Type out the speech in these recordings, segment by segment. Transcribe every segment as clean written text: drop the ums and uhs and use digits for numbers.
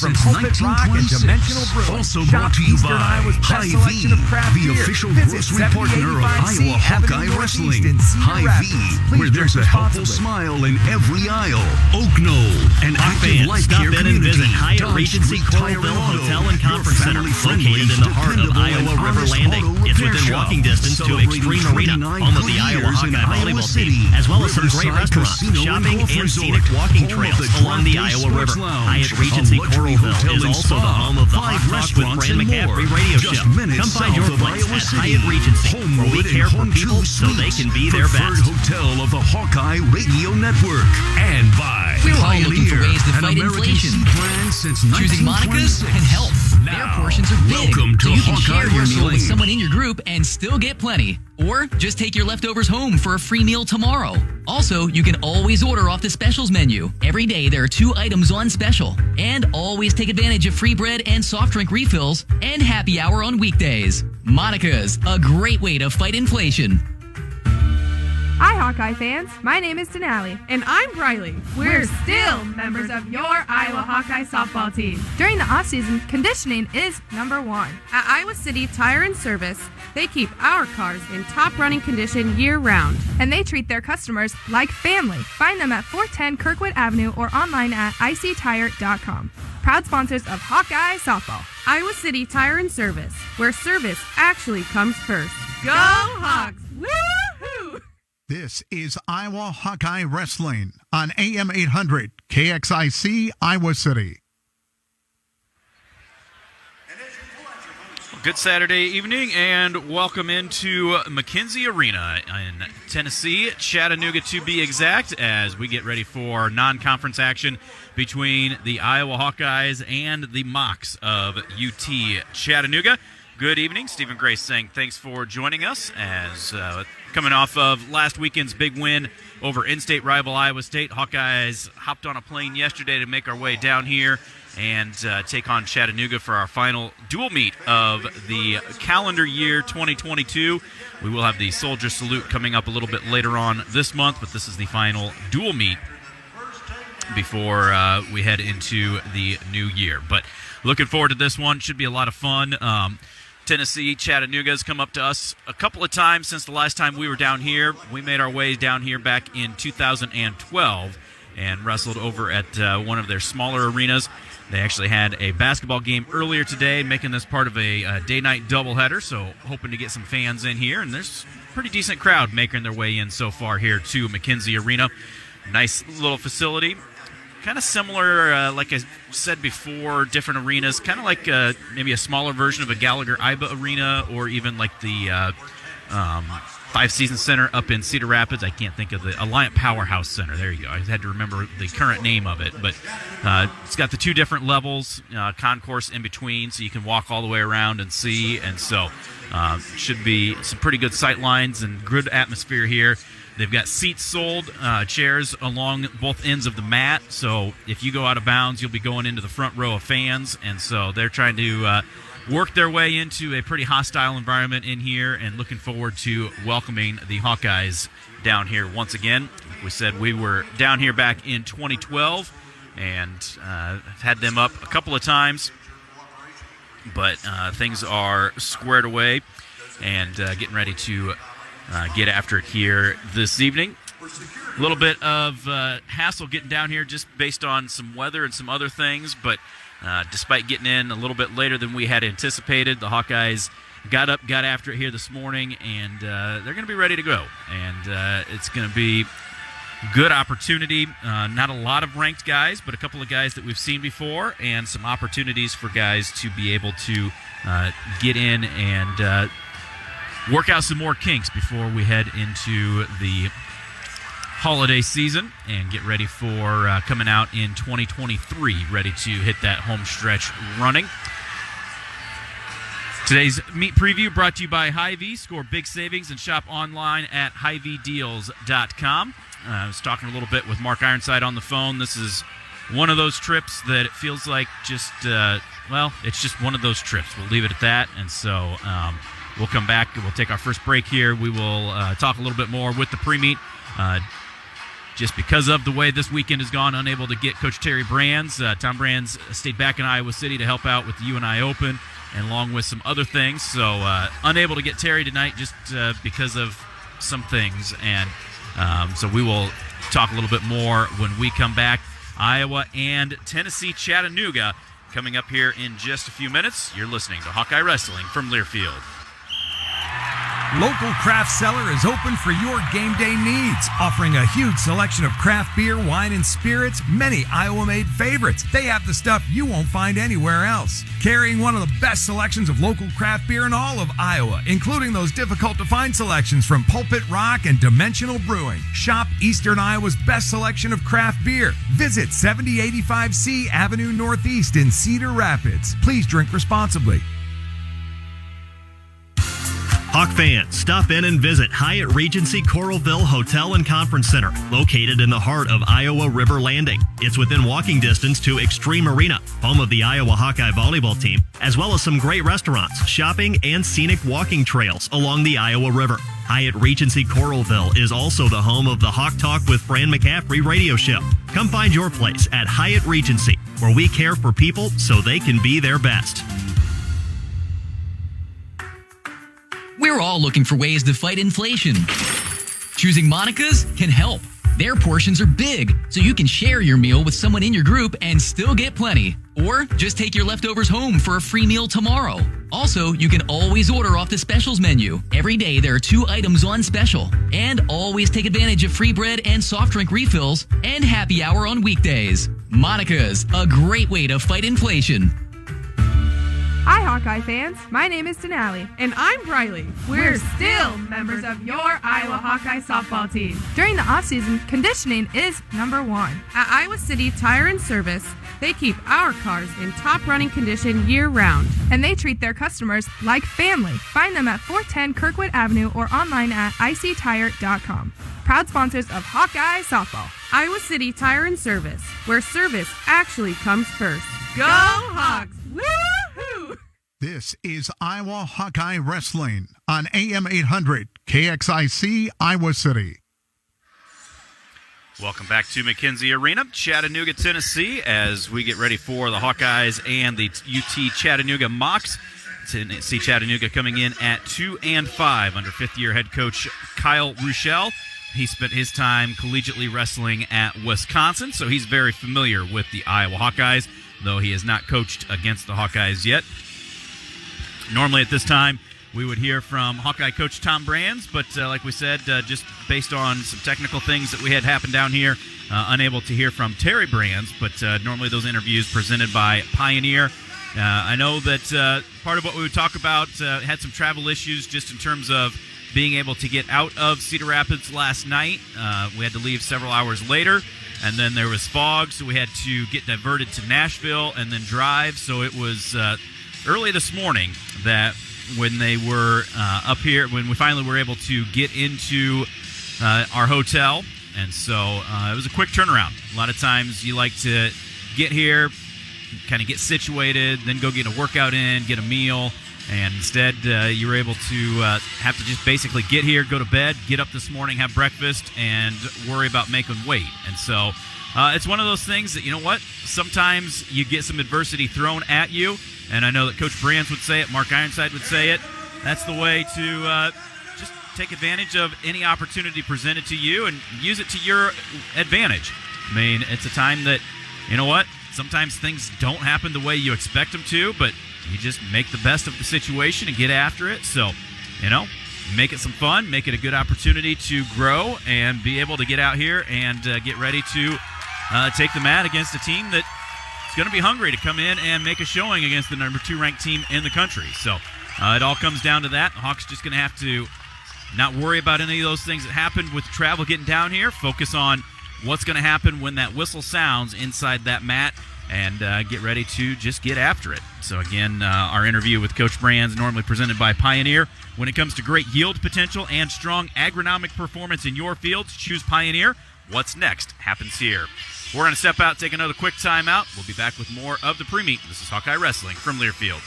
From pulpit rock and dimensional brewing. Also brought to you Eastern by Iowa's best selection of craft the beer. official Visit grocery partner of 7085C Iowa Hawkeye Avenue Wrestling. Northeast in Cedar Hy-Vee, Rapids. Please where there's a drink helpful responsibly. smile in every aisle. Oak Knoll, an active life Stop care in and community. visit Hyatt Dodge Regency Street Tire Coralville Auto, Hotel and Conference your Center, family-friendly, located in the heart of dependable, Iowa and River honest Landing. auto It's repair within shop. walking distance to Celebrating Extreme Arena, 29 home of the good Iowa years in Hawkeye Iowa volleyball City. team, as well as some great Riverside restaurants, Casino shopping, Golf and Resort, scenic walking home of trails the along the Draft Day Iowa Sports River. Lounge, Hyatt a Regency luxury Coralville hotel is and also the spa, home of the 5 Hot Talk with restaurants Fran and McCaffrey more. radio Just show. minutes Come find your south of place Iowa at City. Hyatt Regency, where we Homewood care and for Home people 2 so they can be their preferred best. hotel of the Hawkeye Radio Network. And by We're all looking for Pioneer, ways to an fight American inflation. seaplane since Choosing Monica's 1926. can help. Their Now, portions are big, welcome to so you can Hawkeye share your meal with Wrestling. someone in your group and still get plenty. Or just take your leftovers home for a free meal tomorrow. Also, you can always order off the specials menu. Every day there are 2 items on special. And always take advantage of free bread and soft drink refills and happy hour on weekdays. Monica's, a great way to fight inflation. Hi, Hawkeye fans. My name is Denali. And I'm Riley. We're still members of your Iowa Hawkeye softball team. During the off-season, conditioning is number 1. At Iowa City Tire and Service, they keep our cars in top running condition year-round. And they treat their customers like family. Find them at 410 Kirkwood Avenue or online at ictire.com. Proud sponsors of Hawkeye softball. Iowa City Tire and Service, where service actually comes first. Go Hawks! Woo-hoo! This is Iowa Hawkeye Wrestling on AM 800 KXIC Iowa City. Good Saturday evening and welcome into McKenzie Arena in Tennessee, Chattanooga to be exact, as we get ready for non-conference action between the Iowa Hawkeyes and the Mocs of UT Chattanooga. Good evening. Stephen Grace saying thanks for joining us as coming off of last weekend's big win over in-state rival Iowa State. Hawkeyes hopped on a plane yesterday to make our way down here and take on Chattanooga for our final dual meet of the calendar year 2022. We will have the Soldier Salute coming up a little bit later on this month, but this is the final dual meet before we head into the new year. But looking forward to this one. Should be a lot of fun. Tennessee, Chattanooga has come up to us a couple of times since the last time we were down here. We made our way down here back in 2012 and wrestled over at one of their smaller arenas. They actually had a basketball game earlier today, making this part of a day-night doubleheader, so hoping to get some fans in here. And there's a pretty decent crowd making their way in so far here to McKenzie Arena. Nice little facility. Kind of similar, like I said before, different arenas. Kind of like maybe a smaller version of a Gallagher-Iba arena, or even like the Five Seasons Center up in Cedar Rapids. I can't think of the Alliant Powerhouse Center. There you go. I had to remember the current name of it. But it's got the 2 different levels, concourse in between, so you can walk all the way around and see. And so should be some pretty good sight lines and good atmosphere here. They've got seats sold, chairs along both ends of the mat. So if you go out of bounds, you'll be going into the front row of fans. And so they're trying to work their way into a pretty hostile environment in here and looking forward to welcoming the Hawkeyes down here once again. Like we said, we were down here back in 2012 and had them up a couple of times. But things are squared away and getting ready to get after it here this evening. A little bit of hassle getting down here just based on some weather and some other things, but despite getting in a little bit later than we had anticipated, the Hawkeyes got up, got after it here this morning, and they're going to be ready to go. And it's going to be good opportunity. Not a lot of ranked guys, but a couple of guys that we've seen before, and some opportunities for guys to be able to get in and work out some more kinks before we head into the holiday season and get ready for coming out in 2023, ready to hit that home stretch running. Today's meet preview brought to you by Hy-Vee. Score big savings and shop online at HyVeeDeals.com. I was talking a little bit with Mark Ironside on the phone. This is one of those trips that it feels like just, it's just one of those trips. We'll leave it at that. And so we'll come back. We'll take our first break here. We will talk a little bit more with the pre-meet. just because of the way this weekend has gone, unable to get Coach Terry Brands. Tom Brands stayed back in Iowa City to help out with the UNI Open and along with some other things. So unable to get Terry tonight just because of some things. And so we will talk a little bit more when we come back. Iowa and Tennessee Chattanooga coming up here in just a few minutes. You're listening to Hawkeye Wrestling from Learfield. Local Craft Cellar is open for your game day needs, offering a huge selection of craft beer, wine, and spirits, many Iowa-made favorites. They have the stuff you won't find anywhere else. Carrying one of the best selections of local craft beer in all of Iowa, including those difficult-to-find selections from Pulpit Rock and Dimensional Brewing. Shop Eastern Iowa's best selection of craft beer. Visit 7085C Avenue Northeast in Cedar Rapids. Please drink responsibly. Hawk fans, stop in and visit Hyatt Regency Coralville Hotel and Conference Center, located in the heart of Iowa River Landing. It's within walking distance to Extreme Arena, home of the Iowa Hawkeye volleyball team, as well as some great restaurants, shopping, and scenic walking trails along the Iowa River. Hyatt Regency Coralville is also the home of the Hawk Talk with Fran McCaffrey radio show. Come find your place at Hyatt Regency, where we care for people so they can be their best. We're all looking for ways to fight inflation. Choosing Monica's can help. Their portions are big, so you can share your meal with someone in your group and still get plenty. Or just take your leftovers home for a free meal tomorrow. Also, you can always order off the specials menu. Every day there are 2 items on special. And always take advantage of free bread and soft drink refills and happy hour on weekdays. Monica's, a great way to fight inflation. Hi, Hawkeye fans. My name is Denali. And I'm Briley. We're still members of your Iowa Hawkeye softball team. During the off-season, conditioning is number 1. At Iowa City Tire and Service, they keep our cars in top running condition year-round. And they treat their customers like family. Find them at 410 Kirkwood Avenue or online at ictire.com. Proud sponsors of Hawkeye softball. Iowa City Tire and Service, where service actually comes first. Go Hawks! Woo-hoo! This is Iowa Hawkeye Wrestling on AM 800 KXIC Iowa City. Welcome back to McKenzie Arena, Chattanooga, Tennessee, as we get ready for the Hawkeyes and the UT Chattanooga Mocs. Tennessee Chattanooga coming in at 2-5 under fifth-year head coach Kyle Ruschel. He spent his time collegiately wrestling at Wisconsin, so he's very familiar with the Iowa Hawkeyes, though he has not coached against the Hawkeyes yet. Normally at this time, we would hear from Hawkeye coach Tom Brands, but like we said, just based on some technical things that we had happen down here, unable to hear from Terry Brands, but normally those interviews presented by Pioneer. I know that part of what we would talk about had some travel issues just in terms of being able to get out of Cedar Rapids last night. We had to leave several hours later, and then there was fog, so we had to get diverted to Nashville and then drive. So it was early this morning that when they were up here, when we finally were able to get into our hotel. And so it was a quick turnaround. A lot of times you like to get here, kind of get situated, then go get a workout in, get a meal. And instead, you were able to have to just basically get here, go to bed, get up this morning, have breakfast, and worry about making weight. And so it's one of those things that, you know what, sometimes you get some adversity thrown at you. And I know that Coach Brands would say it, Mark Ironside would say it. That's the way to just take advantage of any opportunity presented to you and use it to your advantage. I mean, it's a time that, you know what, sometimes things don't happen the way you expect them to, but you just make the best of the situation and get after it. So, you know, make it some fun, make it a good opportunity to grow and be able to get out here and get ready to take the mat against a team that is going to be hungry to come in and make a showing against the number 2 ranked team in the country. So it all comes down to that. The Hawks just going to have to not worry about any of those things that happened with travel getting down here. Focus on what's going to happen when that whistle sounds inside that mat and get ready to just get after it. So again, our interview with Coach Brands, normally presented by Pioneer. When it comes to great yield potential and strong agronomic performance in your fields, choose Pioneer. What's next happens here. We're going to step out, take another quick timeout. We'll be back with more of the pre-meet. This is Hawkeye Wrestling from Learfield.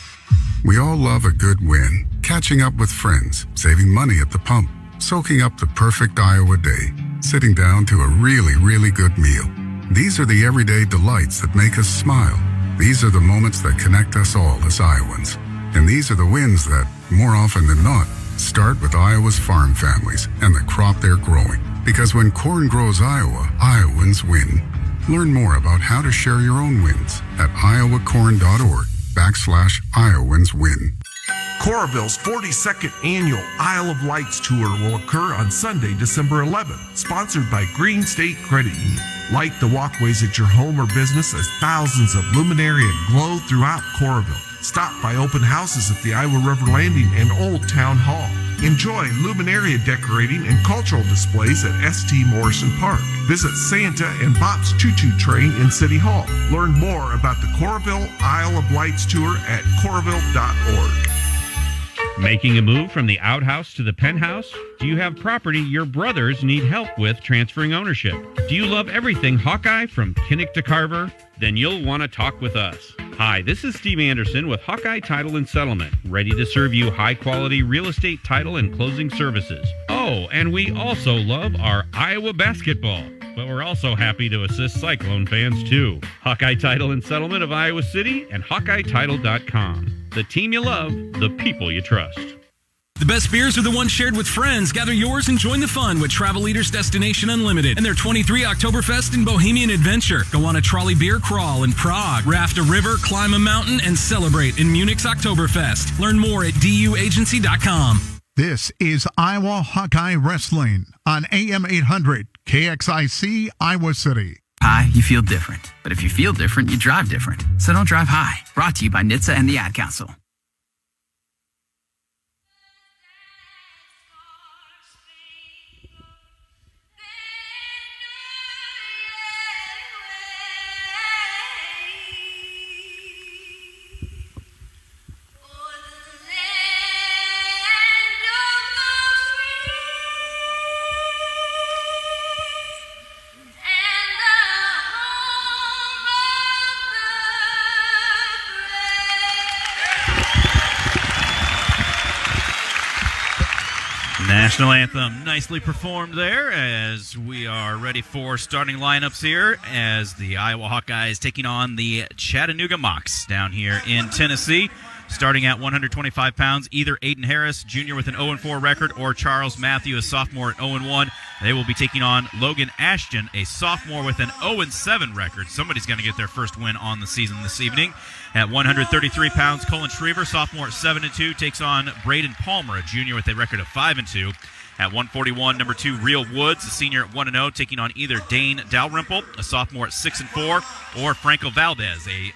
We all love a good win. Catching up with friends, saving money at the pump, soaking up the perfect Iowa day. sitting down to a really, really good meal. These are the everyday delights that make us smile. These are the moments that connect us all as Iowans. And these are the wins that, more often than not, start with Iowa's farm families and the crop they're growing. Because when corn grows Iowa, Iowans win. Learn more about how to share your own wins at iowacorn.org/Iowans win. Coralville's 42nd annual Isle of Lights tour will occur on Sunday, December 11th, sponsored by Green State Credit Union. Light the walkways at your home or business as thousands of luminaria glow throughout Coralville. Stop by open houses at the Iowa River Landing and Old Town Hall. Enjoy luminaria decorating and cultural displays at St. Morrison Park. Visit Santa and Bob's Choo Choo Train in City Hall. Learn more about the Coralville Isle of Lights tour at coralville.org. Making a move from the outhouse to the penthouse? Do you have property your brothers need help with transferring ownership? Do you love everything Hawkeye from Kinnick to Carver? Then you'll want to talk with us. Hi, this is Steve Anderson with Hawkeye Title and Settlement, ready to serve you high-quality real estate title and closing services. Oh, and we also love our Iowa basketball. But we're also happy to assist Cyclone fans, too. Hawkeye Title and Settlement of Iowa City and HawkeyeTitle.com. The team you love, the people you trust. The best beers are the ones shared with friends. Gather yours and join the fun with Travel Leaders Destination Unlimited and their 23 Oktoberfest and Bohemian Adventure. Go on a trolley beer crawl in Prague, raft a river, climb a mountain, and celebrate in Munich's Oktoberfest. Learn more at duagency.com. This is Iowa Hawkeye Wrestling on AM 800 KXIC Iowa City. High, you feel different. But if you feel different, you drive different. So don't drive high. Brought to you by NHTSA and the Ad Council. National anthem nicely performed there as we are ready for starting lineups here as the Iowa Hawkeyes taking on the Chattanooga Mocs down here in Tennessee. Starting at 125 pounds, either Aiden Harris, junior with an 0-4 record, or Charles Matthew, a sophomore at 0-1. They will be taking on Logan Ashton, a sophomore with an 0-7 record. Somebody's going to get their first win on the season this evening. At 133 pounds, Colin Schriever, sophomore at 7-2, takes on Braden Palmer, a junior with a record of 5-2. At 141, number 2, Real Woods, a senior at 1-0, taking on either Dane Dalrymple, a sophomore at 6-4, or Franco Valdez, a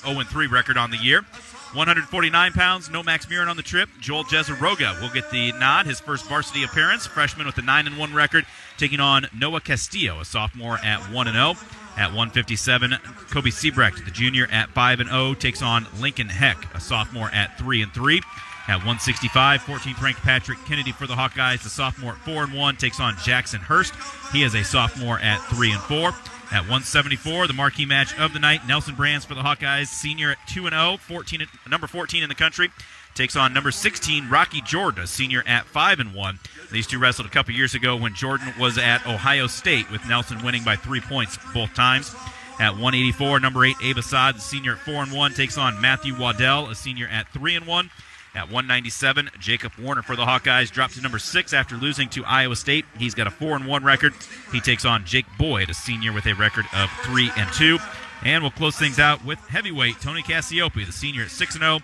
0-3 record on the year. 149 pounds, no Max Murin on the trip. Joel Jezeroga will get the nod, his first varsity appearance. Freshman with a 9-1 record, taking on Noah Castillo, a sophomore at 1-0. At 157, Kobe Siebrecht, the junior at 5-0, takes on Lincoln Heck, a sophomore at 3-3. At 165, 14th ranked Patrick Kennedy for the Hawkeyes, the sophomore at 4-1, takes on Jackson Hurst. He is a sophomore at 3-4. At 174, the marquee match of the night, Nelson Brands for the Hawkeyes, senior at 2-0, number 14 in the country, takes on number 16, Rocky Jordan, a senior at 5-1. These two wrestled a couple years ago when Jordan was at Ohio State, with Nelson winning by 3 points both times. At 184, number 8, Abe Assad, the senior at 4-1, takes on Matthew Waddell, a senior at 3-1. At 197, Jacob Warner for the Hawkeyes dropped to number 6 after losing to Iowa State. He's got a 4-1 record. He takes on Jake Boyd, a senior with a record of 3-2. And we'll close things out with heavyweight Tony Cassiope, the senior at 6-0,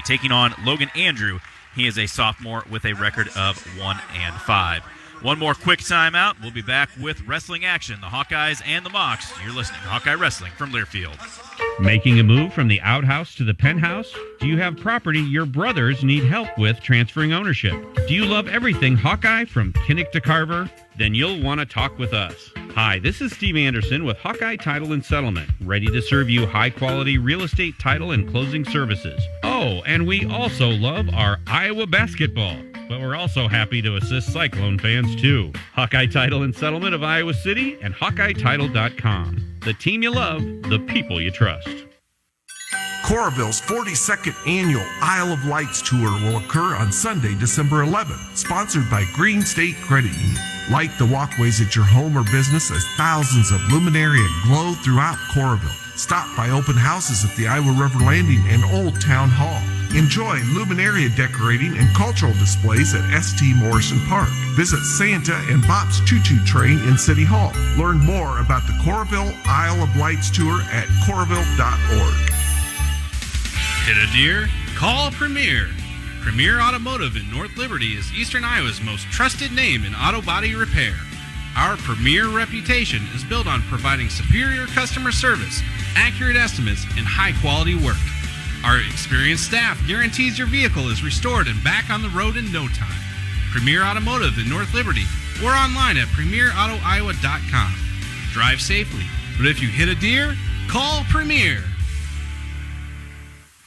taking on Logan Andrew. He is a sophomore with a record of 1-5. One more quick timeout. We'll be back with wrestling action, the Hawkeyes and the Mocs. You're listening to Hawkeye Wrestling from Learfield. Making a move from the outhouse to the penthouse? Do you have property your brothers need help with transferring ownership? Do you love everything Hawkeye from Kinnick to Carver? Then you'll want to talk with us. Hi, this is Steve Anderson with Hawkeye Title and Settlement, ready to serve you high-quality real estate title and closing services. Oh, and we also love our Iowa basketball. But we're also happy to assist Cyclone fans, too. Hawkeye Title and Settlement of Iowa City and HawkeyeTitle.com. The team you love, the people you trust. Coralville's 42nd annual Isle of Lights tour will occur on Sunday, December 11th, sponsored by Green State Credit Union. Light the walkways at your home or business as thousands of luminaria glow throughout Coralville. Stop by open houses at the Iowa River Landing and Old Town Hall. Enjoy luminaria decorating and cultural displays at St. Morrison Park. Visit Santa and Bop's Choo Choo Train in City Hall. Learn more about the Coralville Isle of Lights tour at coralville.org. Hit a deer? Call Premier. Premier Automotive in North Liberty is Eastern Iowa's most trusted name in auto body repair. Our premier reputation is built on providing superior customer service, accurate estimates, and high-quality work. Our experienced staff guarantees your vehicle is restored and back on the road in no time. Premier Automotive in North Liberty or online at premierautoiowa.com. Drive safely, but if you hit a deer, call Premier.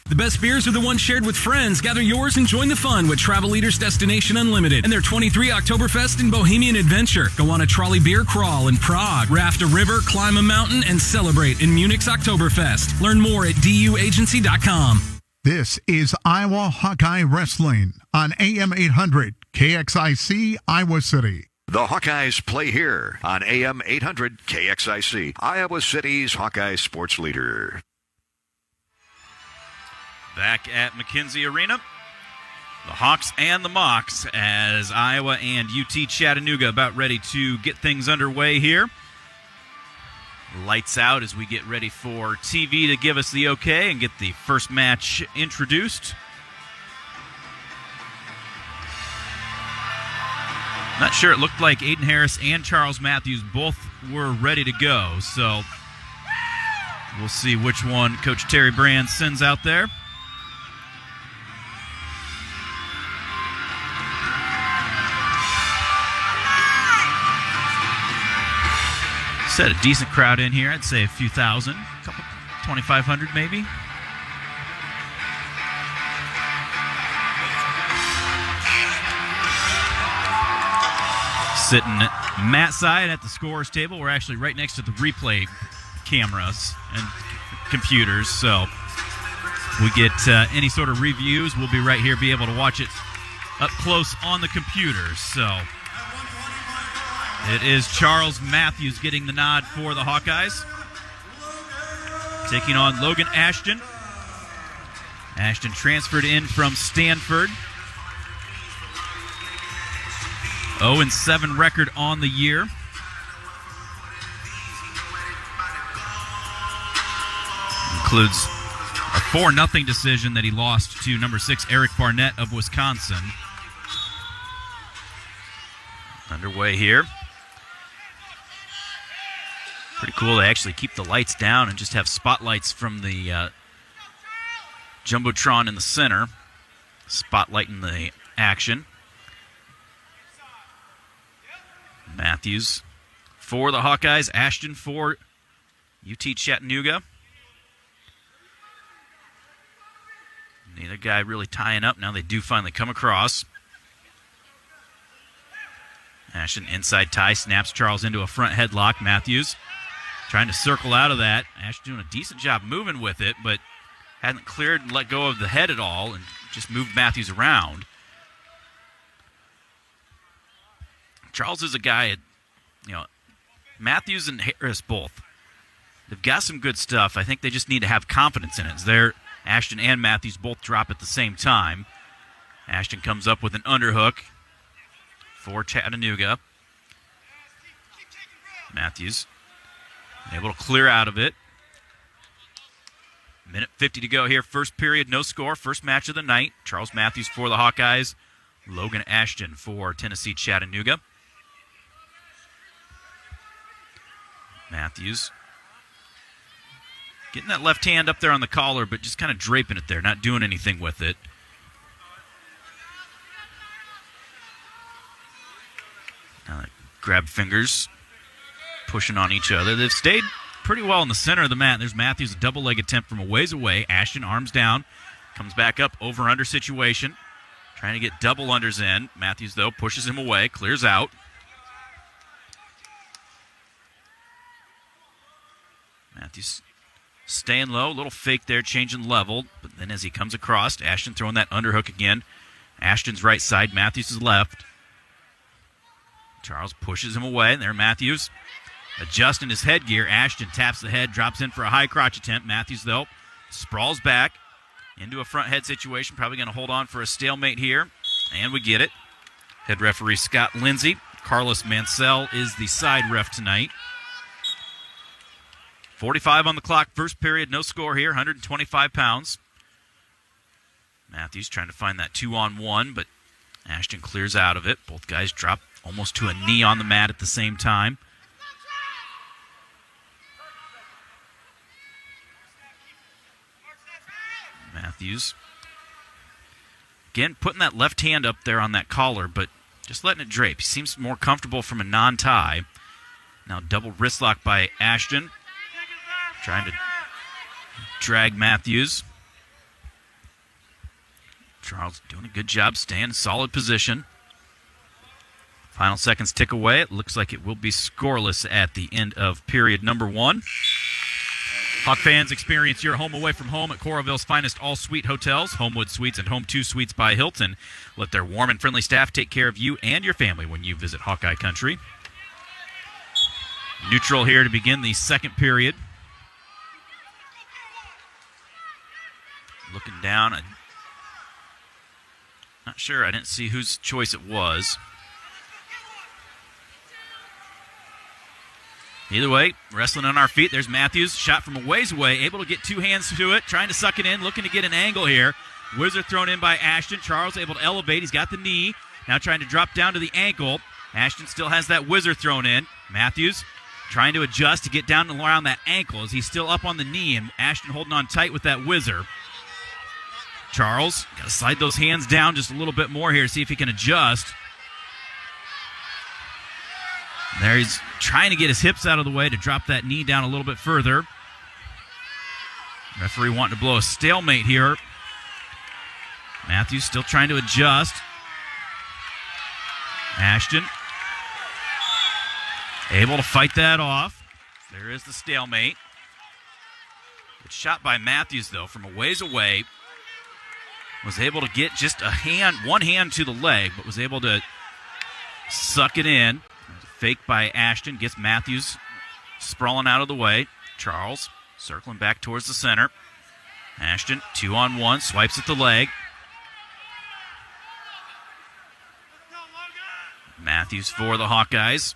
The best beers are the ones shared with friends. Gather yours and join the fun with Travel Leaders Destination Unlimited and their 23 Oktoberfest and Bohemian Adventure. Go on a trolley beer crawl in Prague, raft a river, climb a mountain, and celebrate in Munich's Oktoberfest. Learn more at duagency.com. This is Iowa Hawkeye Wrestling on AM 800 KXIC Iowa City. The Hawkeyes play here on AM 800 KXIC, Iowa City's Hawkeye sports leader. Back at McKenzie Arena, the Hawks and the Mocs as Iowa and UT Chattanooga about ready to get things underway here. Lights out as we get ready for TV to give us the okay and get the first match introduced. Not sure, it looked like Aiden Harris and Charles Matthews both were ready to go, so we'll see which one Coach Terry Brand sends out there. Set a decent crowd in here. I'd say a few thousand, a couple, 2,500 maybe. Sitting Matt side at the scorer's table. We're actually right next to the replay cameras and computers, so we get any sort of reviews, we'll be right here, be able to watch it up close on the computers. So it is Charles Matthews getting the nod for the Hawkeyes, taking on Logan Ashton. Ashton transferred in from Stanford. 0-7 record on the year. Includes a 4-0 decision that he lost to number 6 Eric Barnett of Wisconsin. Underway here. Pretty cool. They actually keep the lights down and just have spotlights from the Jumbotron in the center, spotlighting the action. Matthews for the Hawkeyes, Ashton for UT Chattanooga. Neither guy really tying up. Now they do finally come across. Ashton inside tie, snaps Charles into a front headlock. Matthews trying to circle out of that. Ashton doing a decent job moving with it, but hadn't cleared and let go of the head at all and just moved Matthews around. Charles is a guy, Matthews and Harris both. They've got some good stuff. I think they just need to have confidence in it. Ashton and Matthews both drop at the same time. Ashton comes up with an underhook for Chattanooga. Matthews able to clear out of it. Minute 50 to go here. First period, no score. First match of the night. Charles Matthews for the Hawkeyes. Logan Ashton for Tennessee Chattanooga. Matthews getting that left hand up there on the collar, but just kind of draping it there, not doing anything with it. Now grab fingers, pushing on each other. They've stayed pretty well in the center of the mat. There's Matthews, a double leg attempt from a ways away. Ashton arms down, comes back up, over-under situation. Trying to get double unders in. Matthews, though, pushes him away, clears out. Matthews staying low, a little fake there, changing level. But then as he comes across, Ashton throwing that underhook again. Ashton's right side, Matthews' left. Charles pushes him away. There Matthews adjusting his headgear. Ashton taps the head, drops in for a high crotch attempt. Matthews, though, sprawls back into a front head situation. Probably going to hold on for a stalemate here. And we get it. Head referee Scott Lindsay. Carlos Mansell is the side ref tonight. 45 on the clock. First period, no score here. 125 pounds. Matthews trying to find that 2-on-1, but Ashton clears out of it. Both guys drop almost to a knee on the mat at the same time. Matthews, again, putting that left hand up there on that collar, but just letting it drape. He seems more comfortable from a non-tie. Now double wrist lock by Ashton. Trying to drag Matthews. Charles doing a good job staying in solid position. Final seconds tick away. It looks like it will be scoreless at the end of period number 1. Hawk fans, experience your home away from home at Coralville's finest all-suite hotels, Homewood Suites and Home 2 Suites by Hilton. Let their warm and friendly staff take care of you and your family when you visit Hawkeye Country. Neutral here to begin the second period. Looking down. Not sure. I didn't see whose choice it was. Either way, wrestling on our feet. There's Matthews. Shot from a ways away. Able to get two hands to it. Trying to suck it in. Looking to get an angle here. Wizard thrown in by Ashton. Charles able to elevate. He's got the knee. Now trying to drop down to the ankle. Ashton still has that wizard thrown in. Matthews trying to adjust to get down and around that ankle as he's still up on the knee. And Ashton holding on tight with that wizard. Charles got to slide those hands down just a little bit more here. See if he can adjust. There he's trying to get his hips out of the way to drop that knee down a little bit further. Referee wanting to blow a stalemate here. Matthews still trying to adjust. Ashton able to fight that off. There is the stalemate. Good shot by Matthews, though, from a ways away. Was able to get just one hand to the leg, but was able to suck it in. Fake by Ashton, gets Matthews sprawling out of the way. Charles circling back towards the center. Ashton, 2-on-1, swipes at the leg. Matthews for the Hawkeyes.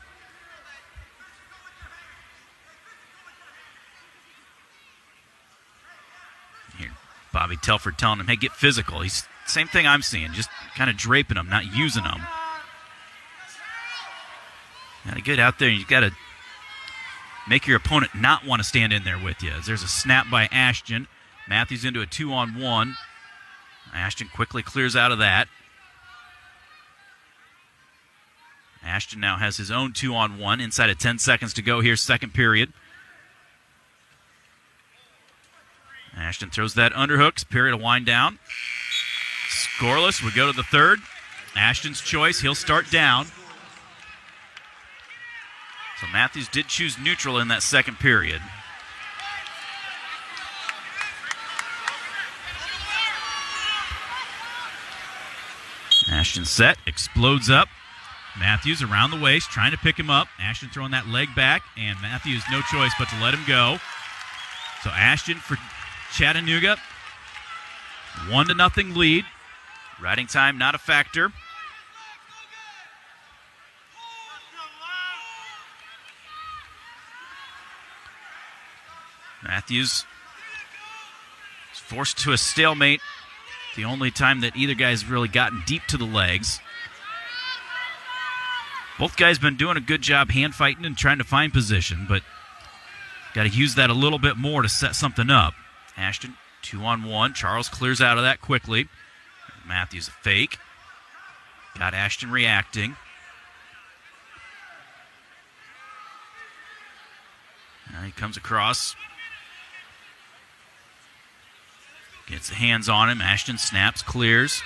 Here, Bobby Telford telling him, hey, get physical. He's same thing I'm seeing, just kind of draping him, not using him. Got to get out there, and you've got to make your opponent not want to stand in there with you. As there's a snap by Ashton. Matthews into a 2-on-1. Ashton quickly clears out of that. Ashton now has his own 2-on-1 inside of 10 seconds to go here, second period. Ashton throws that underhook. Period of wind down. Scoreless. We go to the third. Ashton's choice. He'll start down. So Matthews did choose neutral in that second period. Ashton set, explodes up. Matthews around the waist, trying to pick him up. Ashton throwing that leg back, and Matthews no choice but to let him go. So Ashton for Chattanooga, 1-0 lead. Riding time not a factor. Matthews is forced to a stalemate. The only time that either guy's really gotten deep to the legs. Both guys been doing a good job hand fighting and trying to find position, but got to use that a little bit more to set something up. Ashton, 2-on-1. Charles clears out of that quickly. Matthews a fake. Got Ashton reacting. Now he comes across. Gets the hands on him. Ashton snaps, clears.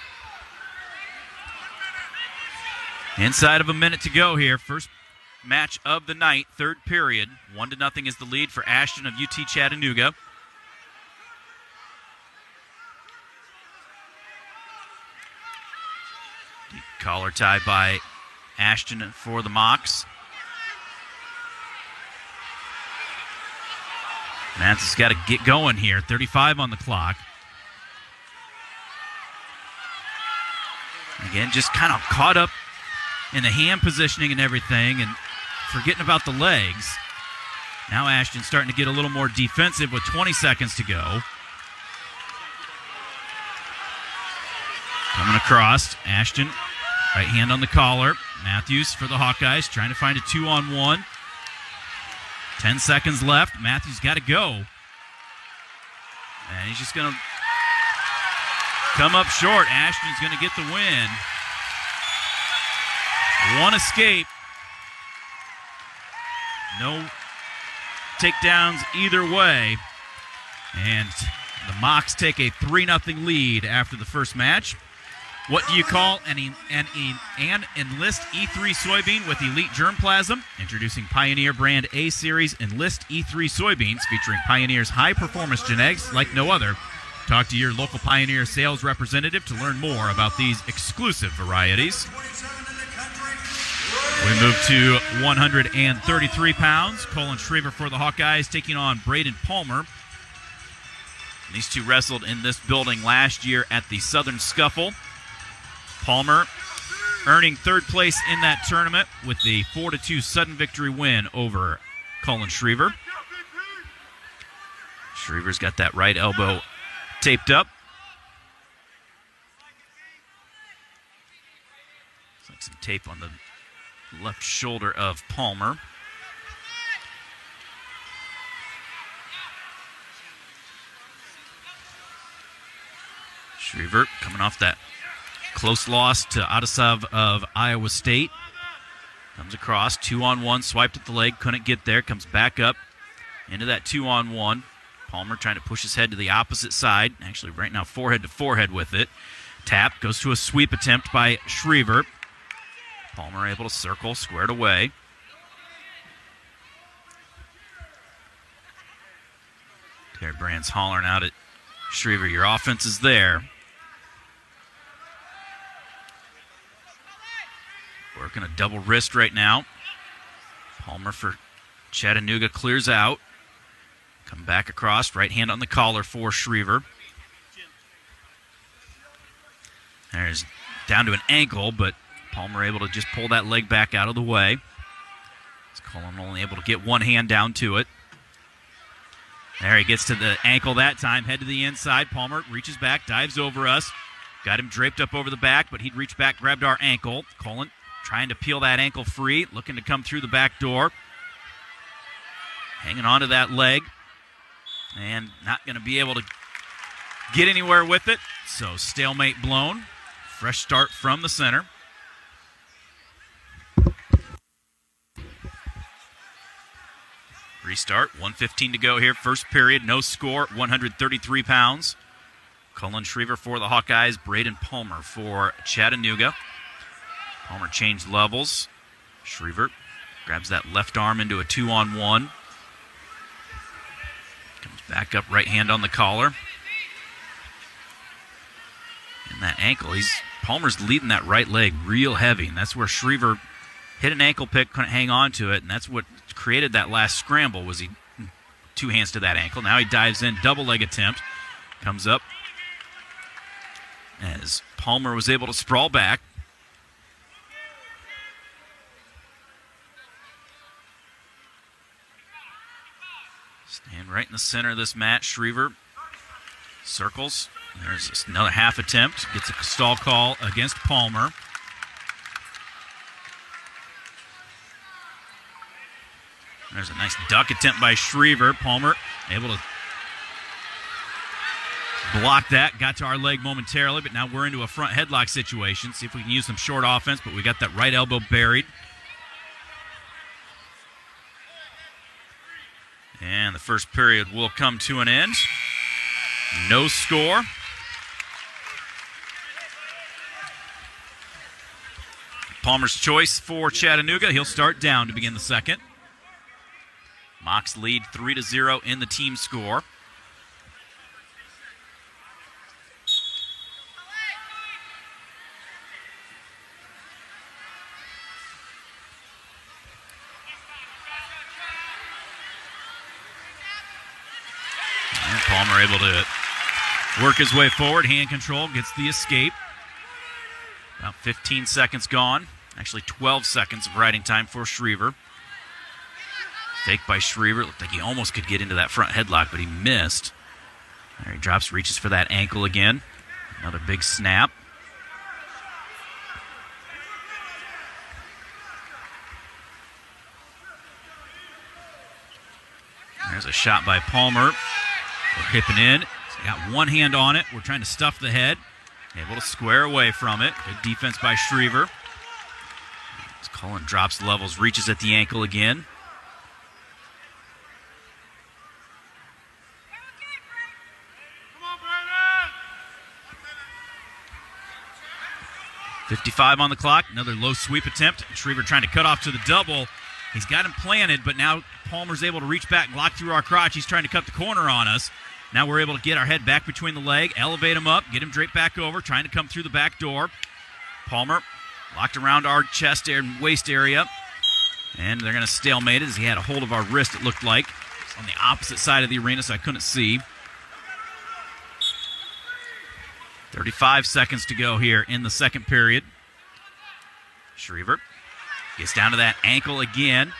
Inside of a minute to go here. First match of the night, third period. 1-0 is the lead for Ashton of UT Chattanooga. Deep collar tie by Ashton for the Mocs. Mathis got to get going here. 35 on the clock. Again, just kind of caught up in the hand positioning and everything and forgetting about the legs. Now Ashton's starting to get a little more defensive with 20 seconds to go. Coming across, Ashton, right hand on the collar. Matthews for the Hawkeyes, trying to find a 2-on-1. 10 seconds left. Matthews got to go. And he's just going to come up short. Ashton's going to get the win. One escape. No takedowns either way. And the Mocs take a 3-0 lead after the first match. What do you call an Enlist E3 soybean with elite germplasm? Introducing Pioneer brand A-Series Enlist E3 soybeans featuring Pioneer's high-performance genetics like no other. Talk to your local Pioneer sales representative to learn more about these exclusive varieties. We move to 133 pounds. Colin Shriver for the Hawkeyes taking on Braden Palmer. These two wrestled in this building last year at the Southern Scuffle. Palmer earning third place in that tournament with the 4-2 sudden victory win over Colin Shriver. Shriver's got that right elbow taped up. Looks like some tape on the left shoulder of Palmer. Shriver coming off that close loss to Adesov of Iowa State. Comes across, 2-on-1, swiped at the leg, couldn't get there, comes back up into that 2-on-1. Palmer trying to push his head to the opposite side. Actually, right now, forehead to forehead with it. Tap goes to a sweep attempt by Shriver. Palmer able to circle, squared away. Terry Brand's hollering out at Shriver, your offense is there. Working a double wrist right now. Palmer for Chattanooga clears out. Come back across, right hand on the collar for Shriver. There's down to an ankle, but Palmer able to just pull that leg back out of the way. Colin only able to get one hand down to it. There he gets to the ankle that time, head to the inside. Palmer reaches back, dives over us. Got him draped up over the back, but he'd reach back, grabbed our ankle. Colin trying to peel that ankle free, looking to come through the back door. Hanging on to that leg. And not going to be able to get anywhere with it. So stalemate blown. Fresh start from the center. Restart, 1:15 to go here. First period, no score, 133 pounds. Colin Shriver for the Hawkeyes, Braden Palmer for Chattanooga. Palmer changed levels. Shriver grabs that left arm into a 2-on-1. Comes back up, right hand on the collar. And that ankle, Palmer's leading that right leg real heavy, and that's where Shriver hit an ankle pick, couldn't hang on to it, and that's what created that last scramble, was he two hands to that ankle. Now he dives in, double leg attempt. Comes up as Palmer was able to sprawl back. Stand right in the center of this match. Shriver circles. There's another half attempt. Gets a stall call against Palmer. There's a nice duck attempt by Shriver. Palmer able to block that. Got to our leg momentarily, but now we're into a front headlock situation. See if we can use some short offense, but we got that right elbow buried. And the first period will come to an end. No score. Palmer's choice for Chattanooga. He'll start down to begin the second. Mocs lead 3-0 in the team score. Palmer able to work his way forward. Hand control, gets the escape. About 15 seconds gone. Actually 12 seconds of riding time for Schriever. Fake by Schriever. Looked like he almost could get into that front headlock, but he missed. There he drops, reaches for that ankle again. Another big snap. There's a shot by Palmer. We're hipping in. He's got one hand on it. We're trying to stuff the head. Able to square away from it. Good defense by Schriever. As Cullen drops levels, reaches at the ankle again. .55 on the clock. Another low sweep attempt. Schriever trying to cut off to the double. He's got him planted, but now Palmer's able to reach back and lock through our crotch. He's trying to cut the corner on us. Now we're able to get our head back between the leg, elevate him up, get him draped back over, trying to come through the back door. Palmer locked around our chest and waist area. And they're going to stalemate it as he had a hold of our wrist, it looked like. It's on the opposite side of the arena, so I couldn't see. 35 seconds to go here in the second period. Schriever gets down to that ankle again.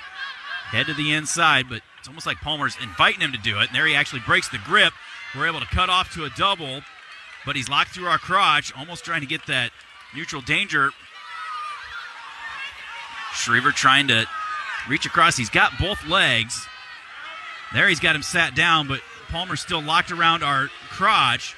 Head to the inside, but it's almost like Palmer's inviting him to do it. And there he actually breaks the grip. We're able to cut off to a double, but he's locked through our crotch, almost trying to get that neutral danger. Schriever trying to reach across. He's got both legs. There he's got him sat down, but Palmer's still locked around our crotch.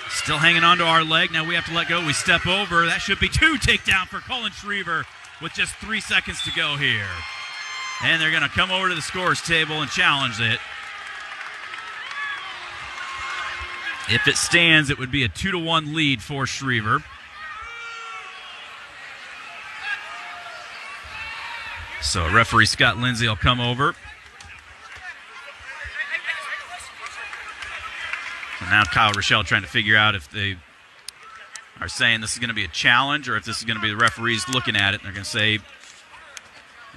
Still hanging onto our leg. Now we have to let go. We step over. That should be 2 takedown for Colin Schriever with just 3 seconds to go here. And they're going to come over to the scores table and challenge it. If it stands, it would be a 2-1 lead for Schriever. So referee Scott Lindsay will come over. And now Kyle Rochelle trying to figure out if they are saying this is going to be a challenge or if this is going to be the referees looking at it. They're going to say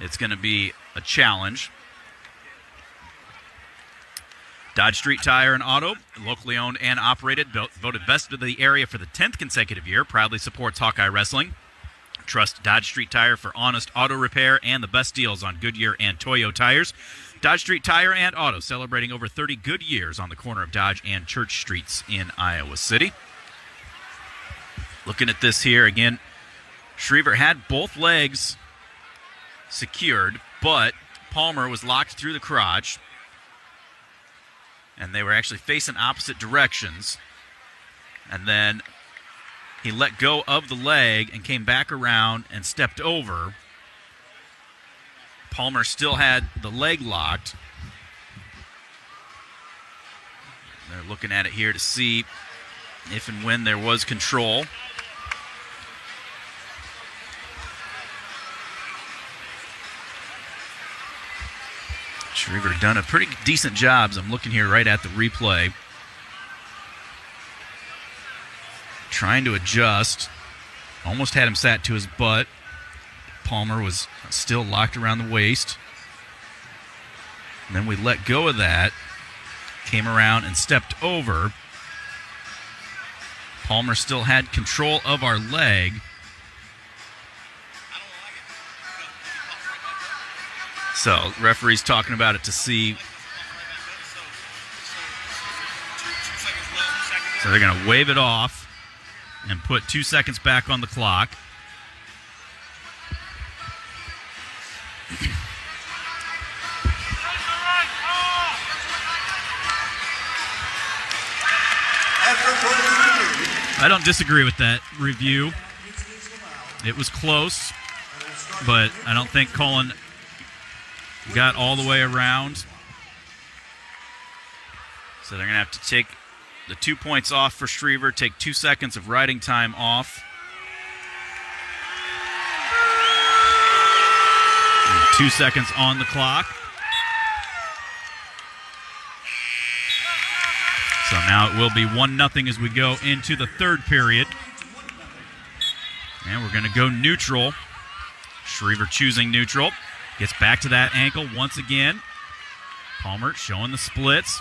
it's going to be a challenge. Dodge Street Tire and Auto, locally owned and operated, voted best of the area for the 10th consecutive year, proudly supports Hawkeye Wrestling. Trust Dodge Street Tire for honest auto repair and the best deals on Goodyear and Toyo tires. Dodge Street Tire and Auto, celebrating over 30 good years on the corner of Dodge and Church Streets in Iowa City. Looking at this here again, Schriever had both legs secured, but Palmer was locked through the crotch, and they were actually facing opposite directions. And then he let go of the leg and came back around and stepped over. Palmer still had the leg locked. They're looking at it here to see if and when there was control. Schriever done a pretty decent job. I'm looking here right at the replay. Trying to adjust. Almost had him sat to his butt. Palmer was still locked around the waist. And then we let go of that. Came around and stepped over. Palmer still had control of our leg. So, referee's talking about it to see. So they're going to wave it off and put 2 seconds back on the clock. I don't disagree with that review. It was close, but I don't think Colin got all the way around. So they're going to have to take the 2 points off for Schriever, take 2 seconds of riding time off. And 2 seconds on the clock. So now it will be 1-0 as we go into the third period. And we're going to go neutral. Schriever choosing neutral. Gets back to that ankle once again. Palmer showing the splits.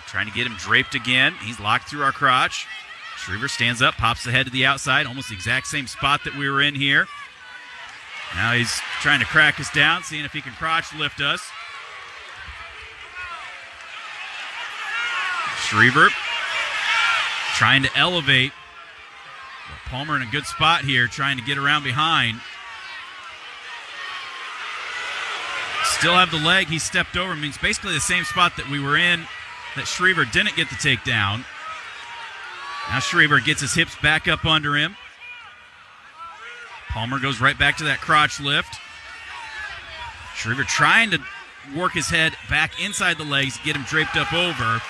Trying to get him draped again. He's locked through our crotch. Schriever stands up, pops the head to the outside, almost the exact same spot that we were in here. Now he's trying to crack us down, seeing if he can crotch lift us. Schriever trying to elevate. Palmer in a good spot here, trying to get around behind. Still have the leg he stepped over. I mean, it's basically the same spot that we were in that Schriever didn't get the takedown. Now Schriever gets his hips back up under him. Palmer goes right back to that crotch lift. Schriever trying to work his head back inside the legs, get him draped up over.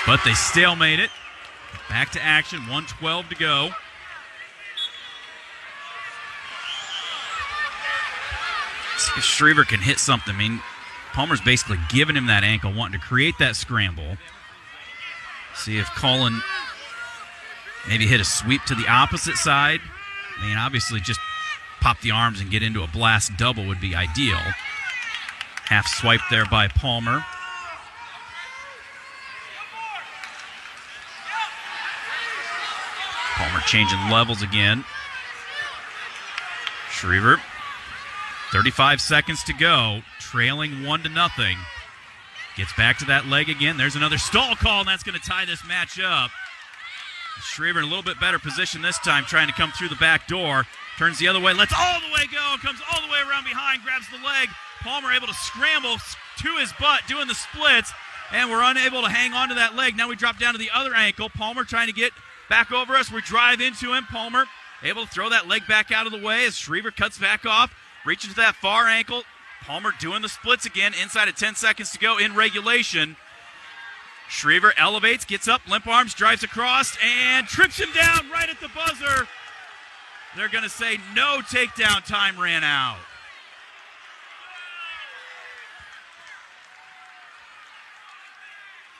But they stalemate it. Back to action, 1:12 to go. See if Schriever can hit something. I mean, Palmer's basically giving him that ankle, wanting to create that scramble. See if Cullen maybe hit a sweep to the opposite side. I mean, obviously just pop the arms and get into a blast double would be ideal. Half swipe there by Palmer. Palmer changing levels again. Schriever, 35 seconds to go, trailing 1-0. Gets back to that leg again. There's another stall call, and that's going to tie this match up. Schriever in a little bit better position this time, trying to come through the back door. Turns the other way, lets all the way go, comes all the way around behind, grabs the leg. Palmer able to scramble to his butt, doing the splits, and we're unable to hang on to that leg. Now we drop down to the other ankle. Palmer trying to get back over us. We drive into him. Palmer able to throw that leg back out of the way as Schriever cuts back off, reaching to that far ankle. Palmer doing the splits again, inside of 10 seconds to go in regulation. Schriever elevates, gets up, limp arms, drives across, and trips him down right at the buzzer. They're going to say no takedown, time ran out.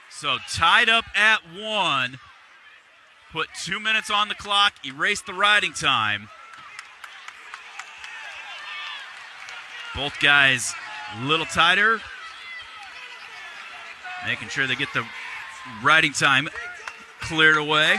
So tied up at 1. Put 2 minutes on the clock, erased the riding time. Both guys a little tighter. Making sure they get the riding time cleared away.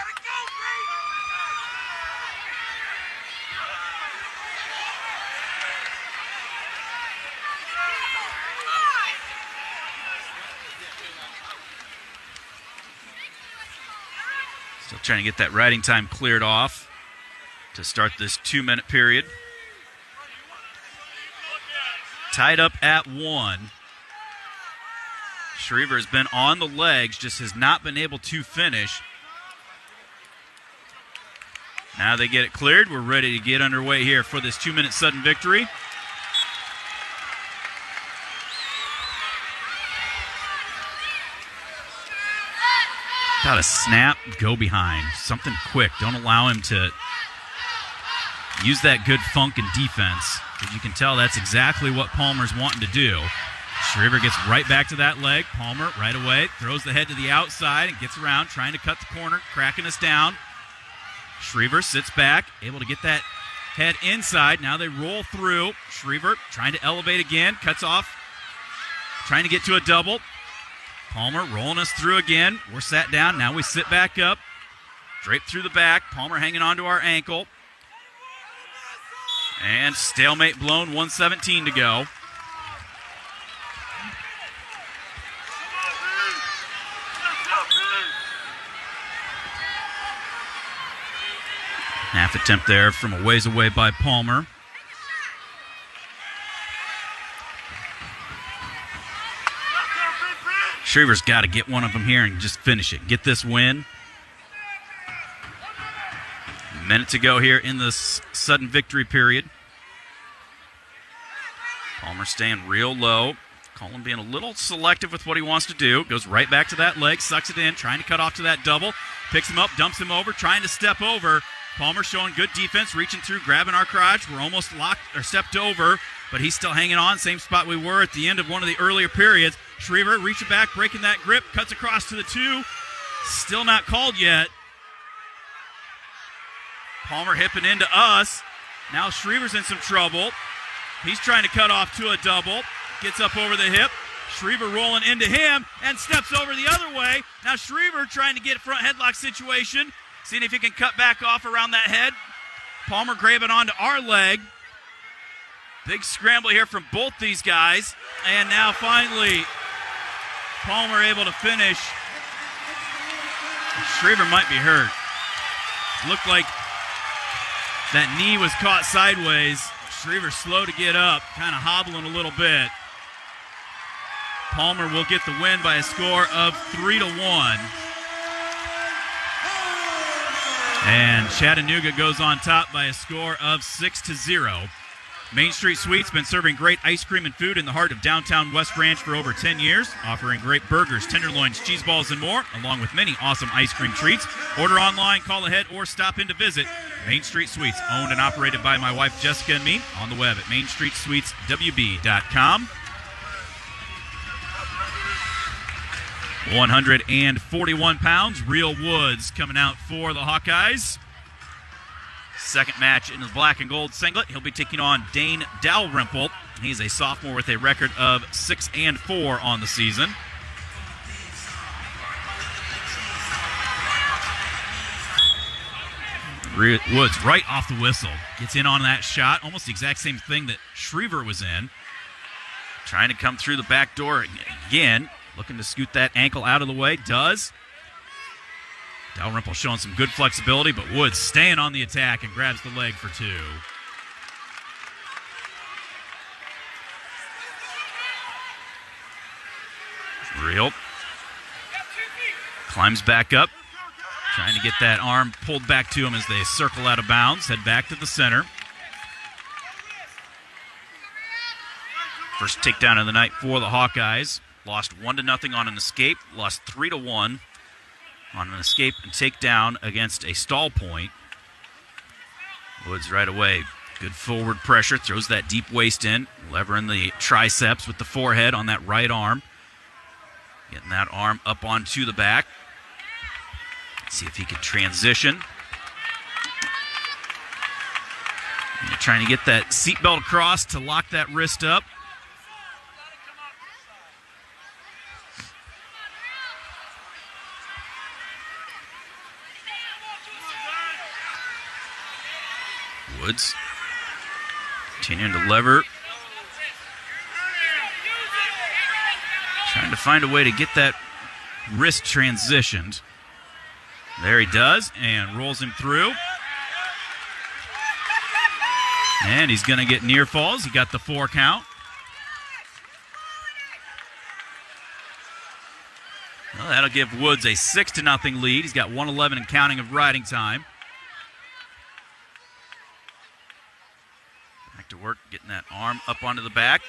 Still trying to get that riding time cleared off to start this 2-minute period. Tied up at 1. Schriever has been on the legs, just has not been able to finish. Now they get it cleared. We're ready to get underway here for this 2-minute sudden victory. Got a snap, go behind. Something quick. Don't allow him to use that good funk and defense. Because you can tell that's exactly what Palmer's wanting to do. Schriever gets right back to that leg. Palmer right away throws the head to the outside and gets around, trying to cut the corner, cracking us down. Schriever sits back, able to get that head inside. Now they roll through. Schriever trying to elevate again, cuts off, trying to get to a double. Palmer rolling us through again. We're sat down. Now we sit back up, draped through the back. Palmer hanging onto our ankle. And stalemate blown, 1:17 to go. Half attempt there from a ways away by Palmer. Schriever's got to get one of them here and just finish it. Get this win. A minute to go here in this sudden victory period. Palmer staying real low. Cullen being a little selective with what he wants to do. Goes right back to that leg, sucks it in, trying to cut off to that double. Picks him up, dumps him over, trying to step over. Palmer showing good defense, reaching through, grabbing our crotch. We're almost locked or stepped over, but he's still hanging on. Same spot we were at the end of one of the earlier periods. Schriever reaching back, breaking that grip, cuts across to the 2. Still not called yet. Palmer hipping into us. Now Schriever's in some trouble. He's trying to cut off to a double. gets up over the hip. Schriever rolling into him and steps over the other way. Now Schriever trying to get front headlock situation, seeing if he can cut back off around that head. Palmer grabbing onto our leg. Big scramble here from both these guys. And now finally, Palmer able to finish. Schriever might be hurt. Looked like that knee was caught sideways. Schriever slow to get up, kind of hobbling a little bit. Palmer will get the win by a score of 3-1. And Chattanooga goes on top by a score of 6-0. Main Street Sweets been serving great ice cream and food in the heart of downtown West Ranch for over 10 years, offering great burgers, tenderloins, cheese balls, and more, along with many awesome ice cream treats. Order online, call ahead, or stop in to visit Main Street Sweets, owned and operated by my wife Jessica and me, on the web at mainstreetsweetswb.com. 141 pounds, Real Woods coming out for the Hawkeyes. Second match in the black and gold singlet. He'll be taking on Dane Dalrymple. He's a sophomore with a record of 6-4 on the season. Woods right off the whistle. Gets in on that shot. Almost the exact same thing that Schriever was in. Trying to come through the back door again. Looking to scoot that ankle out of the way. Does. Dalrymple showing some good flexibility, but Woods staying on the attack and grabs the leg for two. Real. Climbs back up. Trying to get that arm pulled back to him as they circle out of bounds. Head back to the center. First takedown of the night for the Hawkeyes. Lost 1-0 on an escape. Lost 3-1 on an escape and takedown against a stall point. Woods right away. Good forward pressure. Throws that deep waist in. Levering the triceps with the forehead on that right arm. Getting that arm up onto the back. See if he can transition. And trying to get that seatbelt across to lock that wrist up. Woods continuing to lever. Trying to find a way to get that wrist transitioned. There he does, and rolls him through. And he's going to get near falls. He got the 4 count. Well, that'll give Woods a 6-0 lead. He's got 1:11 and counting of riding time. Back to work, getting that arm up onto the back.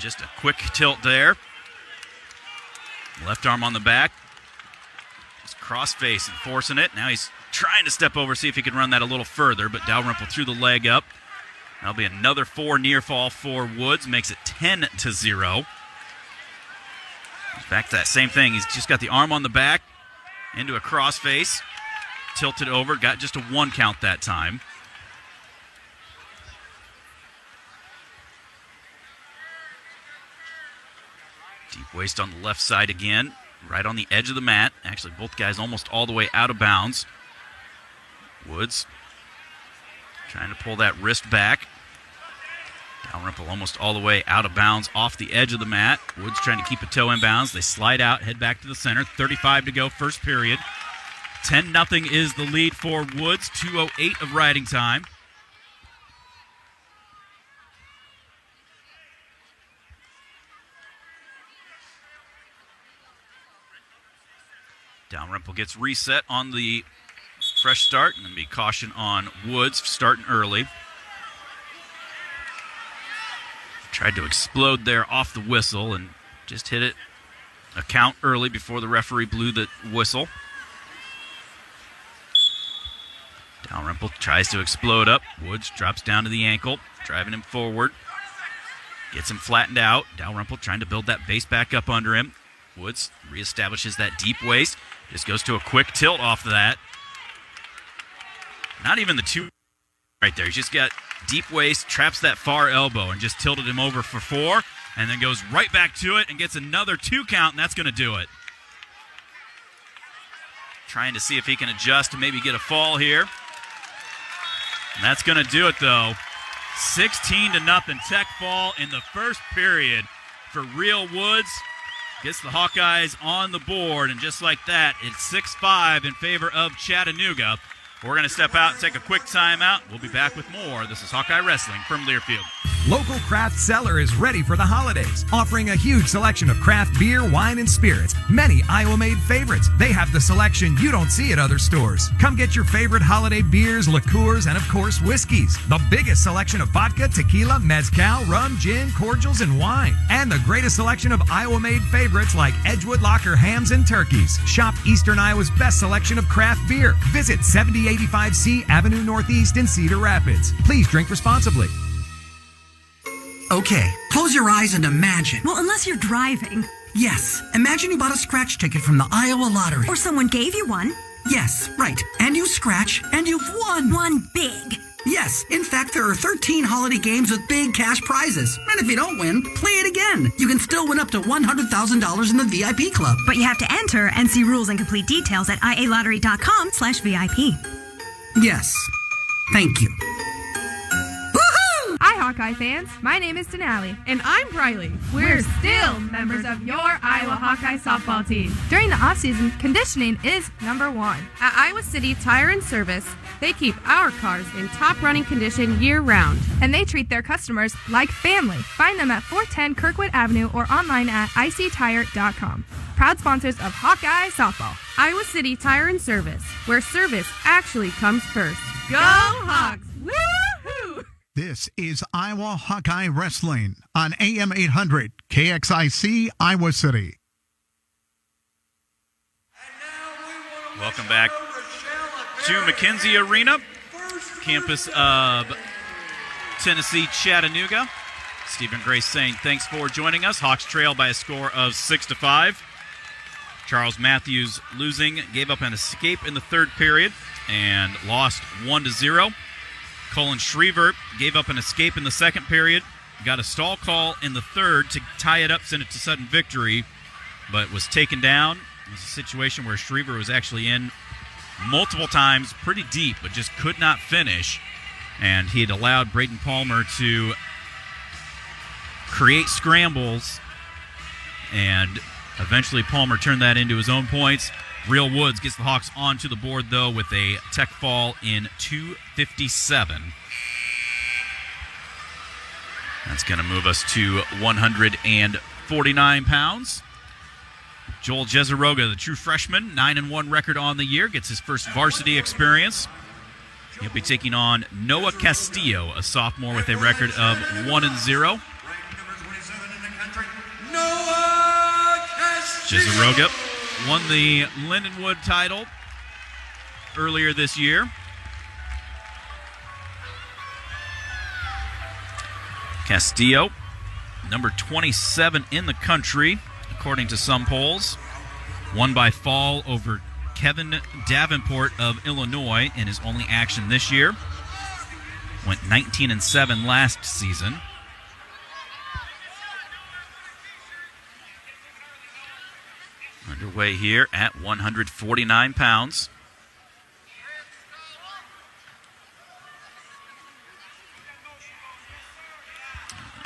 Just a quick tilt there. Left arm on the back. Just cross face and forcing it. Now he's trying to step over, see if he can run that a little further, but Dalrymple threw the leg up. That'll be another 4 near fall for Woods. Makes it 10-0. Back to that same thing. He's just got the arm on the back into a cross face. Tilted over. Got just a 1 count that time. Deep waist on the left side again. Right on the edge of the mat. Actually, both guys almost all the way out of bounds. Woods trying to pull that wrist back. Dalrymple almost all the way out of bounds off the edge of the mat. Woods trying to keep a toe in bounds. They slide out, head back to the center. 35 to go, first period. 10-0 is the lead for Woods. 2:08 of riding time. Dalrymple gets reset on the fresh start, and then be caution on Woods starting early. Tried to explode there off the whistle and just hit it a count early before the referee blew the whistle. Dalrymple tries to explode up. Woods drops down to the ankle, driving him forward. Gets him flattened out. Dalrymple trying to build that base back up under him. Woods reestablishes that deep waist. Just goes to a quick tilt off of that. Not even the 2 right there. He's just got deep waist, traps that far elbow, and just tilted him over for 4. and then goes right back to it and gets another 2 count, and that's going to do it. Trying to see if he can adjust and maybe get a fall here. And that's going to do it, though. 16-0 Tech fall in the first period for Real Woods. Gets the Hawkeyes on the board, and just like that, it's 6-5 in favor of Chattanooga. We're going to step out and take a quick timeout. We'll be back with more. This is Hawkeye Wrestling from Learfield. Local Craft Cellar is ready for the holidays, offering a huge selection of craft beer, wine, and spirits. Many Iowa-made favorites. They have the selection you don't see at other stores. Come get your favorite holiday beers, liqueurs, and of course, whiskeys. The biggest selection of vodka, tequila, mezcal, rum, gin, cordials, and wine. And the greatest selection of Iowa-made favorites like Edgewood Locker hams and turkeys. Shop Eastern Iowa's best selection of craft beer. Visit 7085 C Avenue Northeast in Cedar Rapids. Please drink responsibly. Okay, close your eyes and imagine. Well, unless you're driving. Yes, imagine you bought a scratch ticket from the Iowa Lottery. Or someone gave you one. Yes, right. And you scratch, and you've won. Won big. Yes, in fact, there are 13 holiday games with big cash prizes. And if you don't win, play it again. You can still win up to $100,000 in the VIP club. But you have to enter and see rules and complete details at ialottery.com/VIP. Yes, thank you. Hi, Hawkeye fans. My name is Denali. And I'm Briley. We're still members of your Iowa Hawkeye softball team. During the off-season, conditioning is number one. At Iowa City Tire and Service, they keep our cars in top running condition year-round. And they treat their customers like family. Find them at 410 Kirkwood Avenue or online at ictire.com. Proud sponsors of Hawkeye softball. Iowa City Tire and Service, where service actually comes first. Go Hawks! Woo-hoo! This is Iowa Hawkeye Wrestling on AM 800 KXIC Iowa City. Welcome back to McKenzie Arena, campus of Tennessee Chattanooga. Stephen Grace saying thanks for joining us. Hawks trail by a score of 6-5. Charles Matthews losing, gave up an escape in the third period and lost 1-0. Colin Schriever gave up an escape in the second period, got a stall call in the third to tie it up, send it to sudden victory, but was taken down. It was a situation where Schriever was actually in multiple times, pretty deep, but just could not finish. And he had allowed Braden Palmer to create scrambles, and eventually Palmer turned that into his own points. Real Woods gets the Hawks onto the board, though, with a Tech fall in 2:57. That's going to move us to 149 pounds. Joel Jezeroga, the true freshman, 9-1 record on the year, gets his first varsity experience. He'll be taking on Noah Castillo, a sophomore with a record of 1-0. Jezeroga won the Lindenwood title earlier this year. Castillo, number 27 in the country, according to some polls. Won by fall over Kevin Davenport of Illinois in his only action this year. Went 19-7 last season. Underway here at 149 pounds.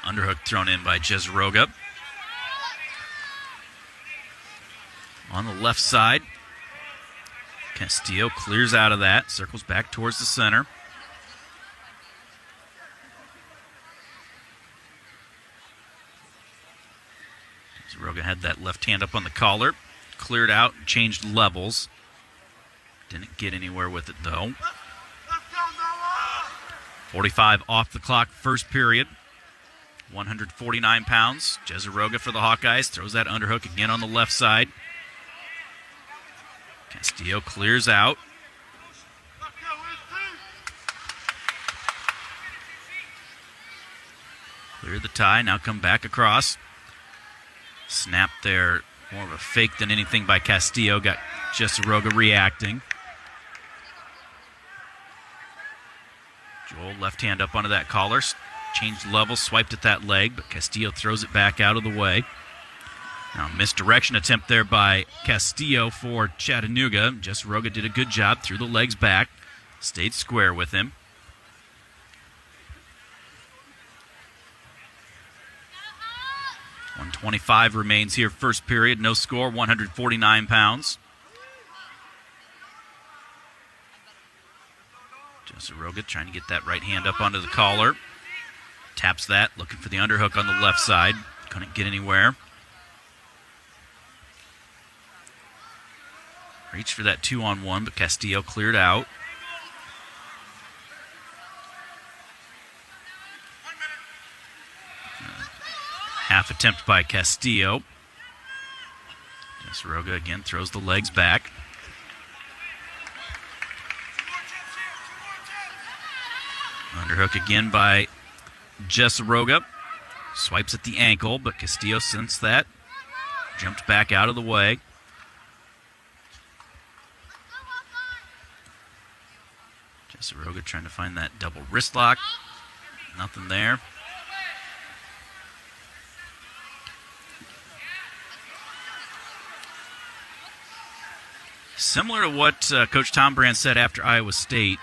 Underhook thrown in by Jezeroga. On the left side, Castillo clears out of that, circles back towards the center. Jezeroga had that left hand up on the collar. Cleared out, changed levels. Didn't get anywhere with it, though. 45 off the clock, first period. 149 pounds. Jezeroga for the Hawkeyes. Throws that underhook again on the left side. Castillo clears out. Clear the tie, now come back across. Snap there. More of a fake than anything by Castillo. Got Jezeroga reacting. Joel left hand up onto that collar. changed level, swiped at that leg, but Castillo throws it back out of the way. Now, misdirection attempt there by Castillo for Chattanooga. Jesseroga did a good job, threw the legs back, stayed square with him. .125 remains here, first period. No score, 149 pounds. Jesseroga trying to get that right hand up onto the collar. Taps that, looking for the underhook on the left side. Couldn't get anywhere. Reached for that 2-on-1, but Castillo cleared out. Half attempt by Castillo. Jesseroga again throws the legs back. Underhook again by Jesseroga. Swipes at the ankle, but Castillo sensed that. Jumped back out of the way. Jesseroga trying to find that double wrist lock. Nothing there. Similar to what Coach Tom Brand said after Iowa State.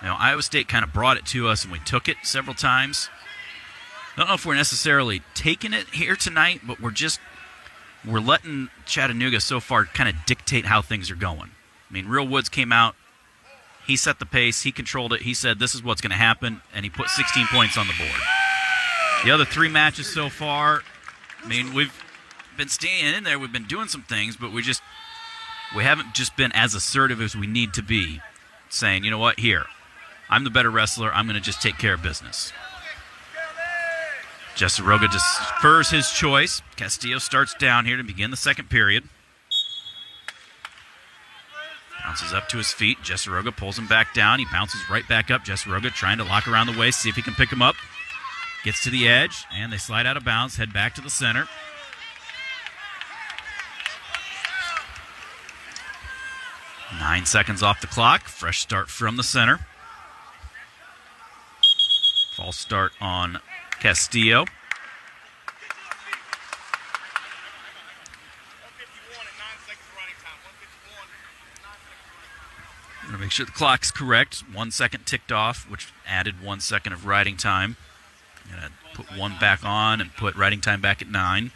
You know, Iowa State kind of brought it to us and we took it several times. I don't know if we're necessarily taking it here tonight, but we're letting Chattanooga so far kind of dictate how things are going. I mean, Real Woods came out. He set the pace. He controlled it. He said, this is what's going to happen, and he put 16 points on the board. The other three matches so far, I mean, we've been staying in there. We've been doing some things, but we haven't just been as assertive as we need to be, saying, you know what, here, I'm the better wrestler. I'm going to just take care of business. Jesseroga defers his choice. Castillo starts down here to begin the second period. Bounces up to his feet. Jesseroga pulls him back down. He bounces right back up. Jesseroga trying to lock around the waist, see if he can pick him up. Gets to the edge, and they slide out of bounds, head back to the center. Nine seconds off the clock. Fresh start from the center. False start on Castillo. I'm going to make sure the clock's correct. 1 second ticked off, which added 1 second of riding time. I'm going to put one back on and put riding time back at 9.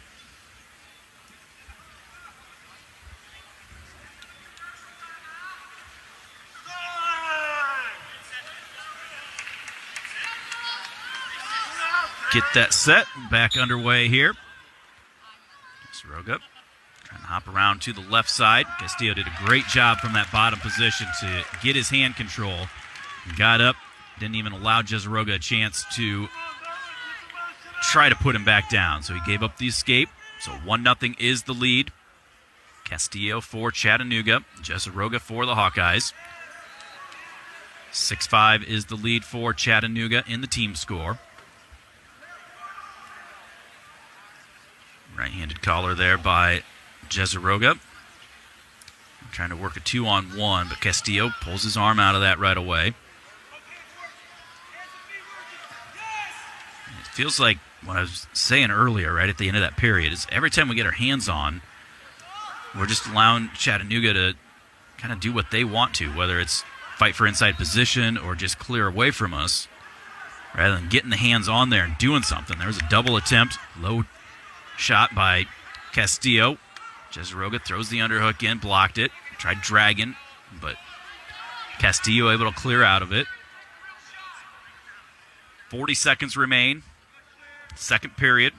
Get that set. Back underway here. Jesseroga trying to hop around to the left side. Castillo did a great job from that bottom position to get his hand control. Got up. Didn't even allow Jesseroga a chance to try to put him back down. So he gave up the escape. So 1-0 is the lead. Castillo for Chattanooga. Jesseroga for the Hawkeyes. 6-5 is the lead for Chattanooga in the team score. Right-handed collar there by Jesseroga. Trying to work a 2-on-1, but Castillo pulls his arm out of that right away. It feels like what I was saying earlier, right at the end of that period, is every time we get our hands on, we're just allowing Chattanooga to kind of do what they want to, whether it's fight for inside position or just clear away from us, rather than getting the hands on there and doing something. There was a double attempt, low shot by Castillo. Jesseroga throws the underhook in, blocked it, tried dragging, but Castillo able to clear out of it. 40 seconds remain. Second period.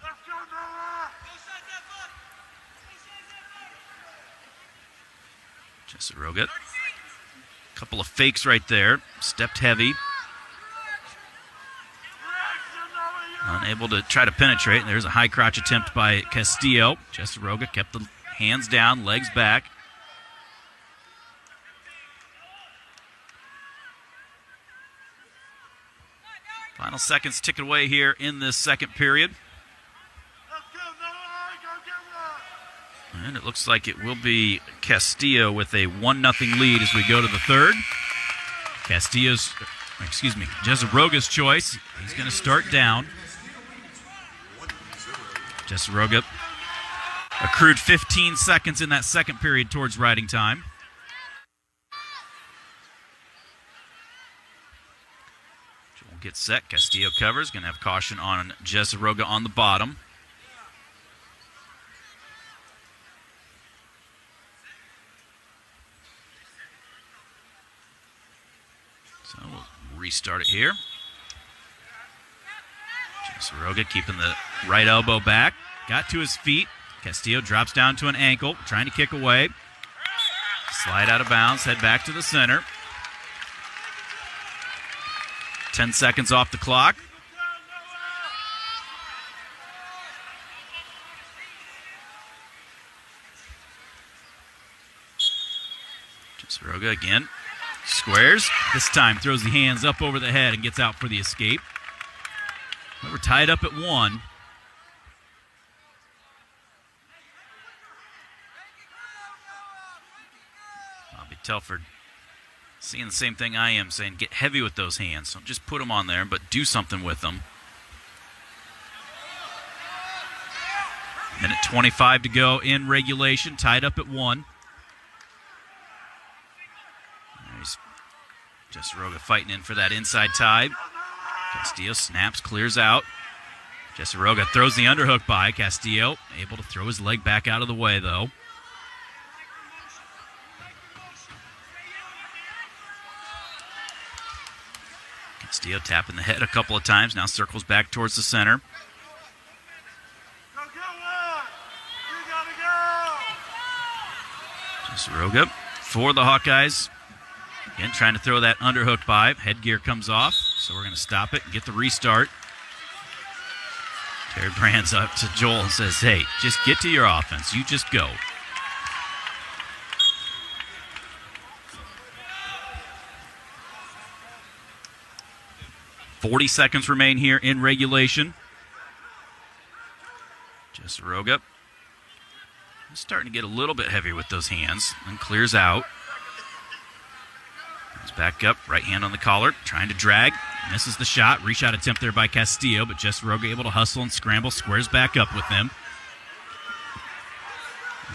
Jesseroga. Couple of fakes right there. Stepped heavy. Unable to try to penetrate. There's a high crotch attempt by Castillo. Jesseroga kept the hands down, legs back. Final seconds tick away here in this second period. And it looks like it will be Castillo with a 1-0 lead as we go to the third. Jesaroga's choice. He's going to start down. Jesaroga accrued 15 seconds in that second period towards riding time. Joel gets set. Castillo covers. Going to have caution on Jesaroga on the bottom. So we'll restart it here. Jesaroga keeping the right elbow back. Got to his feet. Castillo drops down to an ankle, trying to kick away. Slide out of bounds, head back to the center. 10 seconds off the clock. Jesaroga again. Squares. This time throws the hands up over the head and gets out for the escape. We're tied up at 1. Bobby Telford seeing the same thing I am, saying get heavy with those hands. Don't just put them on there, but do something with them. Minute 25 to go in regulation, tied up at 1. There's Jesaroga fighting in for that inside tie. Castillo snaps, clears out. Jesaroga throws the underhook by. Castillo able to throw his leg back out of the way, though. Castillo tapping the head a couple of times. Now circles back towards the center. Jesaroga for the Hawkeyes. Again, trying to throw that underhook by. Headgear comes off, so we're going to stop it and get the restart. Terry Brands up to Joel and says, hey, just get to your offense. You just go. .40 seconds remain here in regulation. Jesaroga starting to get a little bit heavy with those hands and clears out. Comes back up, right hand on the collar, trying to drag. Misses the shot. Reshot attempt there by Castillo, but Jesaroga able to hustle and scramble. Squares back up with him.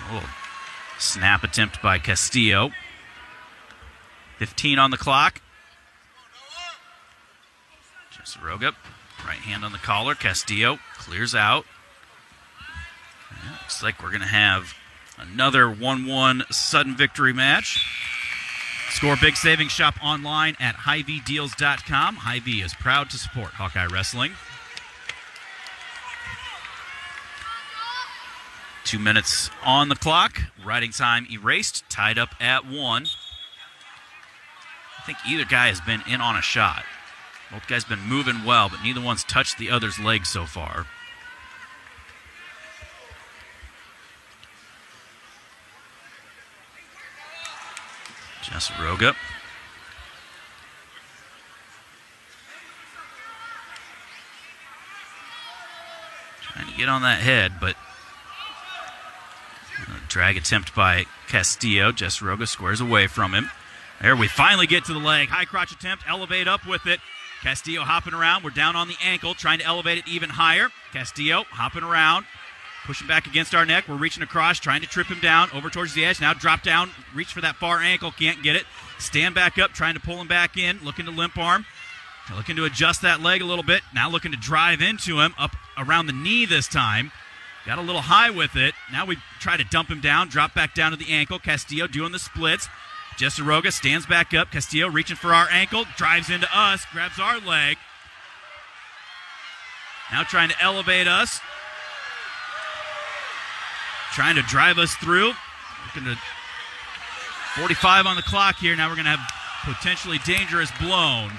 A little snap attempt by Castillo. 15 on the clock. Jesaroga, right hand on the collar. Castillo clears out. Looks like we're going to have another 1-1 sudden victory match. Score Big Savings Shop online at HyVeeDeals.com. Hy-Vee is proud to support Hawkeye Wrestling. 2 minutes on the clock. Riding time erased. Tied up at 1. I think either guy has been in on a shot. Both guys been moving well, but neither one's touched the other's leg so far. Jesaroga. Trying to get on that head, but drag attempt by Castillo. Jesaroga squares away from him. There we finally get to the leg. High crotch attempt, elevate up with it. Castillo hopping around. We're down on the ankle, trying to elevate it even higher. Castillo hopping around. Pushing back against our neck. We're reaching across, trying to trip him down. Over towards the edge. Now drop down. Reach for that far ankle. Can't get it. Stand back up, trying to pull him back in. Looking to limp arm. Looking to adjust that leg a little bit. Now looking to drive into him. Up around the knee this time. Got a little high with it. Now we try to dump him down. Drop back down to the ankle. Castillo doing the splits. Jesaroga stands back up. Castillo reaching for our ankle. Drives into us. Grabs our leg. Now trying to elevate us. Trying to drive us through. Looking to 45 on the clock here. Now we're going to have potentially dangerous blown.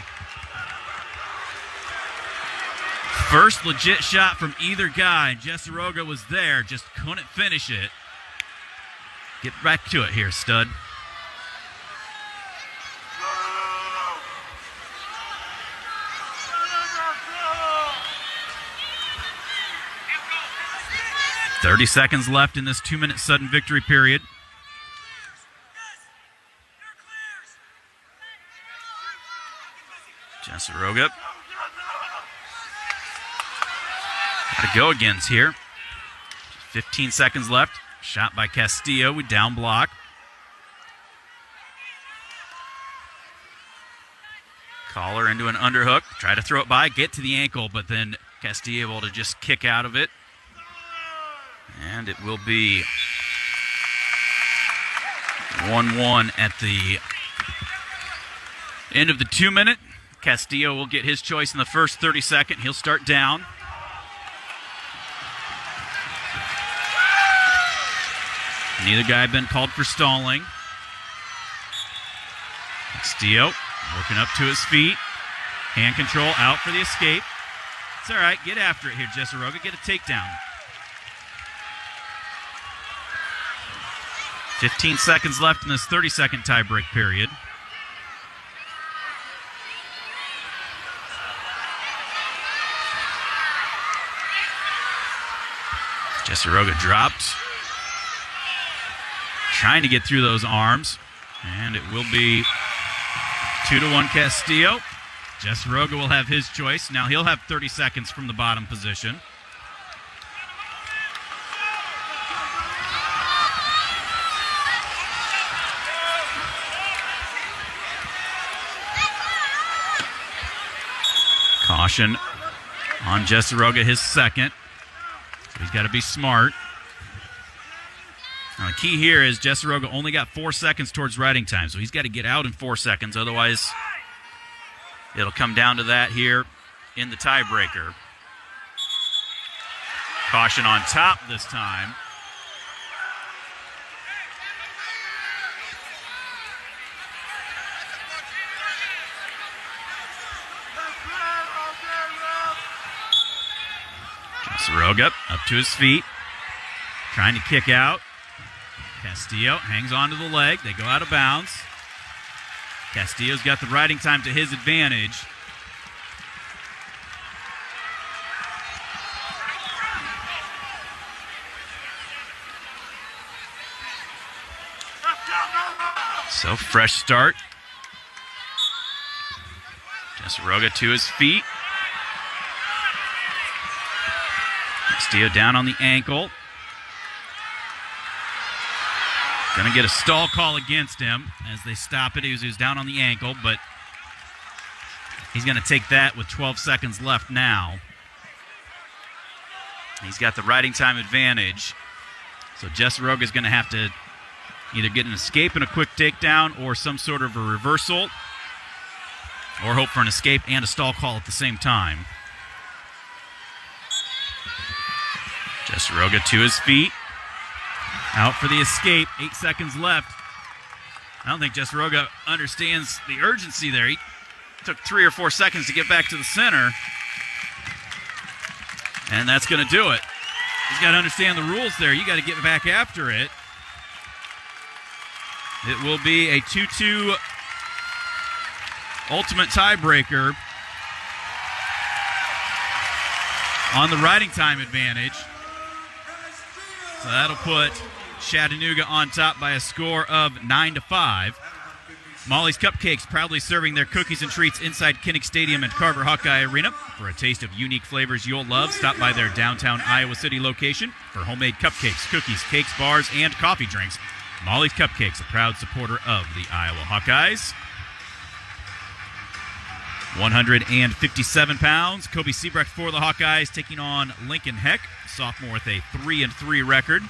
First legit shot from either guy. Jesaroga was there, just couldn't finish it. Get back to it here, stud. .30 seconds left in this 2-minute sudden victory period. Jesseroga. Got to go against here. 15 seconds left. Shot by Castillo with down block. Collar into an underhook. Try to throw it by, get to the ankle, but then Castillo able to just kick out of it. And it will be 1-1 at the end of the 2 minute. Castillo will get his choice in the first 30-second. He'll start down. Neither guy been called for stalling. Castillo working up to his feet. Hand control out for the escape. It's all right. Get after it here, Jesseroga. Get a takedown. 15 seconds left in this 30-second tiebreak period. Jesseroga dropped. Trying to get through those arms. And it will be 2-1 Castillo. Jesseroga will have his choice. Now he'll have 30 seconds from the bottom position. Caution on Jesseroga, his second. So he's got to be smart. Now, the key here is Jesseroga only got 4 seconds towards riding time, so he's got to get out in 4 seconds. Otherwise, it'll come down to that here in the tiebreaker. Caution on top this time. Jesseroga up to his feet, trying to kick out. Castillo hangs on to the leg. They go out of bounds. Castillo's got the riding time to his advantage. So, fresh start. Jesseroga to his feet. Castillo down on the ankle. Going to get a stall call against him as they stop it. He was down on the ankle, but he's going to take that with 12 seconds left now. He's got the riding time advantage. So Jesseroga is going to have to either get an escape and a quick takedown or some sort of a reversal, or hope for an escape and a stall call at the same time. Jesseroga to his feet. Out for the escape. 8 seconds left. I don't think Jesseroga understands the urgency there. He took 3 or 4 seconds to get back to the center. And that's going to do it. He's got to understand the rules there. You got to get back after it. It will be a 2-2 ultimate tiebreaker on the riding time advantage. So that'll put Chattanooga on top by a score of 9-5. Molly's Cupcakes proudly serving their cookies and treats inside Kinnick Stadium and Carver Hawkeye Arena. For a taste of unique flavors you'll love, stop by their downtown Iowa City location for homemade cupcakes, cookies, cakes, bars, and coffee drinks. Molly's Cupcakes, a proud supporter of the Iowa Hawkeyes. 157 pounds. Kobe Siebrecht for the Hawkeyes taking on Lincoln Heck, sophomore with a 3-3 record.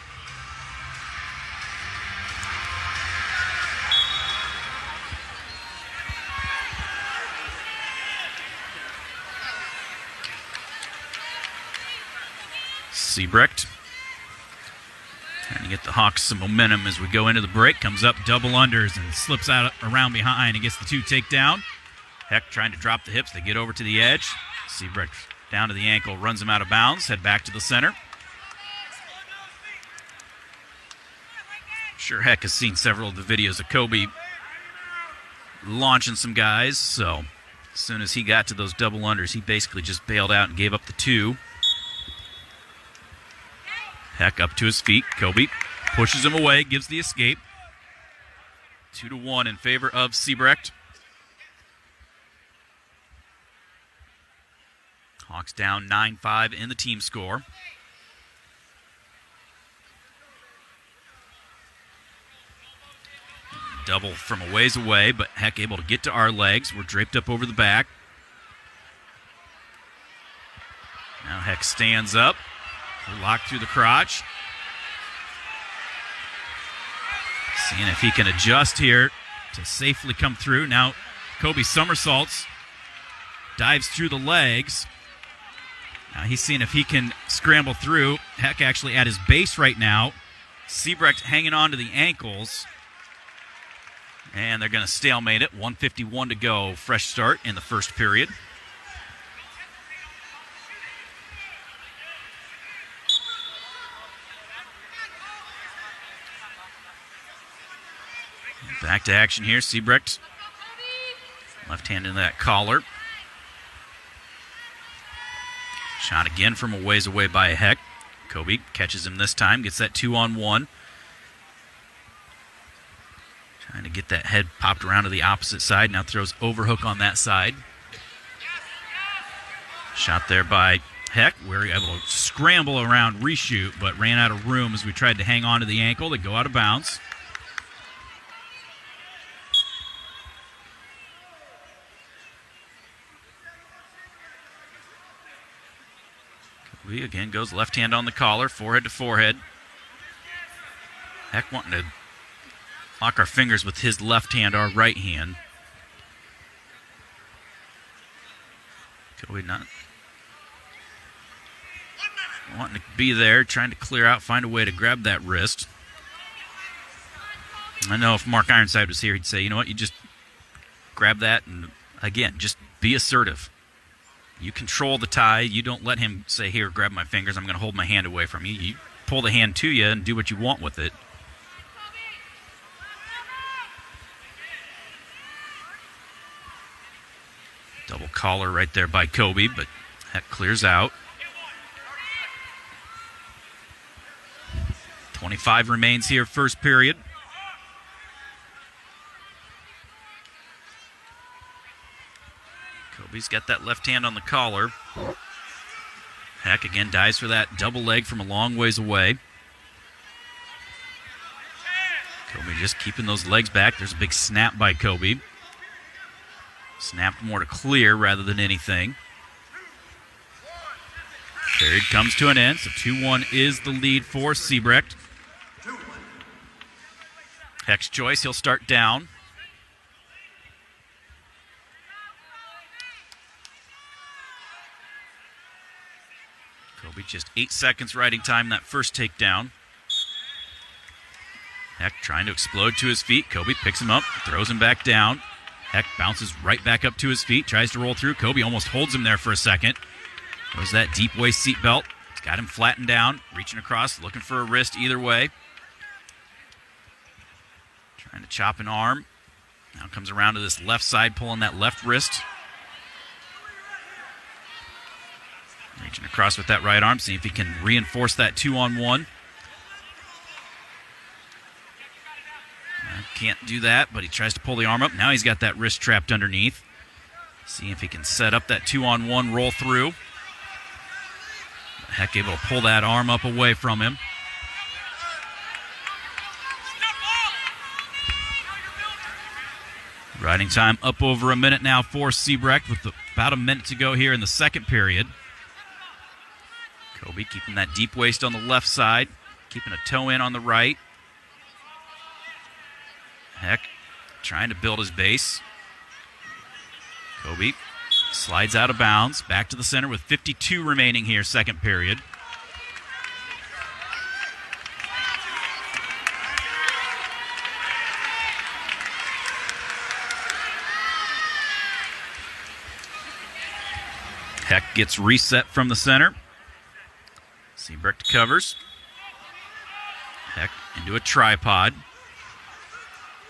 Siebrecht trying to get the Hawks some momentum as we go into the break. Comes up double unders and slips out around behind and gets the 2 takedown. Heck trying to drop the hips. They get over to the edge. Siebrecht down to the ankle, runs him out of bounds. Head back to the center. Sure Heck has seen several of the videos of Kobe launching some guys. So as soon as he got to those double unders, he basically just bailed out and gave up the 2. Heck up to his feet. Kobe pushes him away, gives the escape. 2-1 in favor of Siebrecht. Hawks down 9-5 in the team score. Double from a ways away, but Heck able to get to our legs. We're draped up over the back. Now Heck stands up. We're locked through the crotch. Seeing if he can adjust here to safely come through. Now Kobe somersaults. Dives through the legs. Now he's seeing if he can scramble through. Heck actually at his base right now. Siebrecht hanging on to the ankles. And they're going to stalemate it. 1:51 to go. Fresh start in the first period. Back to action here. Siebrecht. Left hand in that collar. Shot again from a ways away by Heck. Kobe catches him this time. Gets that 2-on-1. Trying to get that head popped around to the opposite side. Now throws overhook on that side. Shot there by Heck. We're able to scramble around, reshoot, but ran out of room as we tried to hang on to the ankle. They go out of bounds. Kobe again goes left hand on the collar, forehead to forehead. Heck wanting to lock our fingers with his left hand, our right hand. Kobe not wanting to be there, trying to clear out, find a way to grab that wrist. I know if Mark Ironside was here, he'd say, you know what, you just grab that and, again, just be assertive. You control the tie. You don't let him say, here, grab my fingers. I'm going to hold my hand away from you. You pull the hand to you and do what you want with it. Double collar right there by Kobe, but Heck clears out. 25 remains here, first period. Kobe's got that left hand on the collar. Heck again dives for that double leg from a long ways away. Kobe just keeping those legs back. There's a big snap by Kobe. Snapped more to clear rather than anything. Period comes to an end, so 2-1 is the lead for Siebrecht. Heck's choice, he'll start down. Kobe just 8 seconds riding time that first takedown. Heck trying to explode to his feet. Kobe picks him up, throws him back down. Heck bounces right back up to his feet, tries to roll through. Kobe almost holds him there for a second. There's that deep waist seat belt. It's got him flattened down, reaching across, looking for a wrist either way. Trying to chop an arm. Now comes around to this left side, pulling that left wrist. Reaching across with that right arm, see if he can reinforce that 2-on-1. Can't do that, but he tries to pull the arm up. Now he's got that wrist trapped underneath. See if he can set up that 2-on-1 roll through. Heck able to pull that arm up away from him. Riding time up over a minute now for Siebrecht with about a minute to go here in the second period. Kobe keeping that deep waist on the left side, keeping a toe in on the right. Heck trying to build his base. Kobe slides out of bounds, back to the center with 52 remaining here, second period. Heck gets reset from the center. Siebrecht covers. Heck into a tripod.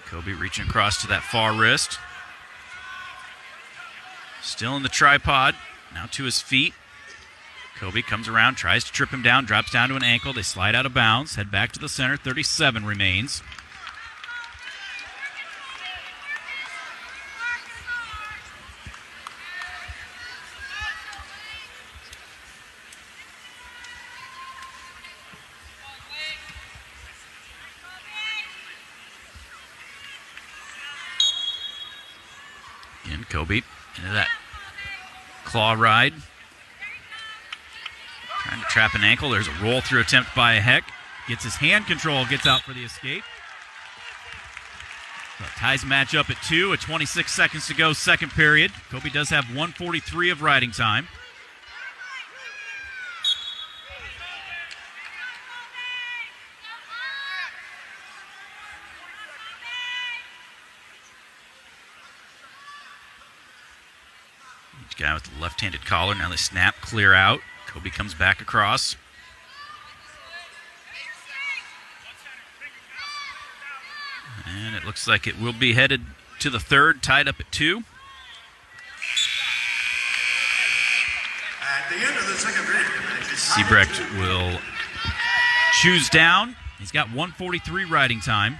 Kobe reaching across to that far wrist. Still in the tripod. Now to his feet. Kobe comes around, tries to trip him down, drops down to an ankle. They slide out of bounds, head back to the center. 37 remains. Kobe into that claw ride. Trying to trap an ankle. There's a roll-through attempt by Heck. Gets his hand control, gets out for the escape. So ties match up at 2 with 26 seconds to go, second period. Kobe does have 1:43 of riding time. Each guy with the left-handed collar. Now they snap, clear out. Kobe comes back across. And it looks like it will be headed to the third, tied up at 2. At the end of the second period, Siebrecht will choose down. He's got 1:43 riding time.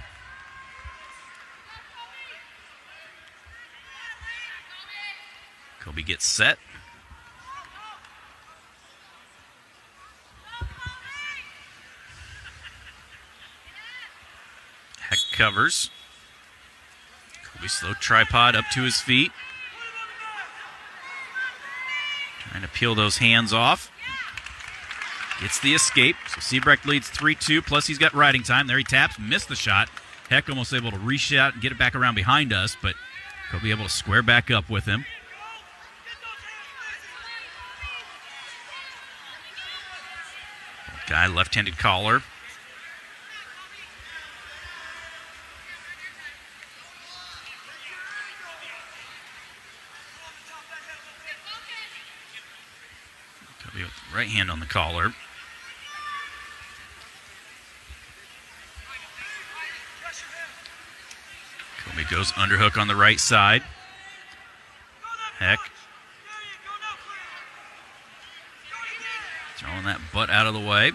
Kobe gets set. Heck covers. Kobe slow tripod up to his feet. Trying to peel those hands off. Gets the escape. So Siebrecht leads 3-2, plus he's got riding time. There he taps, missed the shot. Heck almost able to reshot and get it back around behind us, but Kobe able to square back up with him. Guy left-handed collar. Kobe with the right hand on the collar. Kobe goes underhook on the right side. Heck. Throwing that butt out of the way.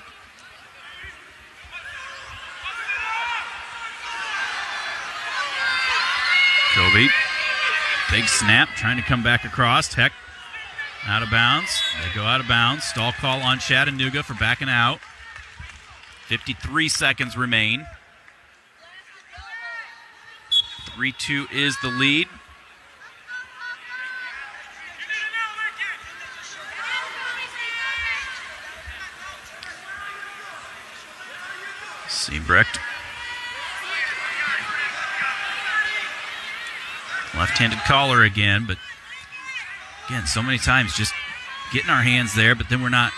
Kobe. Big snap, trying to come back across. Heck. Out of bounds. They go out of bounds. Stall call on Chattanooga for backing out. 53 seconds remain. 3-2 is the lead. Siebrecht. Left-handed collar again, but again, so many times just getting our hands there, but then we're not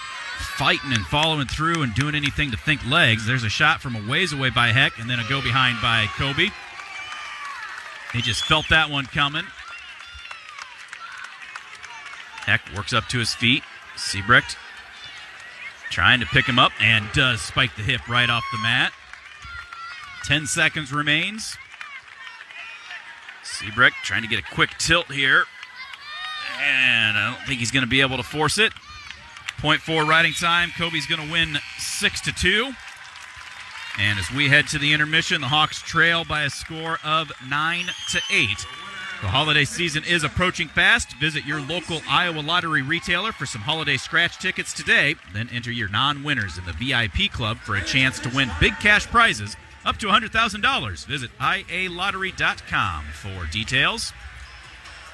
fighting and following through and doing anything to think legs. There's a shot from a ways away by Heck, and then a go behind by Kobe. He just felt that one coming. Heck works up to his feet. Siebrecht trying to pick him up and does spike the hip right off the mat. 10 seconds remains. Siebrecht trying to get a quick tilt here. And I don't think he's going to be able to force it. 0.4 riding time. Kobe's going to win 6-2. And as we head to the intermission, the Hawks trail by a score of 9-8. The holiday season is approaching fast. Visit your local Iowa Lottery retailer for some holiday scratch tickets today. Then enter your non-winners in the VIP club for a chance to win big cash prizes up to $100,000. Visit ialottery.com for details.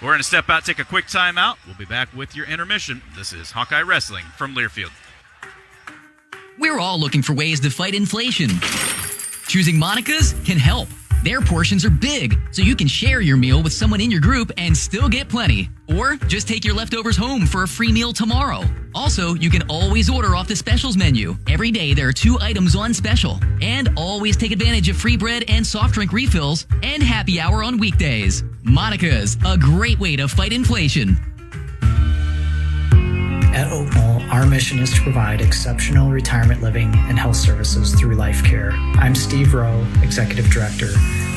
We're going to step out, take a quick timeout. We'll be back with your intermission. This is Hawkeye Wrestling from Learfield. We're all looking for ways to fight inflation. Choosing Monica's can help. Their portions are big, so you can share your meal with someone in your group and still get plenty. Or just take your leftovers home for a free meal tomorrow. Also, you can always order off the specials menu. Every day there are 2 items on special. And always take advantage of free bread and soft drink refills and happy hour on weekdays. Monica's, a great way to fight inflation. At Oak Knoll, our mission is to provide exceptional retirement living and health services through life care. I'm Steve Rowe, Executive Director.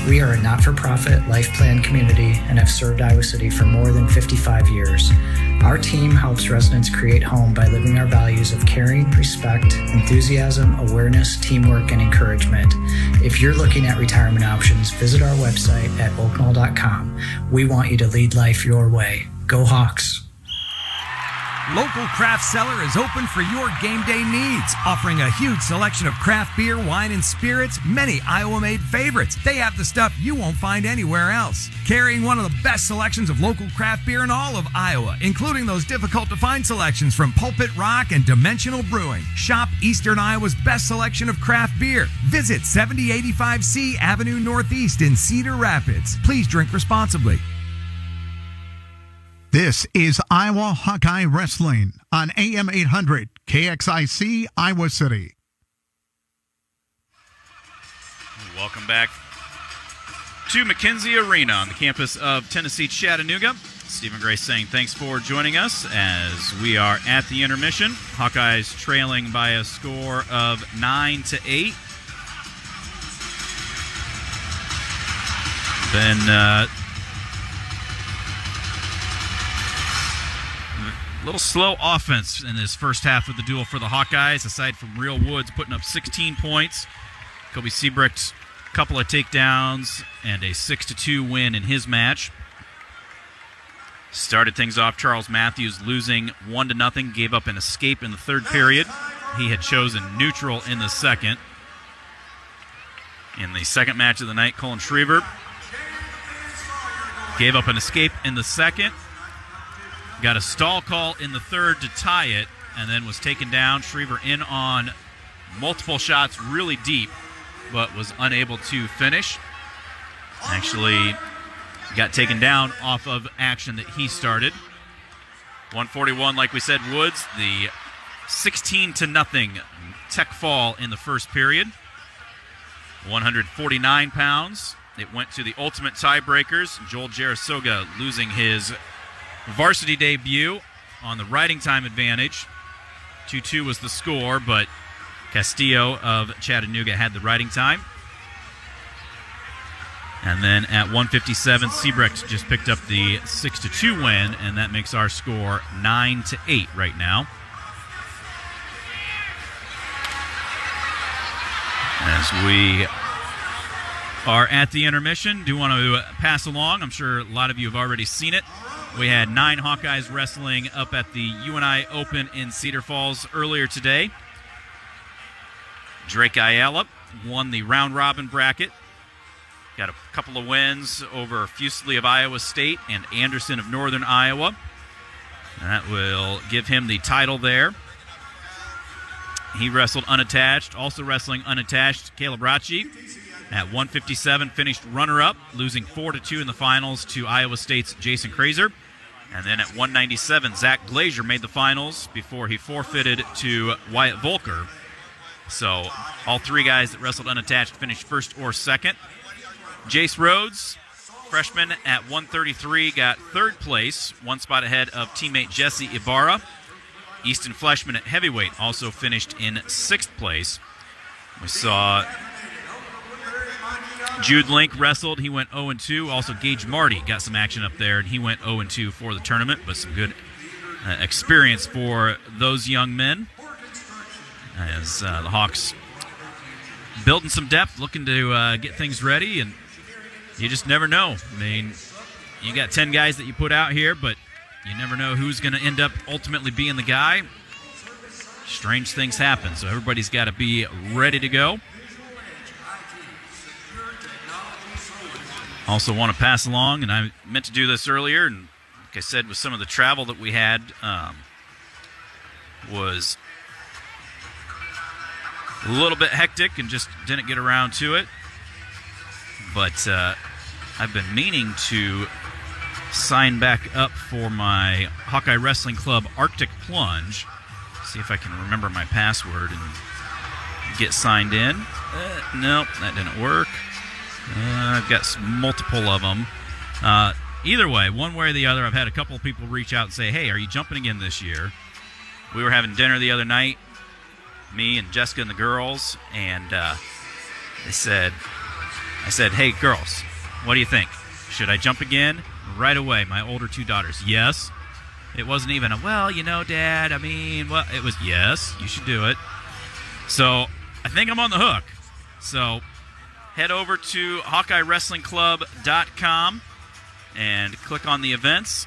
We are a not-for-profit life plan community and have served Iowa City for more than 55 years. Our team helps residents create home by living our values of caring, respect, enthusiasm, awareness, teamwork, and encouragement. If you're looking at retirement options, visit our website at oakknoll.com. We want you to lead life your way. Go Hawks! Local Craft Cellar is open for your game day needs, offering a huge selection of craft beer, wine, and spirits, many Iowa-made favorites. They have the stuff you won't find anywhere else. Carrying one of the best selections of local craft beer in all of Iowa, including those difficult-to-find selections from Pulpit Rock and Dimensional Brewing. Shop Eastern Iowa's best selection of craft beer. Visit 7085C Avenue Northeast in Cedar Rapids. Please drink responsibly. This is Iowa Hawkeye Wrestling on AM 800 KXIC Iowa City. Welcome back to McKenzie Arena on the campus of Tennessee Chattanooga. Stephen Gray saying thanks for joining us as we are at the intermission. Hawkeyes trailing by a score of 9-8. Then a little slow offense in this first half of the duel for the Hawkeyes, aside from Real Woods putting up 16 points. Kobe Seabrecht, a couple of takedowns, and a 6-2 win in his match. Started things off, Charles Matthews losing 1-0, gave up an escape in the third period. He had chosen neutral in the second. In the second match of the night, Colin Schriever gave up an escape in the second. Got a stall call in the third to tie it, and then was taken down. Schriever in on multiple shots really deep, but was unable to finish. Actually got taken down off of action that he started. 141, like we said, Woods, the 16-0 tech fall in the first period. 149 pounds. It went to the ultimate tiebreakers. Joel Jarasoga losing his varsity debut on the riding time advantage. 2-2 was the score, but Castillo of Chattanooga had the riding time. And then at 157, Seabrecht just picked up the 6-2 win, and that makes our score 9-8 right now. As we are at the intermission, do want to pass along. I'm sure a lot of you have already seen it. We had 9 Hawkeyes wrestling up at the UNI Open in Cedar Falls earlier today. Drake Ayala won the round-robin bracket. Got a couple of wins over Fuseli of Iowa State and Anderson of Northern Iowa. And that will give him the title there. He wrestled unattached. Also wrestling unattached, Caleb Rachi at 157 finished runner-up, losing 4-2 in the finals to Iowa State's Jason Kraser. And then at 197, Zach Glazier made the finals before he forfeited to Wyatt Volker. So all 3 guys that wrestled unattached finished first or second. Jace Rhodes, freshman at 133, got third place, 1 spot ahead of teammate Jesse Ibarra. Easton Fleshman at heavyweight also finished in 6th place. We saw Jude Link wrestled. He went 0-2. Also, Gage Marty got some action up there, and he went 0-2 for the tournament, but some good experience for those young men. As the Hawks building some depth, looking to get things ready, and you just never know. I mean, you got 10 guys that you put out here, but you never know who's going to end up ultimately being the guy. Strange things happen, so everybody's got to be ready to go. Also want to pass along, and I meant to do this earlier, and like I said, with some of the travel that we had, was a little bit hectic and just didn't get around to it. But I've been meaning to sign back up for my Hawkeye Wrestling Club Arctic Plunge. See if I can remember my password and get signed in. Nope, that didn't work. I've got multiple of them. Either way, one way or the other, I've had a couple of people reach out and say, hey, are you jumping again this year? We were having dinner the other night, me and Jessica and the girls, and I said, hey, girls, what do you think? Should I jump again? Right away, my older 2 daughters, yes. It wasn't even a, well, you know, Dad, I mean, well, it was, yes, you should do it. So I think I'm on the hook. So head over to HawkeyeWrestlingClub.com and click on the events.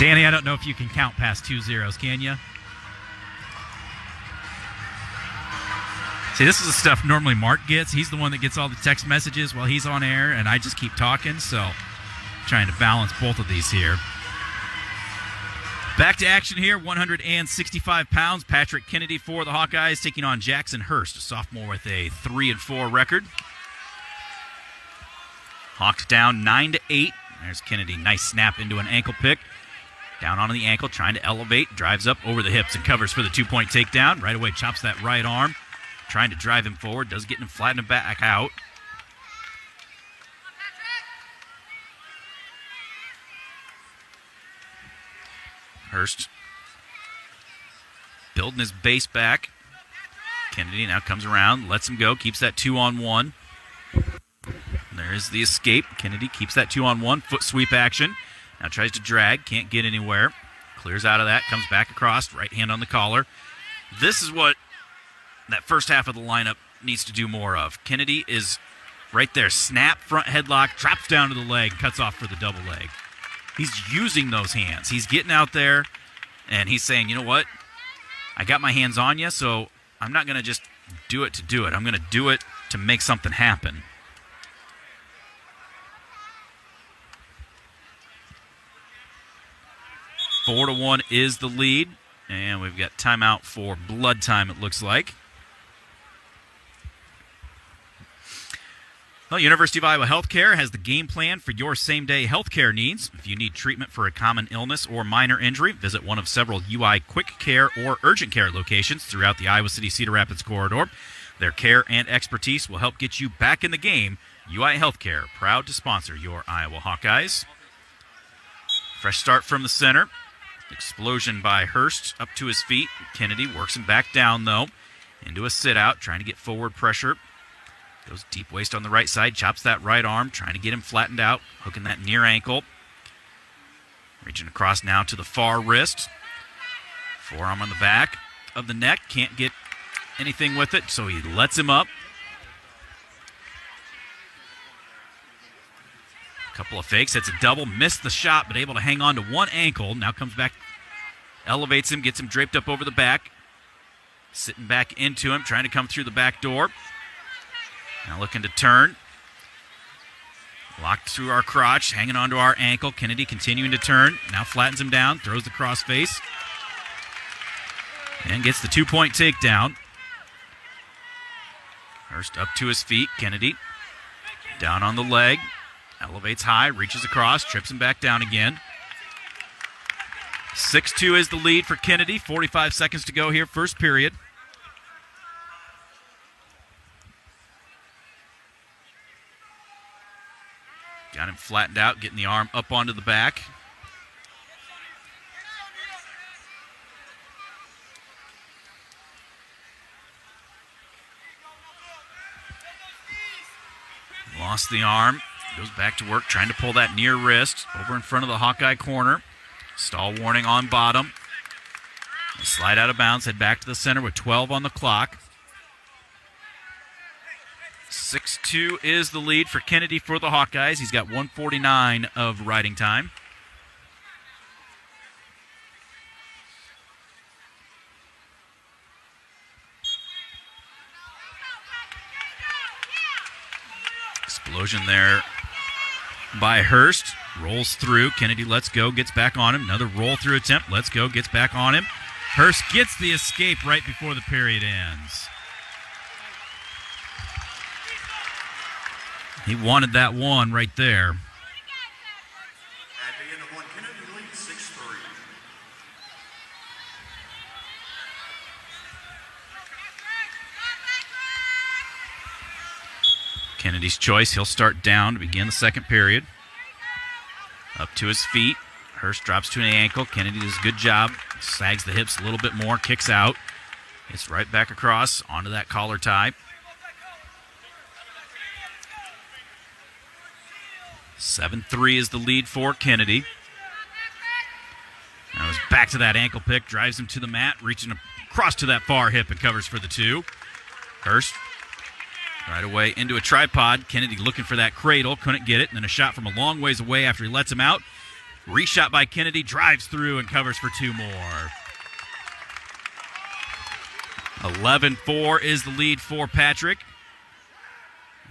Danny, I don't know if you can count past 2 zeros, can you? See, this is the stuff normally Mark gets. He's the one that gets all the text messages while he's on air, and I just keep talking, so trying to balance both of these here. Back to action here, 165 pounds. Patrick Kennedy for the Hawkeyes taking on Jackson Hurst, a sophomore with a 3-4 record. Hawks down 9-8. There's Kennedy. Nice snap into an ankle pick. Down onto the ankle, trying to elevate. Drives up over the hips and covers for the 2-point takedown. Right away chops that right arm. Trying to drive him forward. Does get him flat and back out. Hurst building his base back. Kennedy now comes around, lets him go, keeps that 2-on-1. There's the escape. Kennedy keeps that 2-on-1. Foot sweep action. Now tries to drag, can't get anywhere. Clears out of that, comes back across, right hand on the collar. This is what that first half of the lineup needs to do more of. Kennedy is right there. Snap, front headlock, drops down to the leg, cuts off for the double leg. He's using those hands. He's getting out there, and he's saying, you know what? I got my hands on you, so I'm not going to just do it to do it. I'm going to do it to make something happen. Four to 1 is the lead, and we've got timeout for blood time, it looks like. Well, University of Iowa Healthcare has the game plan for your same-day healthcare needs. If you need treatment for a common illness or minor injury, visit one of several UI Quick Care or Urgent Care locations throughout the Iowa City-Cedar Rapids corridor. Their care and expertise will help get you back in the game. UI Healthcare, proud to sponsor your Iowa Hawkeyes. Fresh start from the center. Explosion by Hurst up to his feet. Kennedy works him back down, though, into a sit-out, trying to get forward pressure. Goes deep waist on the right side, chops that right arm, trying to get him flattened out, hooking that near ankle. Reaching across now to the far wrist. Forearm on the back of the neck, can't get anything with it, so he lets him up. Couple of fakes, hits a double, missed the shot, but able to hang on to one ankle. Now comes back, elevates him, gets him draped up over the back. Sitting back into him, trying to come through the back door. Now looking to turn. Locked through our crotch, hanging onto our ankle. Kennedy continuing to turn. Now flattens him down, throws the cross face. And gets the 2-point takedown. Hurst up to his feet. Kennedy down on the leg. Elevates high, reaches across, trips him back down again. 6-2 is the lead for Kennedy. 45 seconds to go here, first period. Got him flattened out, getting the arm up onto the back. Lost the arm. Goes back to work, trying to pull that near wrist over in front of the Hawkeye corner. Stall warning on bottom. Slide out of bounds, head back to the center with 12 on the clock. 6-2 is the lead for Kennedy for the Hawkeyes. He's got 1:49 of riding time. Explosion there by Hurst. Rolls through. Kennedy lets go, gets back on him. Another roll through attempt. Lets go, gets back on him. Hurst gets the escape right before the period ends. He wanted that one right there. Kennedy's choice. He'll start down to begin the second period. Up to his feet. Hurst drops to an ankle. Kennedy does a good job. Sags the hips a little bit more. Kicks out. It's right back across onto that collar tie. 7-3 is the lead for Kennedy. Now he's back to that ankle pick. Drives him to the mat. Reaching across to that far hip and covers for the 2. Hurst right away into a tripod. Kennedy looking for that cradle. Couldn't get it. And then a shot from a long ways away after he lets him out. Reshot by Kennedy, drives through and covers for 2 more. 11-4 is the lead for Patrick.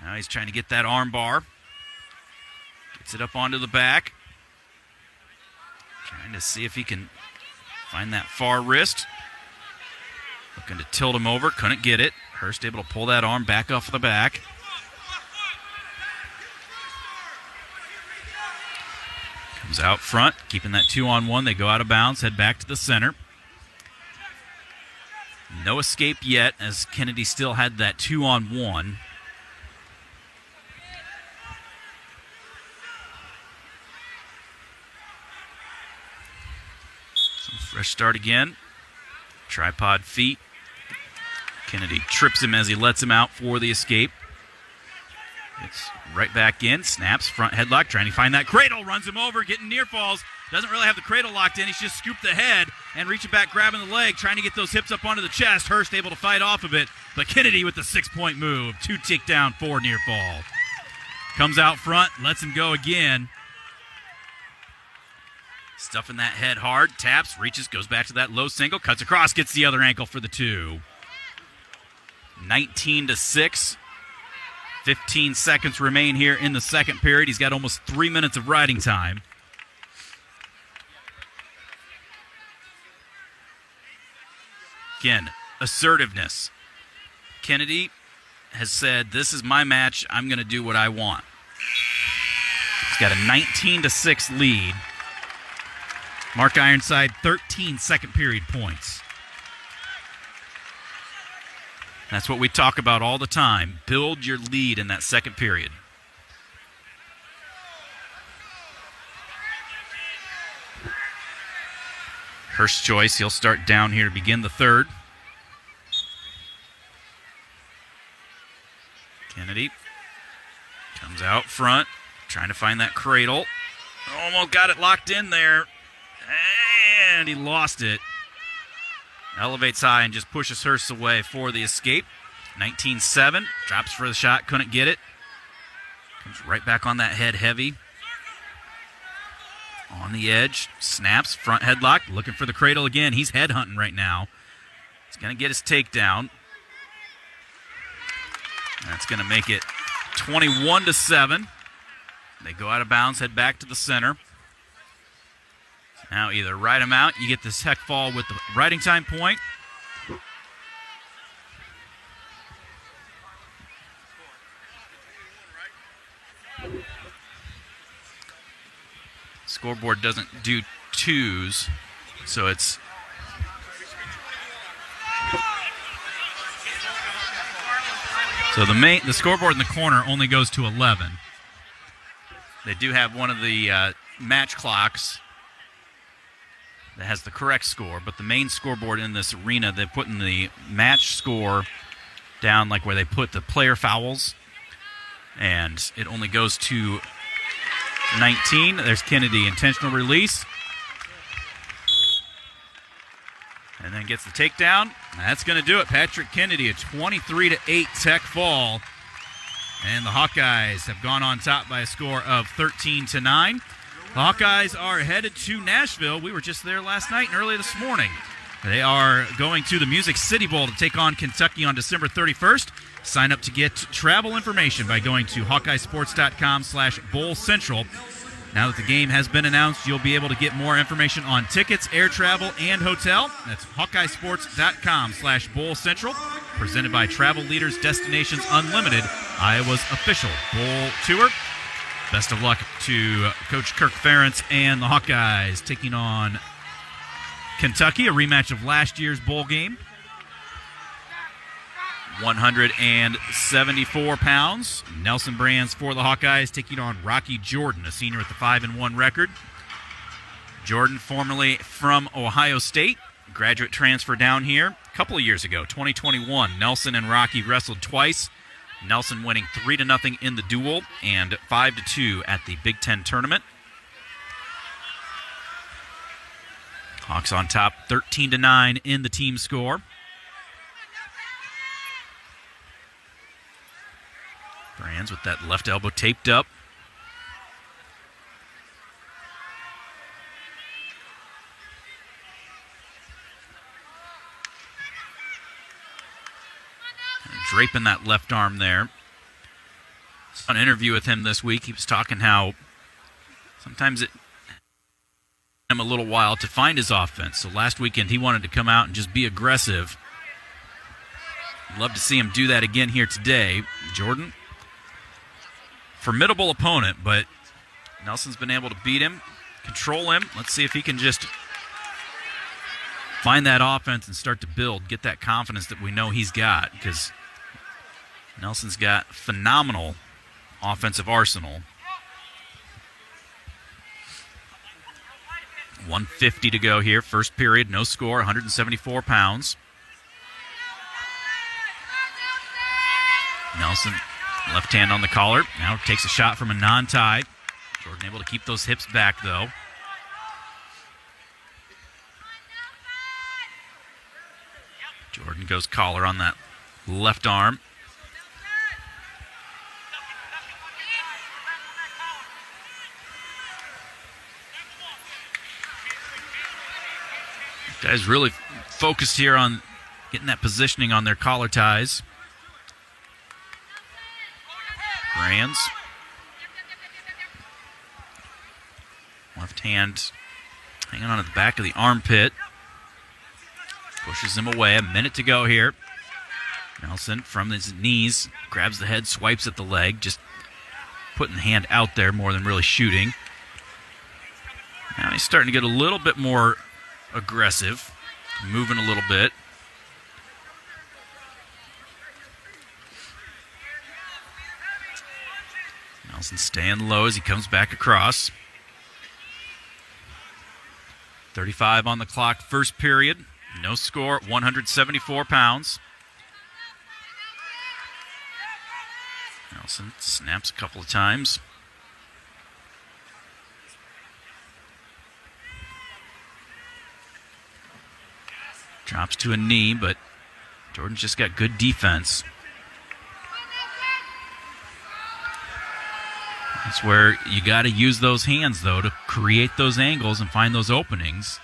Now he's trying to get that arm bar. Gets it up onto the back. Trying to see if he can find that far wrist. Looking to tilt him over. Couldn't get it. Hurst able to pull that arm back off the back. Comes out front, keeping that 2-on-1. They go out of bounds, head back to the center. No escape yet, as Kennedy still had that 2-on-1. So fresh start again. Tripod feet. Kennedy trips him as he lets him out for the escape. It's right back in, snaps, front headlock, trying to find that cradle, runs him over, getting near falls. Doesn't really have the cradle locked in. He's just scooped the head and reaching back, grabbing the leg, trying to get those hips up onto the chest. Hurst able to fight off of it, but Kennedy with the 6-point move. 2 takedown, 4 near fall. Comes out front, lets him go again. Stuffing that head hard, taps, reaches, goes back to that low single, cuts across, gets the other ankle for the 2. 19-6. 15 seconds remain here in the second period. He's got almost 3 minutes of riding time. Again, assertiveness. Kennedy has said, this is my match. I'm going to do what I want. He's got a 19-6 lead. Mark Ironside, 13 second period points. That's what we talk about all the time. Build your lead in that second period. Hurst's choice. He'll start down here to begin the third. Kennedy comes out front, trying to find that cradle. Almost got it locked in there. And he lost it. Elevates high and just pushes Hurst away for the escape. 19-7. Drops for the shot. Couldn't get it. Comes right back on that head heavy. On the edge. Snaps. Front headlock. Looking for the cradle again. He's head hunting right now. He's going to get his takedown. That's going to make it 21-7. They go out of bounds. Head back to the center. Now either ride him out, you get this heck fall with the riding time point. Scoreboard doesn't do 2s, so it's... So the scoreboard in the corner only goes to 11. They do have one of the match clocks that has the correct score, but the main scoreboard in this arena, they're putting the match score down like where they put the player fouls, and it only goes to 19. There's Kennedy, intentional release, and then gets the takedown. That's going to do it. Patrick Kennedy, a 23-8 tech fall, and the Hawkeyes have gone on top by a score of 13-9. The Hawkeyes are headed to Nashville. We were just there last night and early this morning. They are going to the Music City Bowl to take on Kentucky on December 31st. Sign up to get travel information by going to HawkeyeSports.com/Bowl Central. Now that the game has been announced, you'll be able to get more information on tickets, air travel, and hotel. That's HawkeyeSports.com/Bowl Central. Presented by Travel Leaders Destinations Unlimited, Iowa's official bowl tour. Best of luck to Coach Kirk Ferentz and the Hawkeyes taking on Kentucky, a rematch of last year's bowl game. 174 pounds. Nelson Brands for the Hawkeyes taking on Rocky Jordan, a senior with the 5-1 record. Jordan, formerly from Ohio State, graduate transfer down here a couple of years ago, 2021. Nelson and Rocky wrestled twice. Nelson winning 3-0 in the duel and 5-2 at the Big Ten tournament. Hawks on top, 13-9 in the team score. Brands with that left elbow taped up. draping that left arm there. On an interview with him this week, he was talking how sometimes it took him a little while to find his offense. So last weekend he wanted to come out and just be aggressive. Love to see him do that again here today. Jordan, formidable opponent, but Nelson's been able to beat him, control him. Let's see if he can just find that offense and start to build, get that confidence that we know he's got, because Nelson's got phenomenal offensive arsenal. 1:50 to go here. First period, no score, 174 pounds. Nelson, left hand on the collar. Now takes a shot from a non-tie. Jordan able to keep those hips back, though. Jordan goes collar on that left arm. Guys really focused here on getting that positioning on their collar ties. Brands. Left hand hanging on at the back of the armpit. Pushes him away. A minute to go here. Nelson from his knees grabs the head, swipes at the leg, just putting the hand out there more than really shooting. Now he's starting to get a little bit more aggressive, moving a little bit. Nelson staying low as he comes back across. 35 on the clock, first period. No score, 174 pounds. Nelson snaps a couple of times. Drops to a knee, but Jordan's just got good defense. That's where you got to use those hands, though, to create those angles and find those openings.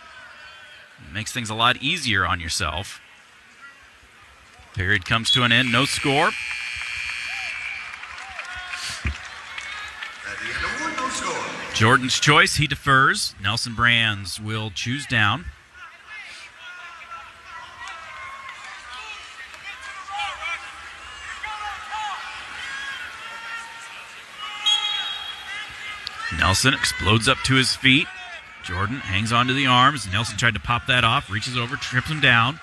It makes things a lot easier on yourself. Period comes to an end, no score. Jordan's choice, he defers. Nelson Brands will choose down. Nelson explodes up to his feet. Jordan hangs onto the arms. Nelson tried to pop that off, reaches over, trips him down.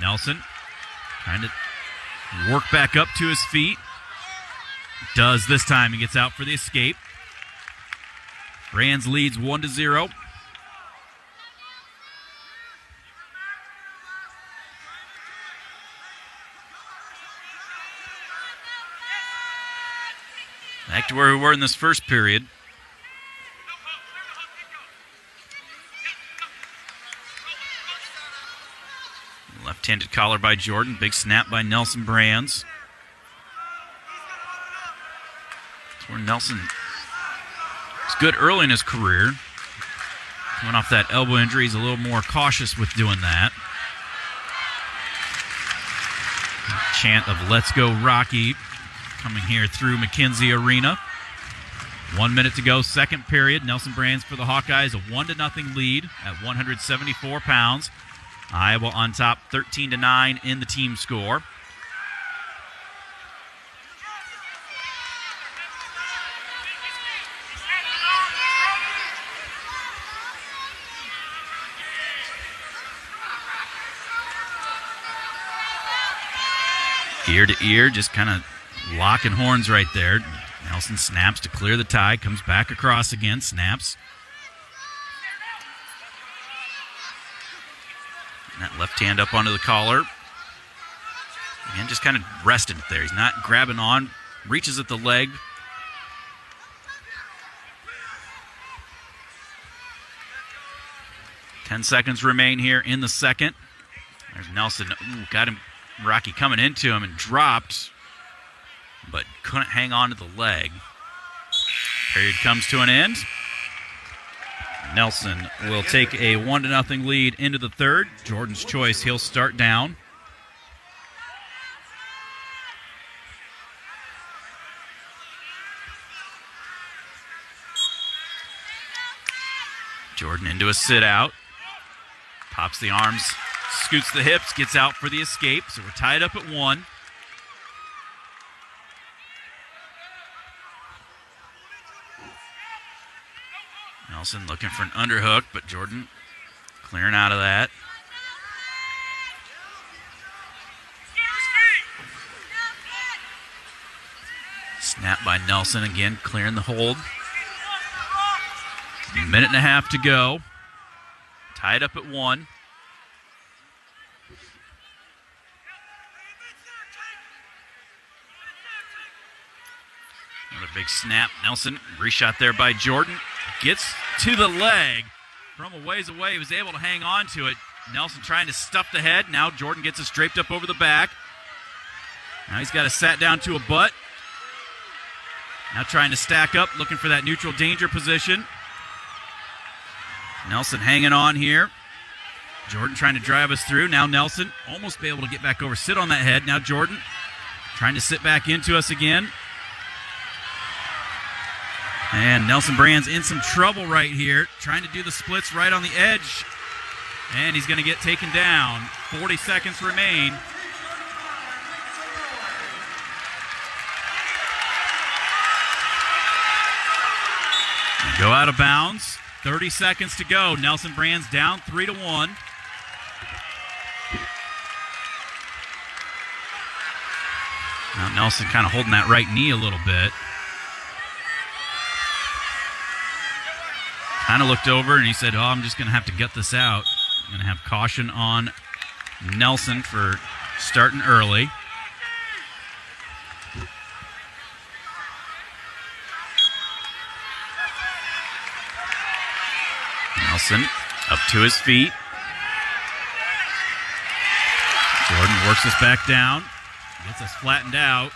Nelson trying to work back up to his feet. Does this time. He gets out for the escape. Brands leads 1-0. Back to where we were in this first period. Left-handed collar by Jordan. Big snap by Nelson Brands. That's where Nelson was good early in his career. Coming off that elbow injury, he's a little more cautious with doing that. Chant of "Let's Go Rocky" coming here through McKenzie Arena. 1 minute to go, second period. Nelson Brands for the Hawkeyes, a 1-0 lead at 174 pounds. Iowa on top, 13-9 in the team score. Ear to ear, just kind of locking horns right there. Nelson snaps to clear the tie, comes back across again, snaps. And that left hand up onto the collar. Again, just kind of rested there. He's not grabbing on, reaches at the leg. Ten seconds remain here in the second. There's Nelson. Ooh, got him. Rocky coming into him and dropped, but couldn't hang on to the leg. Period comes to an end. Nelson will take a 1-0 lead into the third. Jordan's choice, he'll start down. Jordan into a sit-out. Pops the arms, scoots the hips, gets out for the escape. So we're tied up at 1. Nelson looking for an underhook, but Jordan clearing out of that. Snap by Nelson again, clearing the hold. A minute and a half to go. Tied up at 1. Another big snap. Nelson, reshot there by Jordan. Gets to the leg from a ways away. He was able to hang on to it. Nelson trying to stuff the head. Now Jordan gets it draped up over the back. Now he's got it sat down to a butt. Now trying to stack up, looking for that neutral danger position. Nelson hanging on here. Jordan trying to drive us through. Now Nelson almost be able to get back over, sit on that head. Now Jordan trying to sit back into us again. And Nelson Brand's in some trouble right here, trying to do the splits right on the edge. And he's going to get taken down. 40 seconds remain. Go out of bounds. 30 seconds to go. Nelson Brand's down 3-1. Now Nelson kind of holding that right knee a little bit. Kind of looked over and he said, I'm just going to have to gut this out. I'm going to have caution on Nelson for starting early. Nelson up to his feet. Jordan works us back down. Gets us flattened out.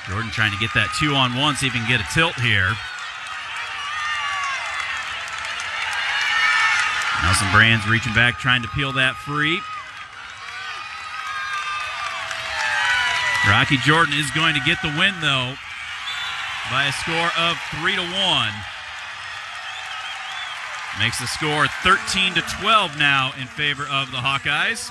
Jordan trying to get that 2-on-1, see if he can get a tilt here. Nelson Brand's reaching back, trying to peel that free. Rocky Jordan is going to get the win, though, by a score of 3-1. Makes the score 13-12 now in favor of the Hawkeyes.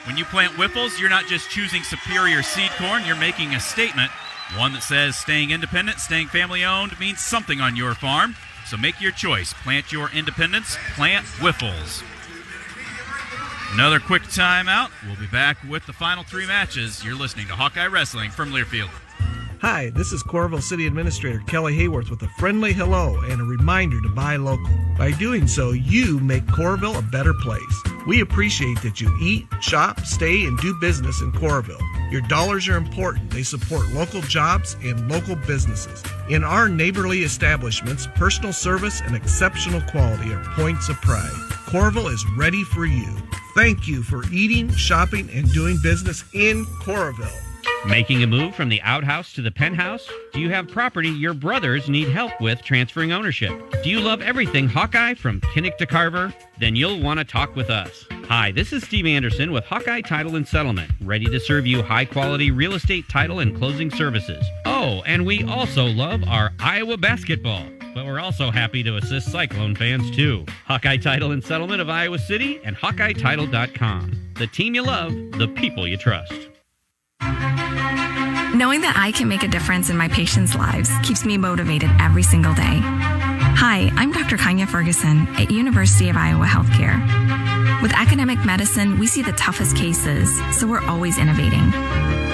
When you plant Whipples, you're not just choosing superior seed corn, you're making a statement. One that says staying independent, staying family-owned means something on your farm. So make your choice. Plant your independence. Plant Whiffles. Another quick timeout. We'll be back with the final 3 matches. You're listening to Hawkeye Wrestling from Learfield. Hi, this is Coralville City Administrator Kelly Hayworth with a friendly hello and a reminder to buy local. By doing so, you make Coralville a better place. We appreciate that you eat, shop, stay, and do business in Coralville. Your dollars are important. They support local jobs and local businesses. In our neighborly establishments, personal service and exceptional quality are points of pride. Coralville is ready for you. Thank you for eating, shopping, and doing business in Coralville. Making a move from the outhouse to the penthouse? Do you have property your brothers need help with transferring ownership? Do you love everything Hawkeye from Kinnick to Carver? Then you'll want to talk with us. Hi, this is Steve Anderson with Hawkeye Title and Settlement, ready to serve you high-quality real estate title and closing services. Oh, and we also love our Iowa basketball. But we're also happy to assist Cyclone fans, too. Hawkeye Title and Settlement of Iowa City and HawkeyeTitle.com. The team you love, the people you trust. Knowing that I can make a difference in my patients' lives keeps me motivated every single day. Hi, I'm Dr. Kanya Ferguson at University of Iowa Healthcare. With academic medicine, we see the toughest cases, so we're always innovating.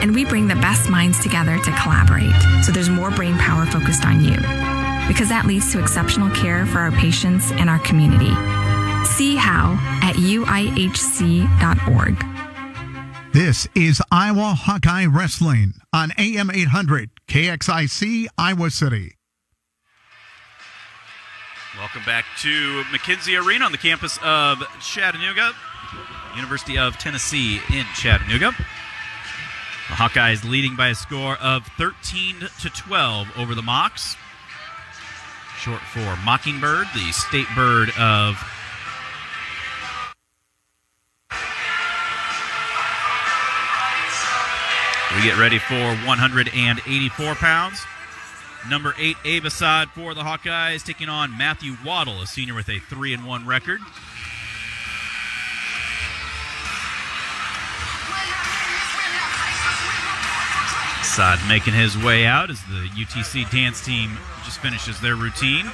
And we bring the best minds together to collaborate, so there's more brain power focused on you. Because that leads to exceptional care for our patients and our community. See how at uihc.org. This is Iowa Hawkeye Wrestling on AM 800 KXIC Iowa City. Welcome back to McKenzie Arena on the campus of Chattanooga, University of Tennessee in Chattanooga. The Hawkeyes leading by a score of 13-12 over the Mocs. Short for Mockingbird, the state bird of we get ready for 184 pounds. Number 8, Abe Assad for the Hawkeyes, taking on Matthew Waddle, a senior with a 3-1 record. Assad making his way out as the UTC dance team just finishes their routine.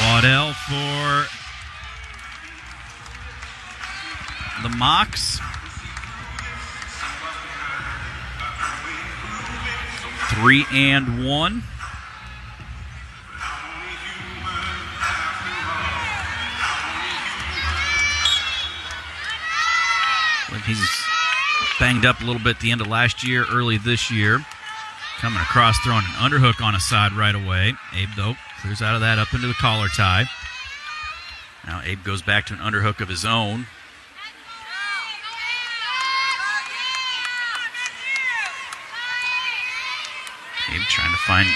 Waddell for the Mocs. 3-1. He's banged up a little bit at the end of last year, early this year. Coming across, throwing an underhook on Assad right away. Abe, though, clears out of that up into the collar tie. Now Abe goes back to an underhook of his own. Abe trying to find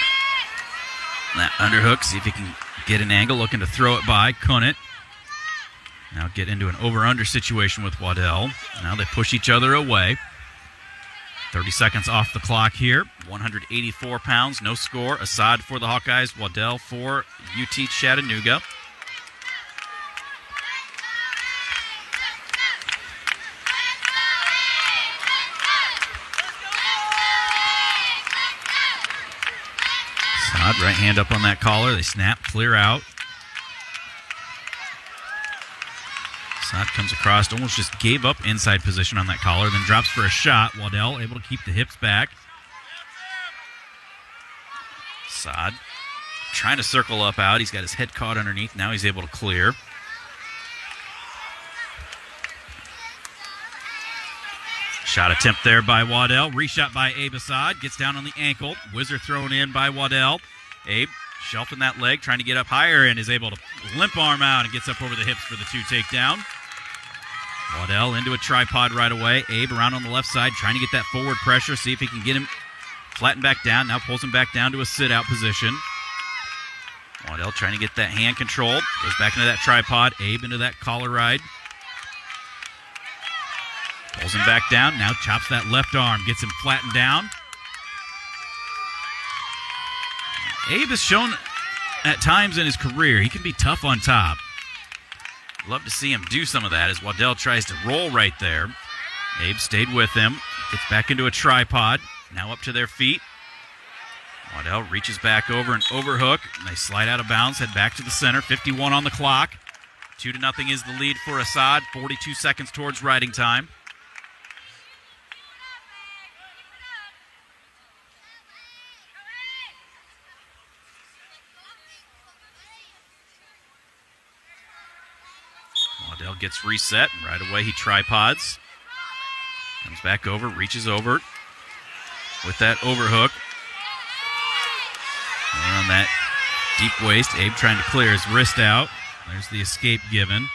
that underhook, see if he can get an angle, looking to throw it by, couldn't. Now get into an over-under situation with Waddell. Now they push each other away. 30 seconds off the clock here. 184 pounds, no score. Assad for the Hawkeyes, Waddell for UT Chattanooga. Assad, right hand up on that collar. They snap, clear out. Assad comes across, almost just gave up inside position on that collar, then drops for a shot. Waddell able to keep the hips back. Assad trying to circle up out. He's got his head caught underneath. Now he's able to clear. Shot attempt there by Waddell. Reshot by Abe Assad. Gets down on the ankle. Whizzer thrown in by Waddell. Abe shelving that leg, trying to get up higher, and is able to limp arm out and gets up over the hips for the 2 takedown. Waddell into a tripod right away. Abe around on the left side, trying to get that forward pressure, see if he can get him flattened back down. Now pulls him back down to a sit-out position. Waddell trying to get that hand controlled. Goes back into that tripod. Abe into that collar ride. Pulls him back down. Now chops that left arm. Gets him flattened down. Abe has shown at times in his career he can be tough on top. Love to see him do some of that as Waddell tries to roll right there. Abe stayed with him. Gets back into a tripod. Now up to their feet. Waddell reaches back over an overhook. And they slide out of bounds, head back to the center. 51 on the clock. 2-0 is the lead for Assad. 42 seconds towards riding time. Waddell gets reset, and right away he tripods. Comes back over, reaches over with that overhook. And on that deep waist, Abe trying to clear his wrist out. There's the escape given.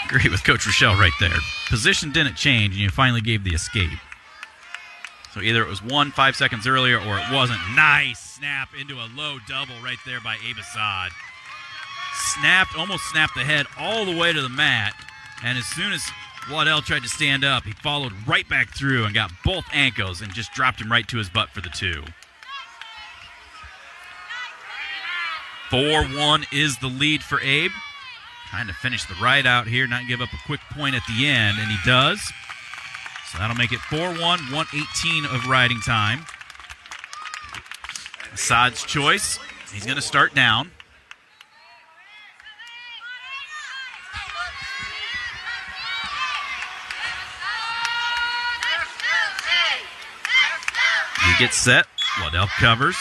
Agree with Coach Rochelle right there. Position didn't change, and you finally gave the escape. So either it was 5 seconds earlier or it wasn't. Nice snap into a low double right there by Abe Assad. Almost snapped the head all the way to the mat. And as soon as Waddell tried to stand up, he followed right back through and got both ankles and just dropped him right to his butt for the 2. 4-1 is the lead for Abe. Trying to finish the ride out here, not give up a quick point at the end, and he does. So that'll make it 4-1, 1:18 of riding time. Assad's choice. He's going to start down. He gets set. Waddell covers.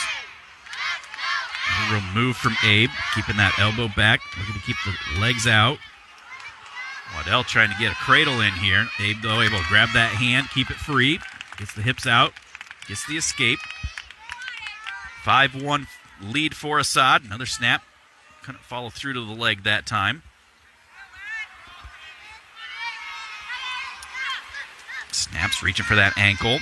A real move from Abe, keeping that elbow back, looking to keep the legs out. Waddell trying to get a cradle in here. Abe, though, able to grab that hand, keep it free. Gets the hips out, gets the escape. 5-1 lead for Assad. Another snap. Couldn't follow through to the leg that time. Snaps, reaching for that ankle.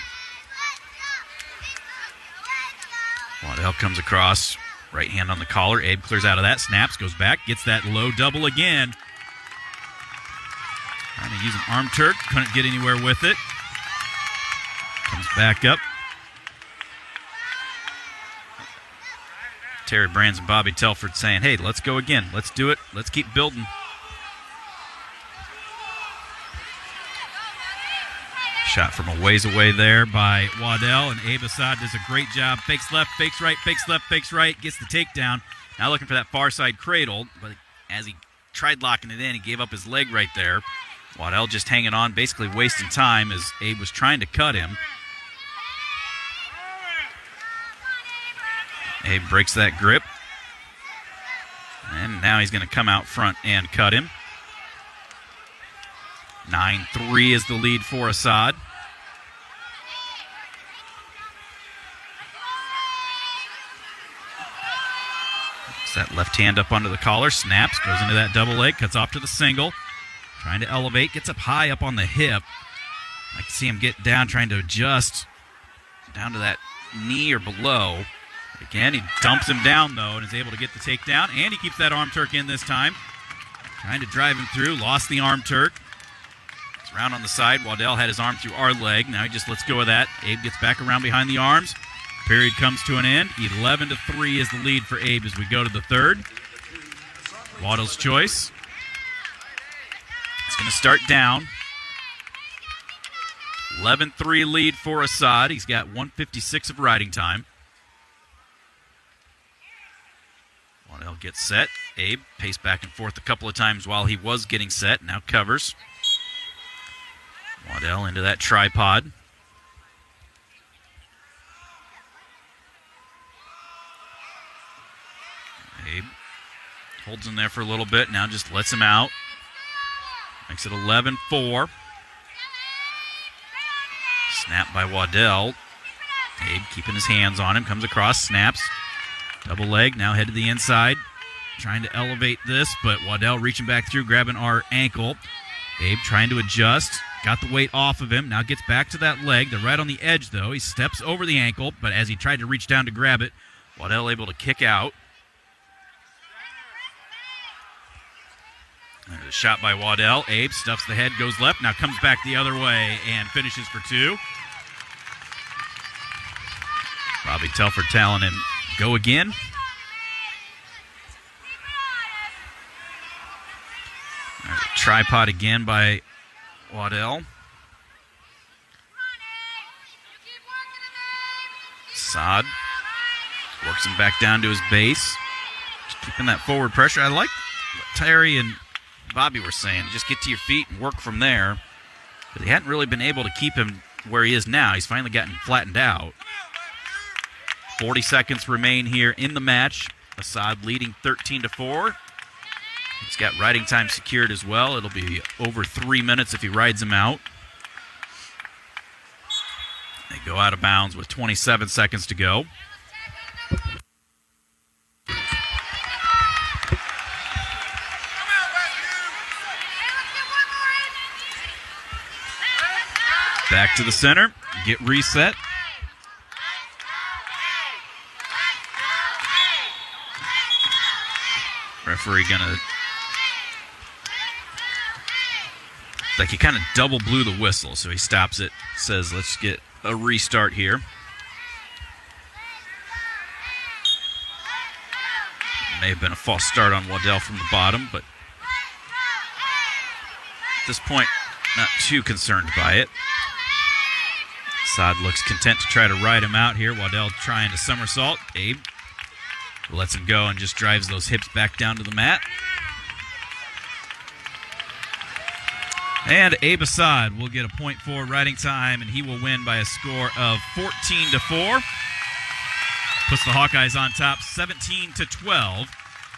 Waddell comes across, Right hand on the collar. Abe clears out of that. Snaps, goes back, gets that low double again. Trying to use an arm Turk. Couldn't get anywhere with it. Comes back up. Terry Brands and Bobby Telford saying, hey, let's go again. Let's do it. Let's keep building. Shot from a ways away there by Waddell, and Abe Assad does a great job. Fakes left, fakes right, fakes left, fakes right, gets the takedown. Now looking for that far side cradle, but as he tried locking it in, he gave up his leg right there. Waddell just hanging on, basically wasting time as Abe was trying to cut him. Abe breaks that grip. And now he's going to come out front and cut him. 9-3 is the lead for Assad. Gets that left hand up under the collar, snaps, goes into that double leg, cuts off to the single. Trying to elevate, gets up high up on the hip. I can see him get down, trying to adjust down to that knee or below. Again, he dumps him down, though, and is able to get the takedown. And he keeps that arm Turk in this time. Trying to drive him through. Lost the arm Turk. It's round on the side. Waddell had his arm through our leg. Now he just lets go of that. Abe gets back around behind the arms. Period comes to an end. 11-3 is the lead for Abe as we go to the third. Waddell's choice. It's going to start down. 11-3 lead for Assad. He's got 1:56 of riding time. Waddell gets set. Abe paced back and forth a couple of times while he was getting set. Now covers. Waddell into that tripod. Abe holds him there for a little bit. Now just lets him out. Makes it 11-4. Snap by Waddell. Abe keeping his hands on him. Comes across, snaps. Double leg, now head to the inside. Trying to elevate this, but Waddell reaching back through, grabbing our ankle. Abe trying to adjust. Got the weight off of him. Now gets back to that leg. They're right on the edge, though. He steps over the ankle, but as he tried to reach down to grab it, Waddell able to kick out. There's a shot by Waddell. Abe stuffs the head, goes left, now comes back the other way and finishes for two. Bobby Telford telling him, go again. There's a tripod again by Waddell. Assad works him back down to his base. Just keeping that forward pressure. I like what Terry and Bobby were saying. Just get to your feet and work from there. But he hadn't really been able to keep him where he is now. He's finally gotten flattened out. 40 seconds remain here in the match. Assad leading 13-4. He's got riding time secured as well. It'll be over 3 minutes if he rides him out. They go out of bounds with 27 seconds to go. Back to the center. Get reset. Referee gonna, like he kind of double blew the whistle, so he stops it, says let's get a restart here. May have been a false start on Waddell from the bottom, but at this point, not too concerned by it. Assad looks content to try to ride him out here. Waddell trying to somersault. Abe lets him go and just drives those hips back down to the mat. And Abe Assad will get a point for riding time, and he will win by a score of 14-4. Puts the Hawkeyes on top 17-12.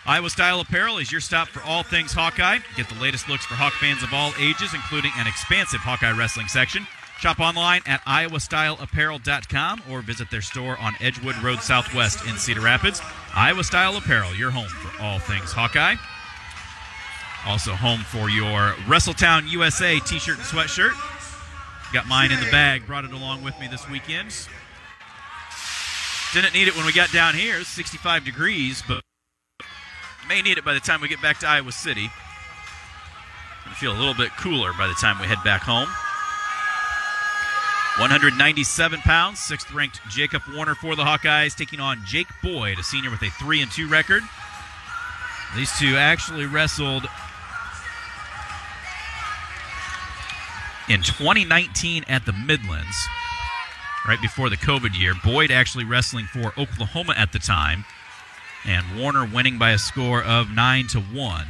Iowa Style Apparel is your stop for all things Hawkeye. Get the latest looks for Hawk fans of all ages, including an expansive Hawkeye wrestling section. Shop online at iowastyleapparel.com or visit their store on Edgewood Road Southwest in Cedar Rapids. Iowa Style Apparel, your home for all things Hawkeye. Also home for your Wrestletown USA t-shirt and sweatshirt. Got mine in the bag, brought it along with me this weekend. Didn't need it when we got down here. It's 65 degrees, but may need it by the time we get back to Iowa City. Gonna feel a little bit cooler by the time we head back home. 197 pounds, 6th-ranked Jacob Warner for the Hawkeyes, taking on Jake Boyd, a senior with a 3-2 record. These two actually wrestled in 2019 at the Midlands, right before the COVID year. Boyd actually wrestling for Oklahoma at the time, and Warner winning by a score of 9-1.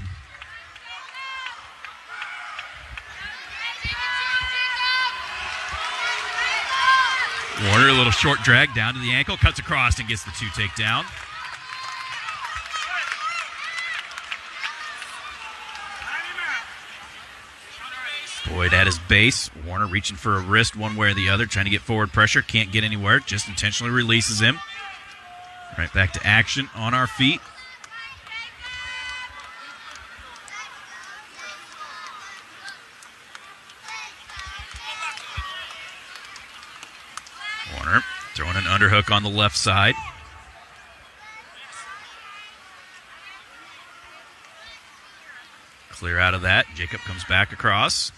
Warner, a little short drag down to the ankle, cuts across and gets the 2 takedown. Boyd at his base. Warner reaching for a wrist one way or the other, trying to get forward pressure. Can't get anywhere, just intentionally releases him. Right back to action on our feet. Warner throwing an underhook on the left side. Clear out of that. Jacob comes back across.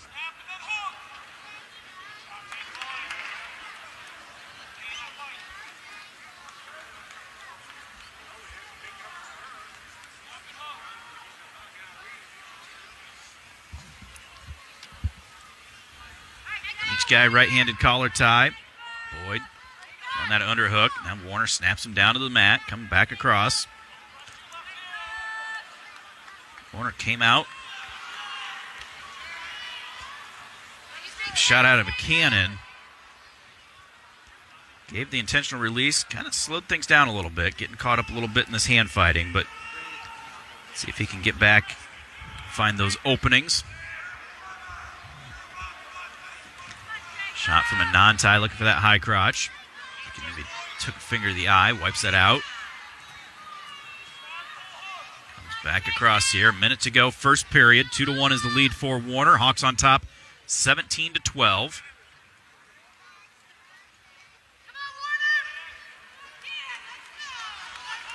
Each guy right-handed collar tie. Boyd on that underhook. Now Warner snaps him down to the mat, coming back across. Warner came out. Shot out of a cannon. Gave the intentional release. Kind of slowed things down a little bit. Getting caught up a little bit in this hand fighting. But see if he can get back. Find those openings. Shot from a non-tie, looking for that high crotch. Maybe took a finger to the eye, wipes that out. Comes back across here. A minute to go, first period. 2-1 is the lead for Warner. Hawks on top, 17-12.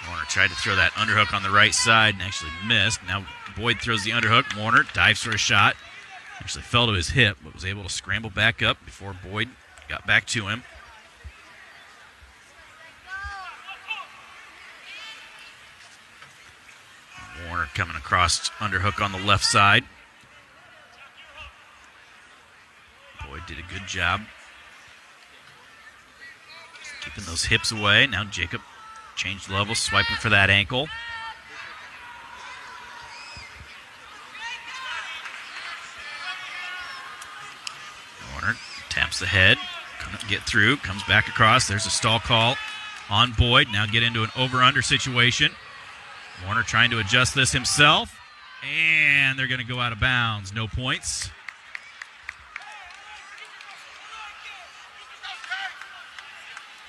Warner tried to throw that underhook on the right side and actually missed. Now Boyd throws the underhook. Warner dives for a shot. Actually fell to his hip, but was able to scramble back up before Boyd got back to him. Warner coming across, underhook on the left side. Boyd did a good job keeping those hips away. Now Jacob changed levels, swiping for that ankle. Warner taps the head, couldn't get through, comes back across. There's a stall call on Boyd. Now get into an over-under situation. Warner trying to adjust this himself, and they're going to go out of bounds. No points.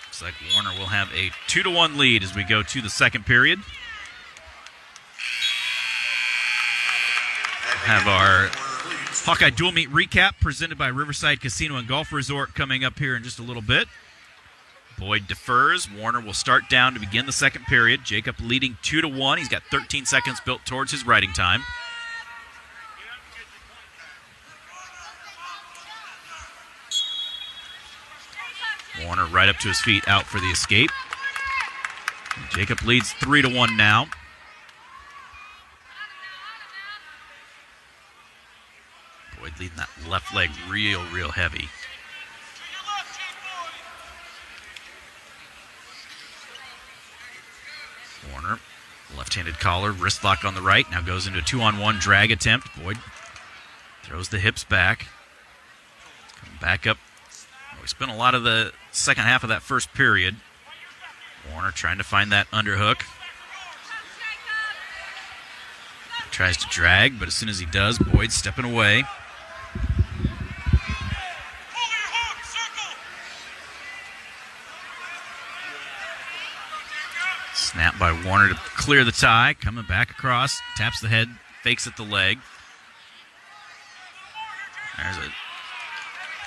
Looks like Warner will have a 2-1 lead as we go to the second period. Have our Hawkeye Dual Meet recap presented by Riverside Casino and Golf Resort coming up here in just a little bit. Boyd defers. Warner will start down to begin the second period. Jacob leading 2-1. He's got 13 seconds built towards his riding time. Warner right up to his feet, out for the escape. Jacob leads 3-1 now. Boyd leading that left leg real heavy. Warner, left-handed collar, wrist lock on the right. Now goes into a 2-on-1 drag attempt. Boyd throws the hips back. Come back up. We spent a lot of the second half of that first period. Warner trying to find that underhook. Tries to drag, but as soon as he does, Boyd stepping away. Snap by Warner to clear the tie. Coming back across. Taps the head. Fakes at the leg. There's a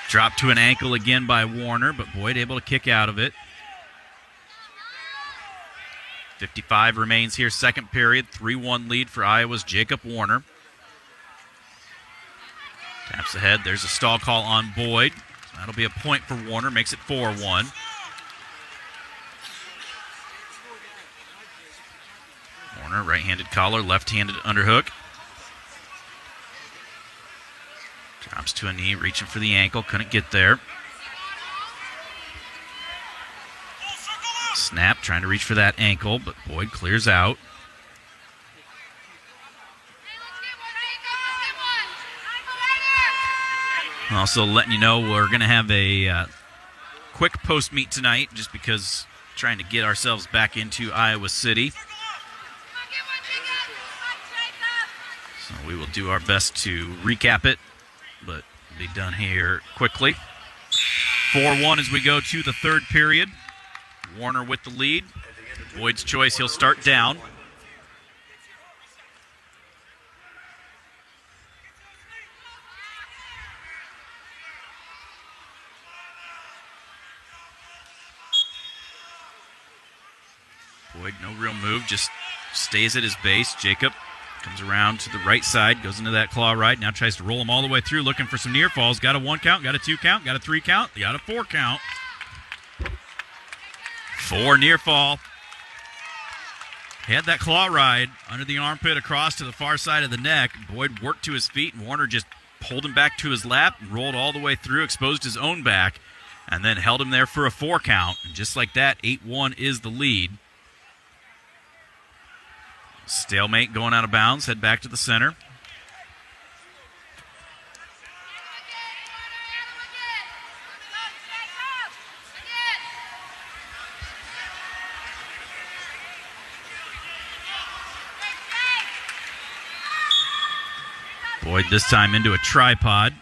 drop to an ankle again by Warner, but Boyd able to kick out of it. 55 remains here, second period. 3-1 lead for Iowa's Jacob Warner. Taps ahead. There's a stall call on Boyd. That'll be a point for Warner. Makes it 4-1. Warner, right-handed collar, left-handed underhook. Drops to a knee, reaching for the ankle. Couldn't get there. Snap, trying to reach for that ankle, but Boyd clears out. Also letting you know we're going to have a quick post-meet tonight just because trying to get ourselves back into Iowa City. So we will do our best to recap it, but be done here quickly. 4-1 as we go to the third period. Warner with the lead. Boyd's choice, he'll start down. Boyd, no real move, just stays at his base. Jacob comes around to the right side, goes into that claw ride, now tries to roll him all the way through, looking for some near falls. Got a 1 count, got a 2 count, got a 3 count, got a 4 count. 4 near fall. Had that claw ride under the armpit across to the far side of the neck. Boyd worked to his feet, and Warner just pulled him back to his lap and rolled all the way through, exposed his own back, and then held him there for a 4 count. And just like that, 8-1 is the lead. Stalemate going out of bounds. Head back to the center. Boyd this time into a tripod.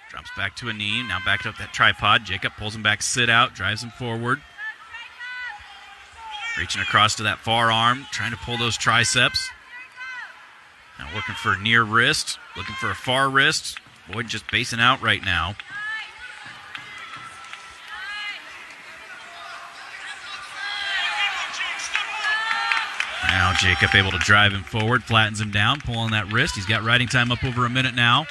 Drops back to a knee. Now back up that tripod. Jacob pulls him back, sit out, drives him forward. Reaching across to that far arm, trying to pull those triceps. Now working for a near wrist, looking for a far wrist. Boyd just basing out right now. Now Jacob able to drive him forward, flattens him down, pulling that wrist. He's got riding time up over a minute now.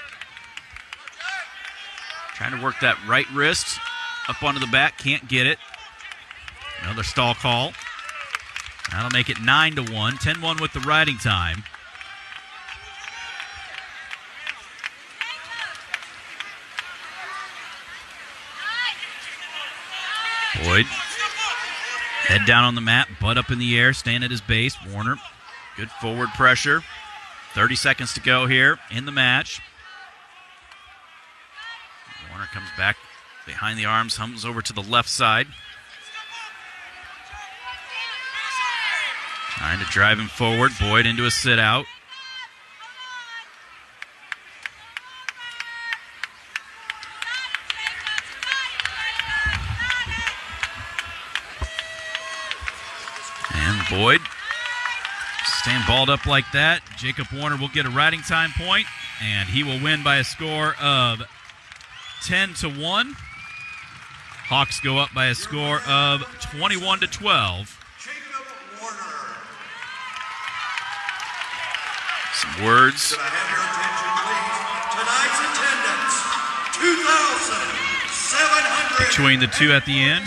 Trying to work that right wrist up onto the back, can't get it. Another stall call. That'll make it 9-1, 10-1 with the riding time. Boyd, head down on the mat, butt up in the air, staying at his base. Warner, good forward pressure. 30 seconds to go here in the match. Warner comes back behind the arms, hums over to the left side. Trying to drive him forward. Boyd into a sit-out. And Boyd staying balled up like that. Jacob Warner will get a riding time point, and he will win by a score of 10-1. Hawks go up by a score of 21-12. Some words. Could I have your attention, please? Tonight's attendance, 2,700. Between the two at the end.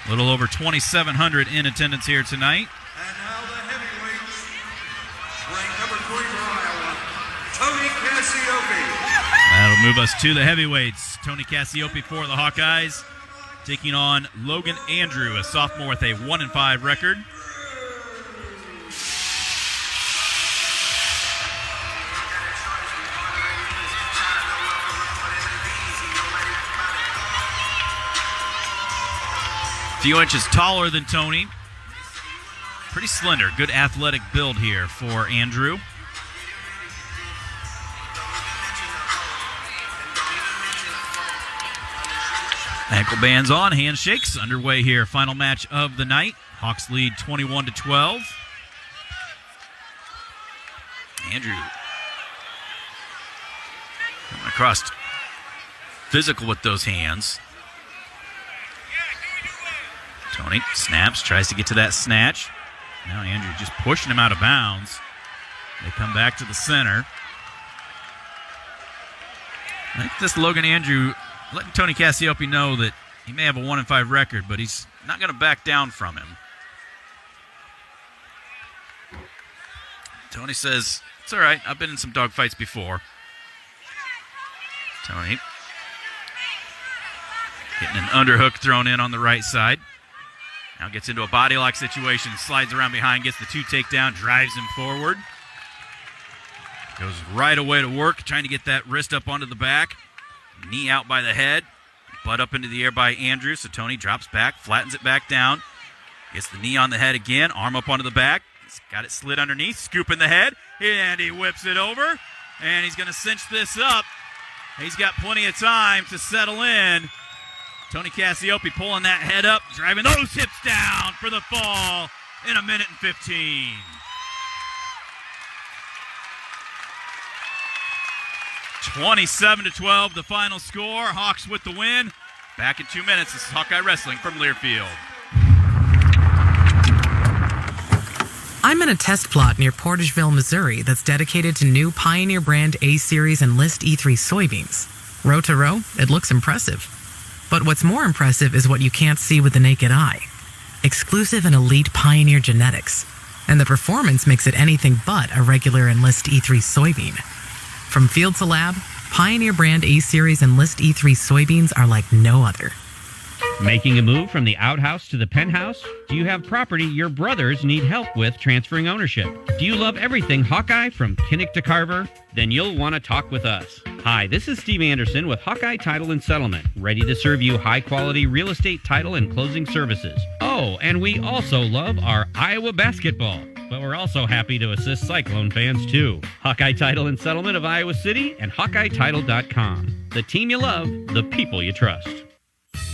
A little over 2,700 in attendance here tonight. And now the heavyweights. Ranked number 3 for Iowa, Tony Cassiope. That'll move us to the heavyweights. Tony Cassiope for the Hawkeyes, taking on Logan Andrew, a sophomore with a 1-5 record. A few inches taller than Tony. Pretty slender. Good athletic build here for Andrew. Ankle bands on, handshakes underway here. Final match of the night. Hawks lead 21-12. Andrew coming across physical with those hands. Tony snaps, tries to get to that snatch. Now Andrew just pushing him out of bounds. They come back to the center. I think this Logan Andrew letting Tony Cassiope know that he may have a 1-5 record, but he's not going to back down from him. Tony says, it's all right, I've been in some dogfights before. Tony getting an underhook thrown in on the right side. Now gets into a body lock situation, slides around behind, gets the 2 takedown, drives him forward. Goes right away to work, trying to get that wrist up onto the back. Knee out by the head. Butt up into the air by Andrew. So Tony drops back, flattens it back down. Gets the knee on the head again, arm up onto the back. He's got it slid underneath, scoop in the head, and he whips it over. And he's going to cinch this up. He's got plenty of time to settle in. Tony Cassiope pulling that head up, driving those hips down for the fall in 1:15. 27-12, the final score. Hawks with the win. Back in 2 minutes. This is Hawkeye Wrestling from Learfield. I'm in a test plot near Portageville, Missouri that's dedicated to new Pioneer brand A-Series and List E3 soybeans. Row to row, it looks impressive. But what's more impressive is what you can't see with the naked eye. Exclusive and elite Pioneer genetics. And the performance makes it anything but a regular Enlist E3 soybean. From field to lab, Pioneer brand A-Series and List E3 soybeans are like no other. Making a move from the outhouse to the penthouse? Do you have property your brothers need help with transferring ownership? Do you love everything Hawkeye from Kinnick to Carver? Then you'll want to talk with us. Hi, this is Steve Anderson with Hawkeye Title and Settlement, ready to serve you high-quality real estate title and closing services. Oh, and we also love our Iowa basketball. But we're also happy to assist Cyclone fans, too. Hawkeye Title and Settlement of Iowa City and HawkeyeTitle.com. The team you love, the people you trust.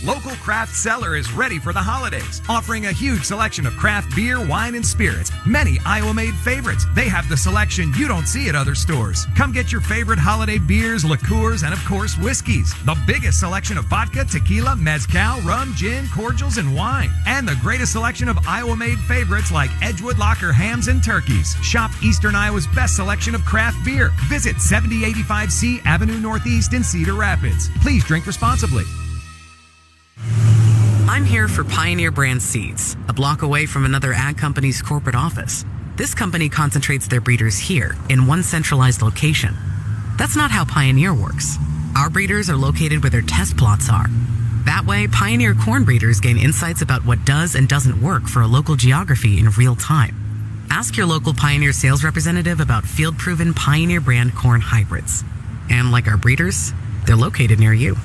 Local Craft Cellar is ready for the holidays, offering a huge selection of craft beer, wine, and spirits. Many Iowa-made favorites. They have the selection you don't see at other stores. Come get your favorite holiday beers, liqueurs, and of course, whiskeys. The biggest selection of vodka, tequila, mezcal, rum, gin, cordials, and wine. And the greatest selection of Iowa-made favorites like Edgewood Locker hams and turkeys. Shop Eastern Iowa's best selection of craft beer. Visit 7085 C Avenue Northeast in Cedar Rapids. Please drink responsibly. I'm here for Pioneer brand seeds, a block away from another ag company's corporate office. This company concentrates their breeders here in one centralized location. That's not how Pioneer works. Our breeders are located where their test plots are. That way, Pioneer corn breeders gain insights about what does and doesn't work for a local geography in real time. Ask your local Pioneer sales representative about field-proven Pioneer brand corn hybrids. And like our breeders, they're located near you.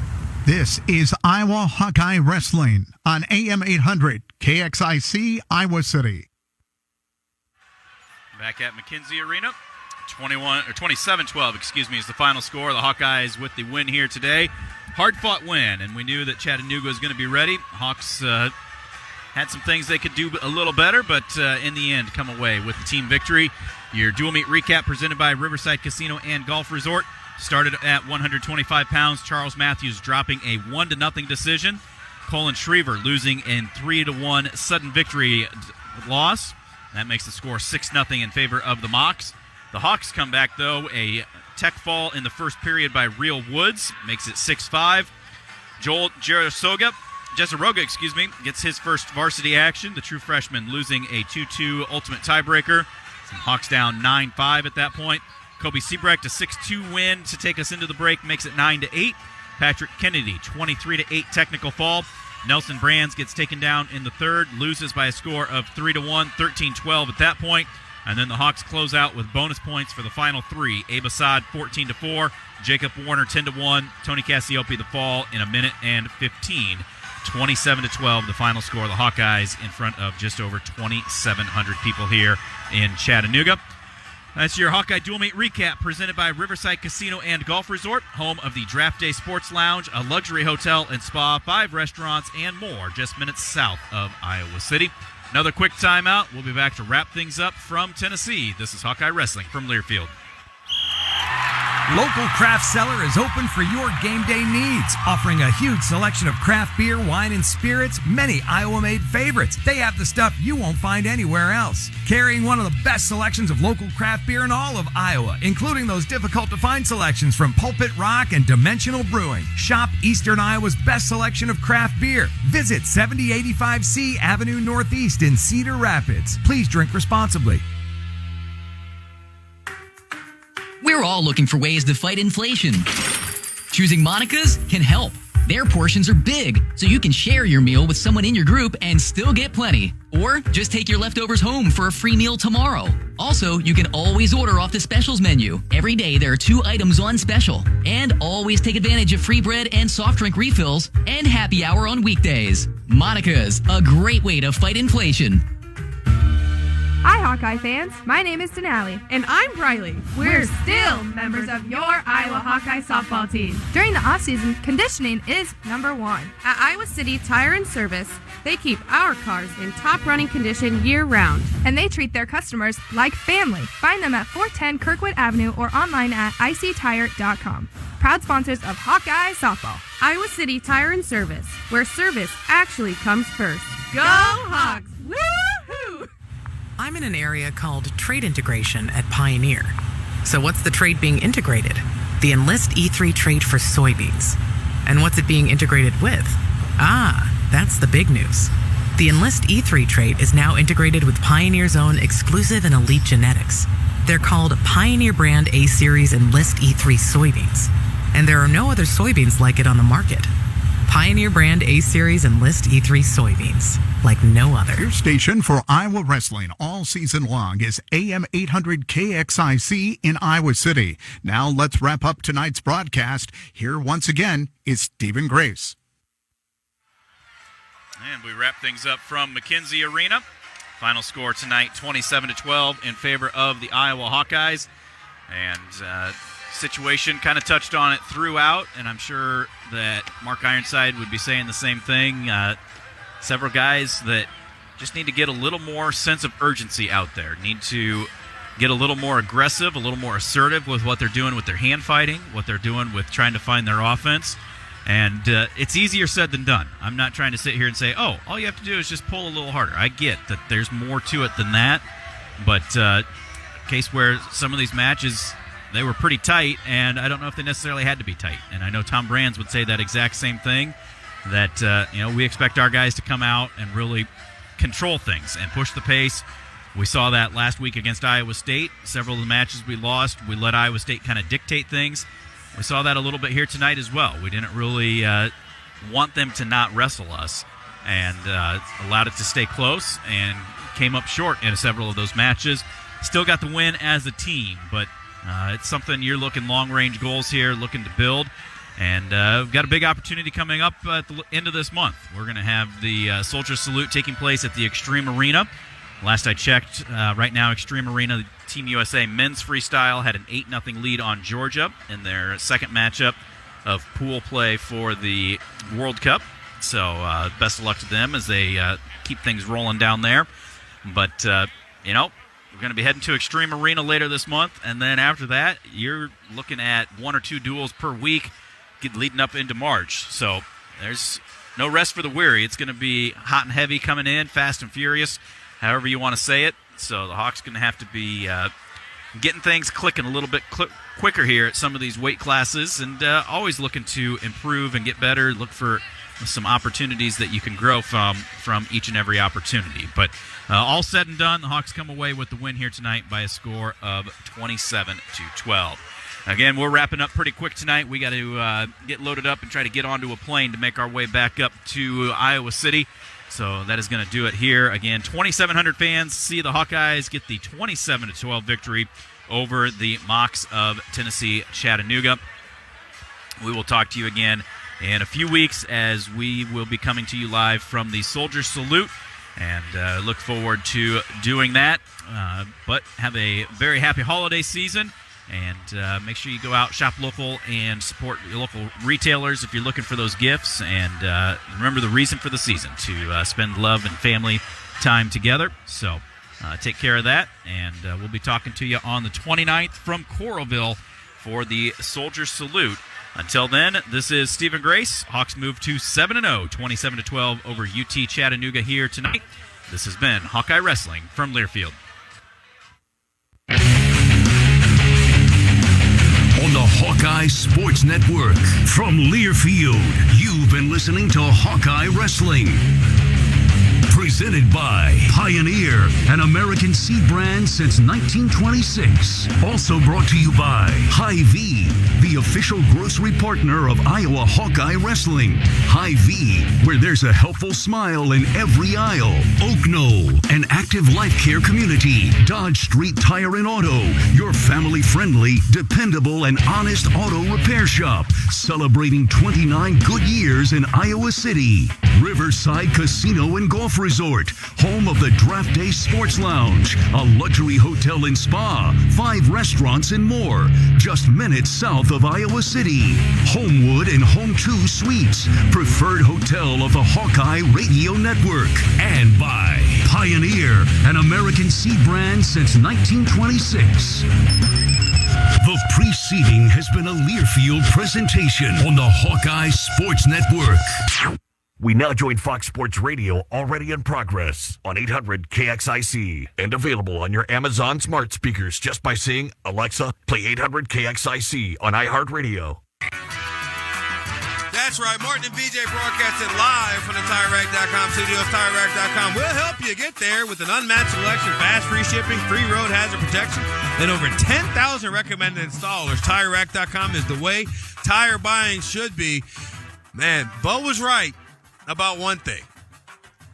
This is Iowa Hawkeye Wrestling on AM 800 KXIC Iowa City. Back at McKenzie Arena, 27-12, is the final score. The Hawkeyes with the win here today. Hard-fought win, and we knew that Chattanooga was going to be ready. Hawks had some things they could do a little better, but in the end, come away with the team victory. Your dual meet recap presented by Riverside Casino and Golf Resort. Started at 125 pounds. Charles Matthews dropping a 1-0 decision. Colin Schriever losing in 3-1 sudden victory loss. That makes the score 6-0 in favor of the Mocs. The Hawks come back, though. A tech fall in the first period by Real Woods makes it 6-5. Joel Jesaroga, gets his first varsity action. The true freshman losing a 2-2 ultimate tiebreaker. Hawks down 9-5 at that point. Kobe Siebrecht, a 6-2 win to take us into the break, makes it 9-8. Patrick Kennedy, 23-8 technical fall. Nelson Brands gets taken down in the third, loses by a score of 3-1, 13-12 at that point. And then the Hawks close out with bonus points for the final three. Abe Assad, 14-4. Jacob Warner, 10-1. Tony Cassiope, the fall in 1:15. 27-12, the final score. The Hawkeyes in front of just over 2,700 people here in Chattanooga. That's your Hawkeye Dual Meet recap presented by Riverside Casino and Golf Resort, home of the Draft Day Sports Lounge, a luxury hotel and spa, 5 restaurants, and more just minutes south of Iowa City. Another quick timeout. We'll be back to wrap things up from Tennessee. This is Hawkeye Wrestling from Learfield. Local Craft Cellar is open for your game day needs, offering a huge selection of craft beer, wine, and spirits, many Iowa-made favorites. They have the stuff you won't find anywhere else. Carrying one of the best selections of local craft beer in all of Iowa, including those difficult-to-find selections from Pulpit Rock and Dimensional Brewing. Shop Eastern Iowa's best selection of craft beer. Visit 7085C Avenue Northeast in Cedar Rapids. Please drink responsibly. We're all looking for ways to fight inflation. Choosing Monica's can help. Their portions are big, so you can share your meal with someone in your group and still get plenty. Or just take your leftovers home for a free meal tomorrow. Also, you can always order off the specials menu. Every day there are 2 items on special. And always take advantage of free bread and soft drink refills and happy hour on weekdays. Monica's, a great way to fight inflation. Hi, Hawkeye fans. My name is Denali. And I'm Briley. We're still members of your Iowa Hawkeye softball team. During the off-season, conditioning is number 1. At Iowa City Tire and Service, they keep our cars in top running condition year-round. And they treat their customers like family. Find them at 410 Kirkwood Avenue or online at ictire.com. Proud sponsors of Hawkeye softball. Iowa City Tire and Service, where service actually comes first. Go Hawks! Woo-hoo! I'm in an area called Trade Integration at Pioneer. So what's the trade being integrated? The Enlist E3 trade for soybeans. And what's it being integrated with? That's the big news. The Enlist E3 trait is now integrated with Pioneer's own exclusive and elite genetics. They're called Pioneer Brand A-Series Enlist E3 soybeans. And there are no other soybeans like it on the market. Pioneer Brand A-Series Enlist E3 soybeans, like no other. Your station for Iowa wrestling all season long is AM 800 KXIC in Iowa City. Now let's wrap up tonight's broadcast. Here once again is Stephen Grace. And we wrap things up from McKenzie Arena. Final score tonight, 27-12 in favor of the Iowa Hawkeyes. And situation kind of touched on it throughout, and I'm sure that Mark Ironside would be saying the same thing. Several guys that just need to get a little more sense of urgency out there, need to get a little more aggressive, a little more assertive with what they're doing with their hand fighting, what they're doing with trying to find their offense. And it's easier said than done. I'm not trying to sit here and say, oh, all you have to do is just pull a little harder. I get that there's more to it than that. But case where some of these matches, they were pretty tight, and I don't know if they necessarily had to be tight. And I know Tom Brands would say that exact same thing, that we expect our guys to come out and really control things and push the pace. We saw that last week against Iowa State. Several of the matches we lost, we let Iowa State kind of dictate things. We saw that a little bit here tonight as well. We didn't really want them to not wrestle us, and allowed it to stay close and came up short in several of those matches. Still got the win as a team, but it's something you're looking long-range goals here, looking to build. And we've got a big opportunity coming up at the end of this month. We're going to have the Soldier Salute taking place at the Extreme Arena. Last I checked, right now, Extreme Arena, Team USA men's freestyle had an 8-0 lead on Georgia in their second matchup of pool play for the World Cup. So best of luck to them as they keep things rolling down there. But, we're going to be heading to Extreme Arena later this month. And then after that, you're looking at 1 or 2 duels per week leading up into March. So there's no rest for the weary. It's going to be hot and heavy coming in, fast and furious, however you want to say it. So the Hawks going to have to be getting things clicking a little bit quicker here at some of these weight classes, and always looking to improve and get better, look for some opportunities that you can grow from each and every opportunity. But all said and done, the Hawks come away with the win here tonight by a score of 27-12. Again, we're wrapping up pretty quick tonight. We got to get loaded up and try to get onto a plane to make our way back up to Iowa City. So that is going to do it here. Again, 2,700 fans see the Hawkeyes get the 27-12 victory over the Mocs of Tennessee Chattanooga. We will talk to you again in a few weeks as we will be coming to you live from the Soldier Salute, and look forward to doing that. But have a very happy holiday season, and make sure you go out, shop local, and support your local retailers if you're looking for those gifts. And remember the reason for the season, to spend love and family time together. So take care of that, and we'll be talking to you on the 29th from Coralville for the Soldier Salute. Until then, this is Stephen Grace. Hawks move to 7-0, 27-12 over UT Chattanooga here tonight. This has been Hawkeye Wrestling from Learfield. On the Hawkeye Sports Network from Learfield, you've been listening to Hawkeye Wrestling. Presented by Pioneer, an American seed brand since 1926. Also brought to you by Hy-Vee, the official grocery partner of Iowa Hawkeye Wrestling. Hy-Vee, where there's a helpful smile in every aisle. Oak Knoll, an active life care community. Dodge Street Tire and Auto, your family-friendly, dependable, and honest auto repair shop. Celebrating 29 good years in Iowa City. Riverside Casino and Golf Resort, home of the Draft Day Sports Lounge, a luxury hotel and spa, 5 restaurants and more, just minutes south of Iowa City. Homewood and Home 2 Suites, preferred hotel of the Hawkeye Radio Network. And by Pioneer, an American seed brand since 1926. The preceding has been a Learfield presentation on the Hawkeye Sports Network. We now join Fox Sports Radio, already in progress on 800 KXIC and available on your Amazon smart speakers just by saying, Alexa, play 800 KXIC on iHeartRadio. That's right. Martin and BJ broadcasting live from the TireRack.com studios. TireRack.com will help you get there with an unmatched selection, fast free shipping, free road hazard protection, and over 10,000 recommended installers. TireRack.com is the way tire buying should be. Man, Bo was right about one thing.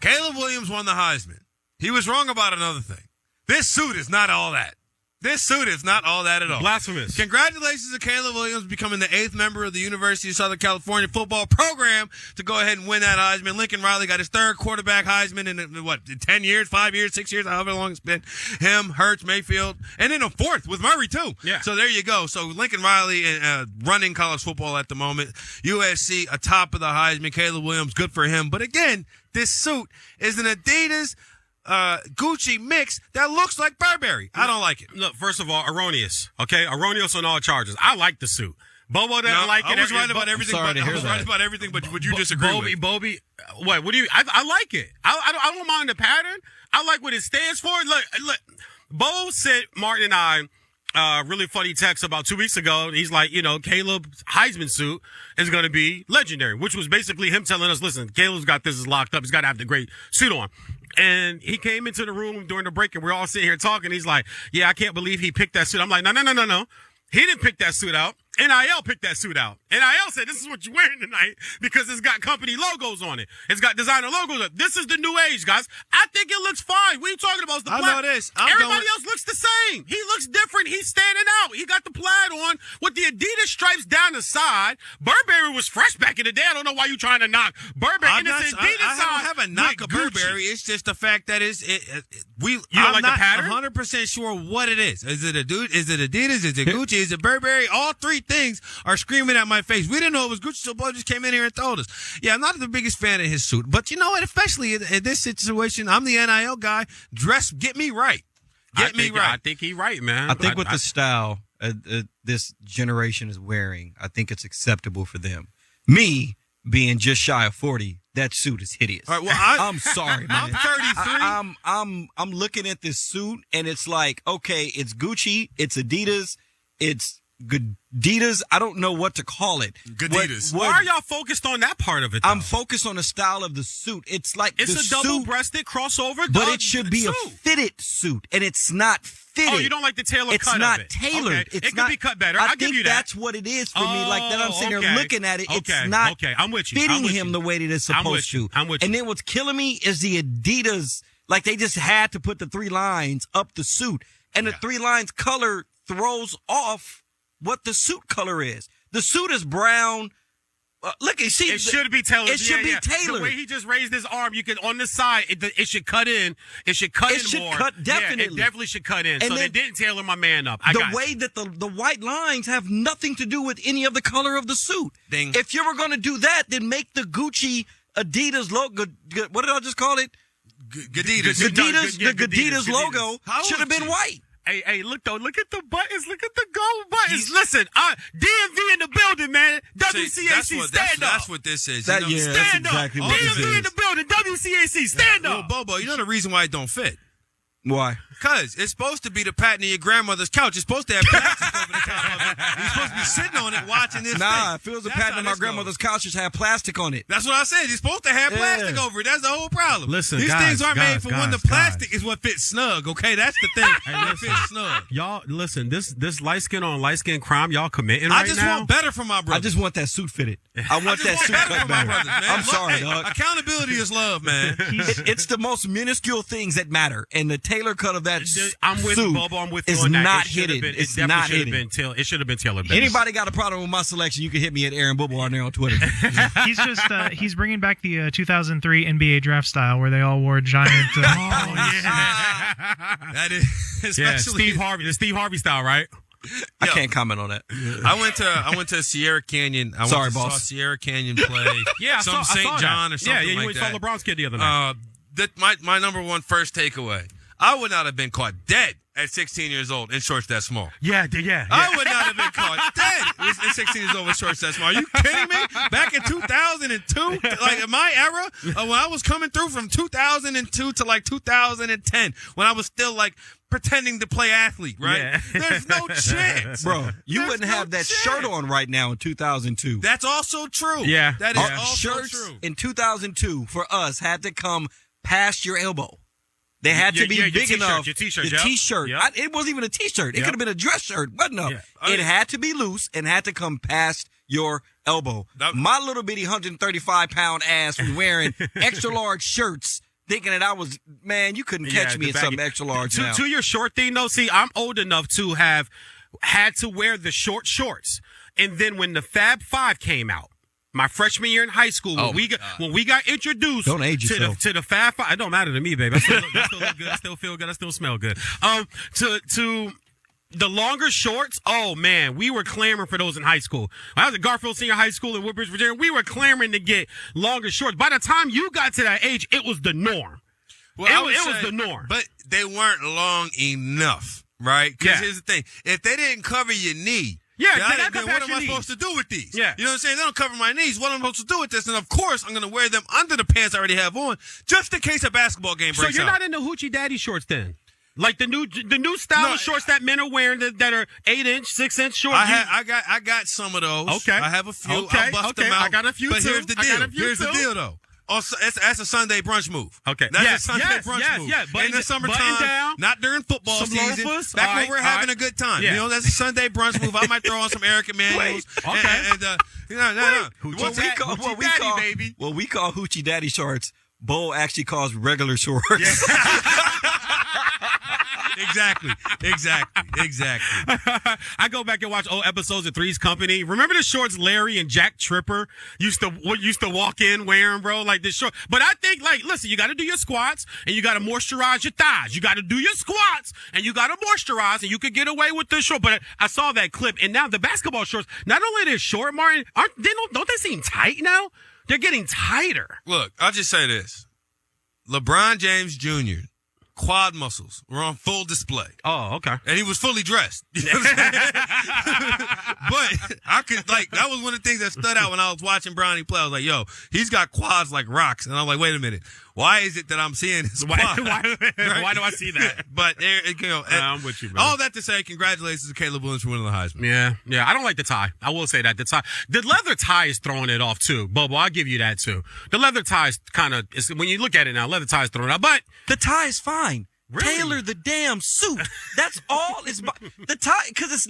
Caleb Williams won the Heisman. He was wrong about another thing. This suit is not all that. This suit is not all that at all. Blasphemous. Congratulations to Caleb Williams becoming the 8th member of the University of Southern California football program to go ahead and win that Heisman. Lincoln Riley got his 3rd quarterback Heisman in 10 years, 5 years, 6 years, however long it's been. Him, Hurts, Mayfield, and then a 4th with Murray too. Yeah. So there you go. So Lincoln Riley running college football at the moment. USC atop of the Heisman. Caleb Williams, good for him. But again, this suit is an Adidas Gucci mix that looks like Burberry. I don't like it. Look, first of all, erroneous. Okay, erroneous on all charges. I like the suit. Bobo doesn't like it. I was right about everything. But would you disagree with? Bobby, what do you? I like it. I don't mind the pattern. I like what it stands for. Look. Bo sent Martin and I really funny text about 2 weeks ago. He's like, Caleb's Heisman suit is going to be legendary, which was basically him telling us, listen, Caleb's got this is locked up. He's got to have the great suit on. And he came into the room during the break, and we're all sitting here talking. He's like, yeah, I can't believe he picked that suit. I'm like, no. He didn't pick that suit out. NIL picked that suit out. NIL said, this is what you're wearing tonight because it's got company logos on it. It's got designer logos on it. This is the new age, guys. I think it looks fine. What are you talking about? It's the plaid. I know this. Everybody else looks the same. He looks different. He's standing out. He got the plaid on with the Adidas stripes down the side. Burberry was fresh back in the day. I don't know why you're trying to knock Burberry. I don't have a knock of Burberry. It's just the fact that I'm not 100% sure what it is. Is it Adidas? Is it Gucci? Is it Burberry? All three things are screaming at my face. We didn't know it was Gucci, so Bo just came in here and told us. Yeah, I'm not the biggest fan of his suit, but you know what? Especially in this situation, I'm the NIL guy. Get me right. Get me right. I think he's right, man. I think with the style this generation is wearing, I think it's acceptable for them. Me being just shy of 40, that suit is hideous. All right, well, I'm sorry, man. I'm 33. I'm looking at this suit, and it's like, okay, it's Gucci, it's Adidas, it's Adidas. I don't know what to call it. Adidas. Why are y'all focused on that part of it, though? I'm focused on the style of the suit. It's like it's a double-breasted crossover, but it should be a fitted suit, and it's not fitted. Oh, you don't like the tailor cut of it? It's not tailored. Okay. It could be cut better. I'll give you that. That's what it is for me. Like that, I'm sitting here looking at it. It's not I'm with you. fitting him the way that it's supposed to. I'm with you. And then what's killing me is the Adidas. Like they just had to put the 3 lines up the suit, and the 3 lines color throws off what the suit color is. The suit is brown. Look, it should be tailored. It should be tailored. The way he just raised his arm, you can on the side. It should cut in. It should cut in more. Definitely. Yeah, it definitely should cut in. And so they didn't tailor my man up. The way that the white lines have nothing to do with any of the color of the suit. Ding. If you were going to do that, then make the Gucci Adidas logo. What did I just call it? Adidas. The Adidas logo should have been white. Hey, look at the buttons. Look at the gold buttons. Listen, DMV in the building, man. WCAC, stand up. That's what this is. Stand up. Exactly what this DMV is. in the building. WCAC, stand up. Well, Bobo, you know the reason why it don't fit? Why? Because it's supposed to be the pattern of your grandmother's couch. It's supposed to have plastic over the top of it. You're supposed to be sitting on it watching this Nah, thing. it feels the That's pattern how of my this grandmother's couch just have plastic on it. That's what I said. You're supposed to have plastic over it. That's the whole problem. Listen, these guys, things aren't made for when the plastic is what fits snug. Okay, that's the thing. It fits snug. Y'all, listen. This light skin on light skin crime y'all committing I right just now. want better for my brother. I just want that suit fitted. I want that suit cut better. I'm sorry, dog. Accountability is love, man. It's the most minuscule things that matter, and the tailor cut of that I'm with suit Bobo. I'm with you is on that. not It should have hidden. been- It's definitely not should have hidden. been. It should have been tailored better. Anybody got a problem with my selection, you can hit me at Aaron Bubble on there on Twitter. He's bringing back the 2003 NBA draft style where they all wore giant. That is especially the Steve Harvey style, right? I can't comment on that. I went to Sierra Canyon. Sorry, saw boss. Sierra Canyon play. Yeah, I some saw St. John that. or something Yeah, you like went that. saw LeBron's kid the other night. My number one first takeaway. I would not have been caught dead at 16 years old in shorts that small. Yeah. I would not have been caught dead at 16 years old with shorts that small. Are you kidding me? Back in 2002, like in my era, when I was coming through from 2002 to like 2010, when I was still like pretending to play athlete, right? Yeah. There's no chance. Bro, you There's wouldn't no have that chance. shirt on right now in 2002. That's also true. Yeah. That is also Shirts true. in 2002 for us had to come past your elbow. They had to be your Oh, big t-shirt, enough. your t-shirt, The yep. T-shirt. Yep. It wasn't even a T-shirt. It Yep. could have been a dress shirt. Wasn't no. Yeah. It had to be loose and had to come past your elbow. My little bitty 135-pound ass was wearing extra large shirts, thinking that I was, man, you couldn't catch me in something extra large now. To your short thing, though, see, I'm old enough to have had to wear the short shorts. And then when the Fab Five came out, my freshman year in high school, when we got introduced Don't age yourself. to the Fab Five, it don't matter to me, baby. I still look good. I still feel good. I still smell good. To the longer shorts, oh man, we were clamoring for those in high school. When I was at Garfield Senior High School in Woodbridge, Virginia, we were clamoring to get longer shorts. By the time you got to that age, it was the norm. Well, it was the norm. But they weren't long enough, right? Because Yeah. here's the thing. If they didn't cover your knee, Yeah, then then what am I supposed to do with these? Yeah. You know what I'm saying? They don't cover my knees. What am I supposed to do with this? And of course, I'm going to wear them under the pants I already have on, just in case a basketball game So breaks you're out. not into hoochie daddy shorts then? Like the new style of shorts that men are wearing that are 8-inch, 6-inch shorts. I got some of those. Okay. I have a few. Okay, I'll bust okay. them out. I got a few But too. here's the I deal. got a few Here's the too. deal, though. That's a Sunday brunch move. Okay. That's a Sunday brunch move. Yeah. In the summertime, down, not during football some season. loafers. Back All when right, we're all having right. a good time. Yeah. You know, that's a Sunday brunch move. I might throw on some Eric Emanuels. Okay. No. What we call hoochie daddy shorts, Bo actually calls regular shorts. Exactly. I go back and watch old episodes of Three's Company. Remember the shorts Larry and Jack Tripper used to walk in wearing, bro? Like this short. But I think, like, listen, you got to do your squats and you got to moisturize your thighs. You got to do your squats and you got to moisturize, and you could get away with this short. But I saw that clip, and now the basketball shorts, not only they're short, Martin, don't they seem tight now? They're getting tighter. Look, I'll just say this. LeBron James Jr., quad muscles were on full display. Oh, okay. And he was fully dressed. You know what I'm saying? But I could, like, that was one of the things that stood out when I was watching Bronny play. I was like, yo, he's got quads like rocks. And I'm like, wait a minute. Why is it that I'm seeing his quad? Why do I see that? But, I'm with you, brother. all that to say, congratulations to Caleb Williams for winning the Heisman. Yeah. I don't like the tie. I will say that. The leather tie is throwing it off, too. Bobo, I'll give you that, too. The leather tie is kind of, when you look at it now, leather tie is throwing it out. But the tie is fine. Really? Tailor the damn suit. That's all. The tie, because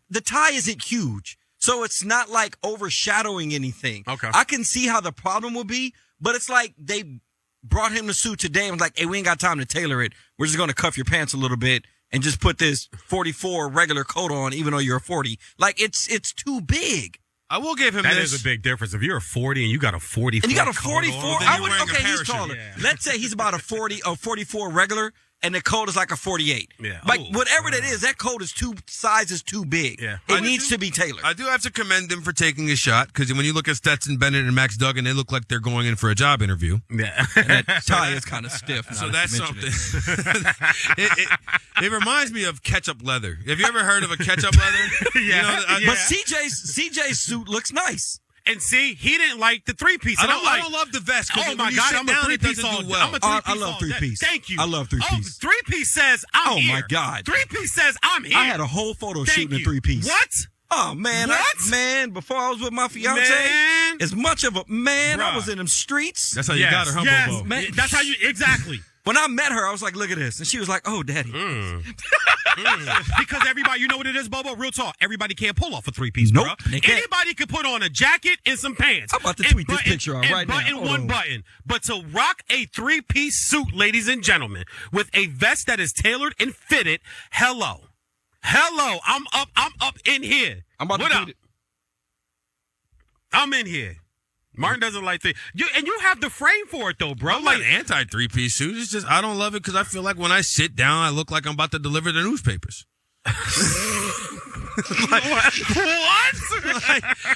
the tie isn't huge. So it's not like overshadowing anything. Okay. I can see how the problem will be, but it's like they brought him the suit today and was like, hey, we ain't got time to tailor it. We're just going to cuff your pants a little bit and just put this 44 regular coat on, even though you're a 40. Like, it's too big. I will give him that this. is a big difference. If you're a 40 and you got a 44, and you got a 44, he's taller. Let's say he's about a 44 regular. and the code is like a 48. Yeah. Like, whatever that is, that code is two sizes too big. Yeah. It needs to be tailored. I do have to commend them for taking a shot, because when you look at Stetson Bennett and Max Duggan, they look like they're going in for a job interview. Yeah. And that tie is kind of stiff. So that's something. It reminds me of ketchup leather. Have you ever heard of a ketchup leather? Yeah. But CJ's suit looks nice. And see, he didn't like the three-piece. I don't love the vest. Oh, my God, I'm a three-piece all day. I'm a three-piece I love three-piece. Thank you. I love three-piece. Three-piece says I'm here. Oh, my God. Three-piece says I'm here. I had a whole photo shooting a three-piece. What? Oh, man. What? Before I was with my fiance, as much of a man, I was in them streets. That's how you got her, huh, Bobo? Man, that's how you, exactly. When I met her, I was like, look at this. And she was like, oh, Daddy. Because everybody, you know what it is, Bobo? Real talk. Everybody can't pull off a three-piece, Nope, bro. they can't. Anybody can put on a jacket and some pants. I'm about to tweet this picture out right now. And one button. But to rock a three-piece suit, ladies and gentlemen, with a vest that is tailored and fitted, hello. I'm up in here. I'm about to tweet it. I'm in here. Martin doesn't like and you have the frame for it though, bro. I'm like anti three-piece suit. It's just I don't love it because I feel like when I sit down, I look like I'm about to deliver the newspapers. What?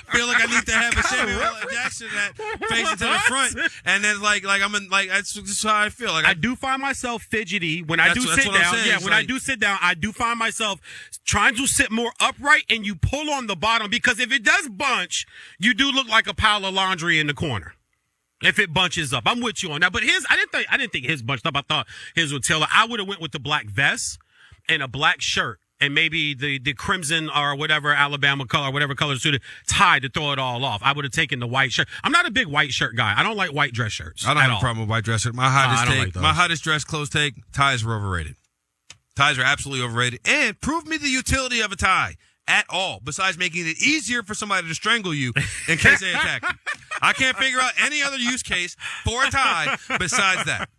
Feel like I need to have a Samuel L. Jackson that facing to the front, and then like I'm in that's just how I feel. Like I do find myself fidgety when I do sit down. Yeah, when I do sit down, I do find myself trying to sit more upright, and you pull on the bottom because if it does bunch, you do look like a pile of laundry in the corner. If it bunches up, I'm with you on that. But I didn't think his bunched up. I thought his would tailor. I would have went with the black vest and a black shirt. And maybe the crimson or whatever Alabama color, whatever color suited tie to throw it all off. I would have taken the white shirt. I'm not a big white shirt guy. I don't like white dress shirts. I don't have a problem with white dress shirt. My hottest dress clothes take, ties are overrated. Ties are absolutely overrated. And prove me the utility of a tie at all, besides making it easier for somebody to strangle you in case they attack you. I can't figure out any other use case for a tie besides that.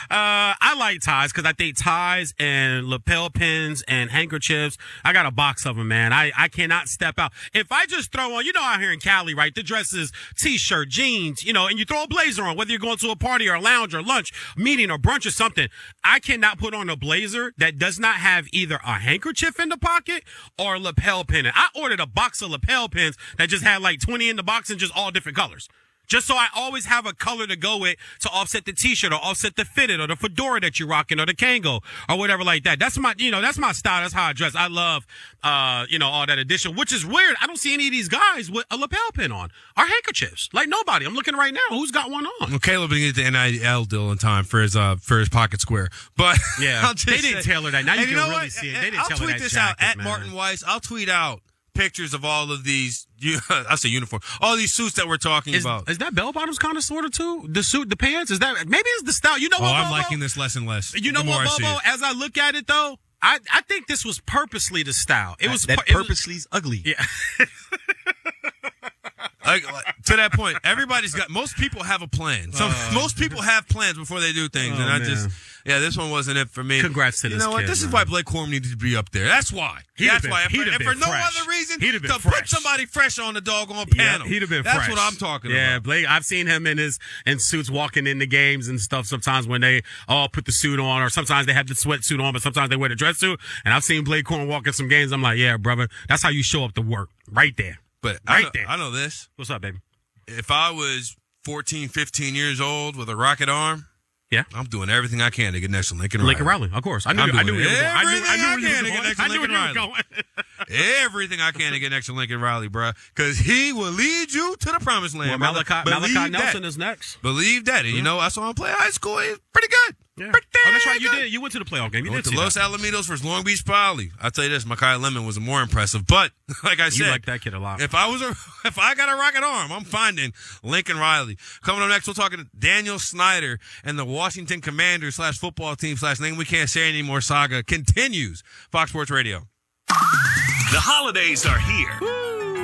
I like ties because I think ties and lapel pins and handkerchiefs, I got a box of them, man. I cannot step out. If I just throw on, out here in Cali, right, the dresses, T-shirt, jeans, and you throw a blazer on, whether you're going to a party or a lounge or lunch, meeting or brunch or something, I cannot put on a blazer that does not have either a handkerchief in the pocket or a lapel pin. I ordered a box of lapel pins that just had like 20 in the box and just all different colors. Just so I always have a color to go with to offset the t-shirt or offset the fitted or the fedora that you're rocking or the Kango or whatever like that. That's my, that's my style. That's how I dress. I love, all that addition, which is weird. I don't see any of these guys with a lapel pin on or handkerchiefs. Like nobody. I'm looking right now. Who's got one on? Well, Caleb didn't get the NIL deal in time for his pocket square, but yeah, they didn't tailor that. Now you can really see it. They didn't tailor that. I'll tweet this out at Martin Weiss. I'll tweet out pictures of all of these, I say uniform, all these suits that we're talking about. Is that bell bottoms kind of sort of too? The suit, the pants, is that, maybe it's the style. You know what, I'm liking this less and less. You know what, Bobo, as I look at it though, I think this was purposely the style. It was purposely ugly. Yeah. Like, to that point, most people have a plan. Most people have plans before they do things. This one wasn't it for me. Congrats to this kid. You know what? This is why Blake Corum needed to be up there. That's why. That's why. If for no other reason, to put somebody fresh on the doggone panel. He'd have been fresh. That's what I'm talking about. Yeah, Blake, I've seen him in suits walking in the games and stuff sometimes when they all put the suit on, or sometimes they have the sweatsuit on, but sometimes they wear the dress suit. And I've seen Blake Corum walk in some games. I'm like, yeah, brother, that's how you show up to work. Right there. But there. I know this. What's up, baby? If I was 14, 15 years old with a rocket arm, yeah, I'm doing everything I can to get next to Lincoln Riley. Of course. I knew everything I can to get next to Lincoln Riley, bro. Because he will lead you to the promised land. Well, Malachi Nelson is next. Believe that. And I saw him play high school. He's pretty good. Yeah. That's right. You did. You went to the playoff game. You went did to Los Alamitos versus Long Beach Poly. I'll tell you this, Mekhi Lemon was more impressive. But like I said, you like that kid a lot. If I got a rocket arm, I'm finding Lincoln Riley. Coming up next, we're talking to Daniel Snyder and the Washington Commanders /football team /name we can't say anymore saga continues. Fox Sports Radio. The holidays are here,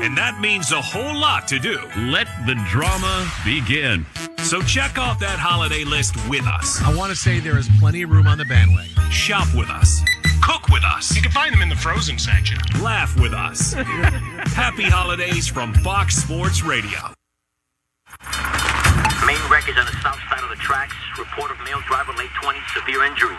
and that means a whole lot to do. Let the drama begin. So check off that holiday list with us. I want to say there is plenty of room on the bandwagon. Shop with us. Cook with us. You can find them in the frozen section. Laugh with us. Happy holidays from Fox Sports Radio. Main wreckage on the south side of the tracks. Report of male driver late 20s, severe injuries.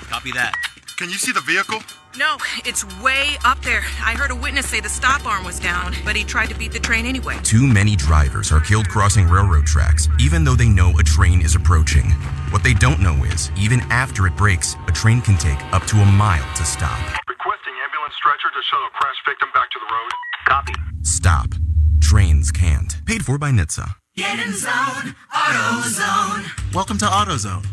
Copy that. Can you see the vehicle? No, it's way up there. I heard a witness say the stop arm was down, but he tried to beat the train anyway. Too many drivers are killed crossing railroad tracks, even though they know a train is approaching. What they don't know is, even after it breaks, a train can take up to a mile to stop. Requesting ambulance stretcher to shuttle crash victim back to the road. Copy. Stop. Trains can't. Paid for by NHTSA. Get in zone, AutoZone. Welcome to AutoZone.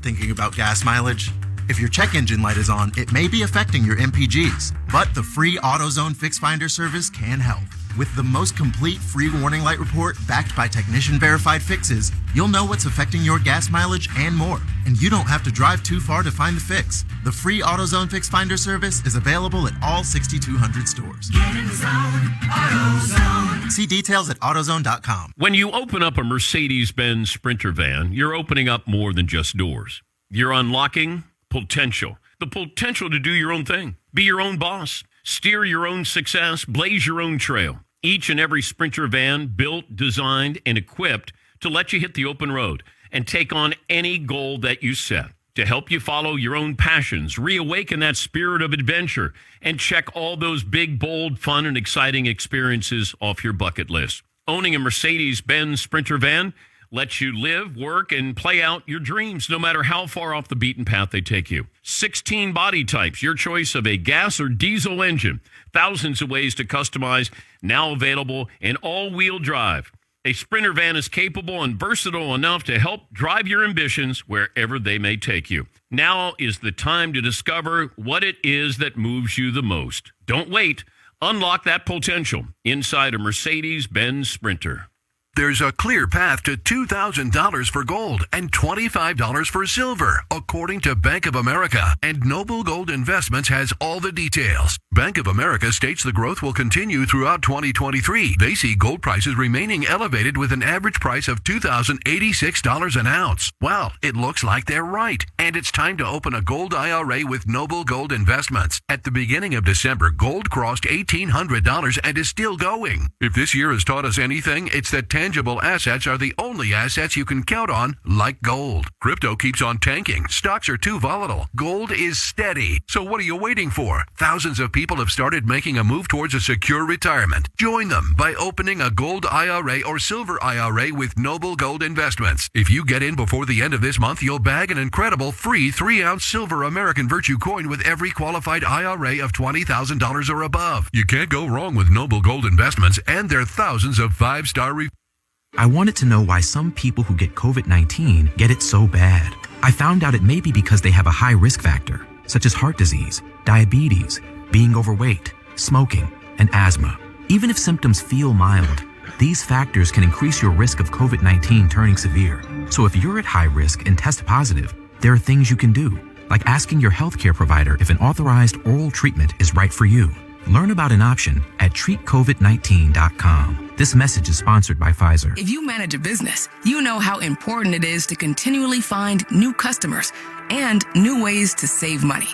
Thinking about gas mileage? If your check engine light is on, it may be affecting your MPGs, but the free AutoZone Fix Finder service can help. With the most complete free warning light report backed by technician-verified fixes, you'll know what's affecting your gas mileage and more. And you don't have to drive too far to find the fix. The free AutoZone Fix Finder service is available at all 6,200 stores. Get in zone, AutoZone. See details at AutoZone.com. When you open up a Mercedes-Benz Sprinter van, you're opening up more than just doors. You're unlocking potential. The potential to do your own thing. Be your own boss. Steer your own success. Blaze your own trail. Each and every Sprinter van built, designed, and equipped to let you hit the open road and take on any goal that you set. To help you follow your own passions, reawaken that spirit of adventure, and check all those big, bold, fun, and exciting experiences off your bucket list. Owning a Mercedes-Benz Sprinter van lets you live, work, and play out your dreams, no matter how far off the beaten path they take you. 16 body types, your choice of a gas or diesel engine. Thousands of ways to customize, now available in all-wheel drive. A Sprinter van is capable and versatile enough to help drive your ambitions wherever they may take you. Now is the time to discover what it is that moves you the most. Don't wait. Unlock that potential inside a Mercedes-Benz Sprinter. There's a clear path to $2,000 for gold and $25 for silver, according to Bank of America. And Noble Gold Investments has all the details. Bank of America states the growth will continue throughout 2023. They see gold prices remaining elevated with an average price of $2,086 an ounce. Well, it looks like they're right. And it's time to open a gold IRA with Noble Gold Investments. At the beginning of December, gold crossed $1,800 and is still going. If this year has taught us anything, it's that tangible assets are the only assets you can count on, like gold. Crypto keeps on tanking. Stocks are too volatile. Gold is steady. So what are you waiting for? Thousands of people have started making a move towards a secure retirement. Join them by opening a gold IRA or silver IRA with Noble Gold Investments. If you get in before the end of this month, you'll bag an incredible free 3-ounce silver American Virtue coin with every qualified IRA of $20,000 or above. You can't go wrong with Noble Gold Investments and their thousands of 5-star reviews. I wanted to know why some people who get COVID-19 get it so bad. I found out it may be because they have a high risk factor, such as heart disease, diabetes, being overweight, smoking, and asthma. Even if symptoms feel mild, these factors can increase your risk of COVID-19 turning severe. So if you're at high risk and test positive, there are things you can do, like asking your healthcare provider if an authorized oral treatment is right for you. Learn about an option at treatcovid19.com. This message is sponsored by Pfizer. If you manage a business, you know how important it is to continually find new customers and new ways to save money.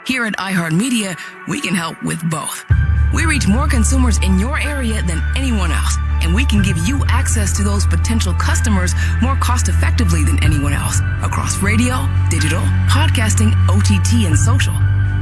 Here at iHeartMedia, we can help with both. We reach more consumers in your area than anyone else, and we can give you access to those potential customers more cost-effectively than anyone else across radio, digital, podcasting, OTT, and social.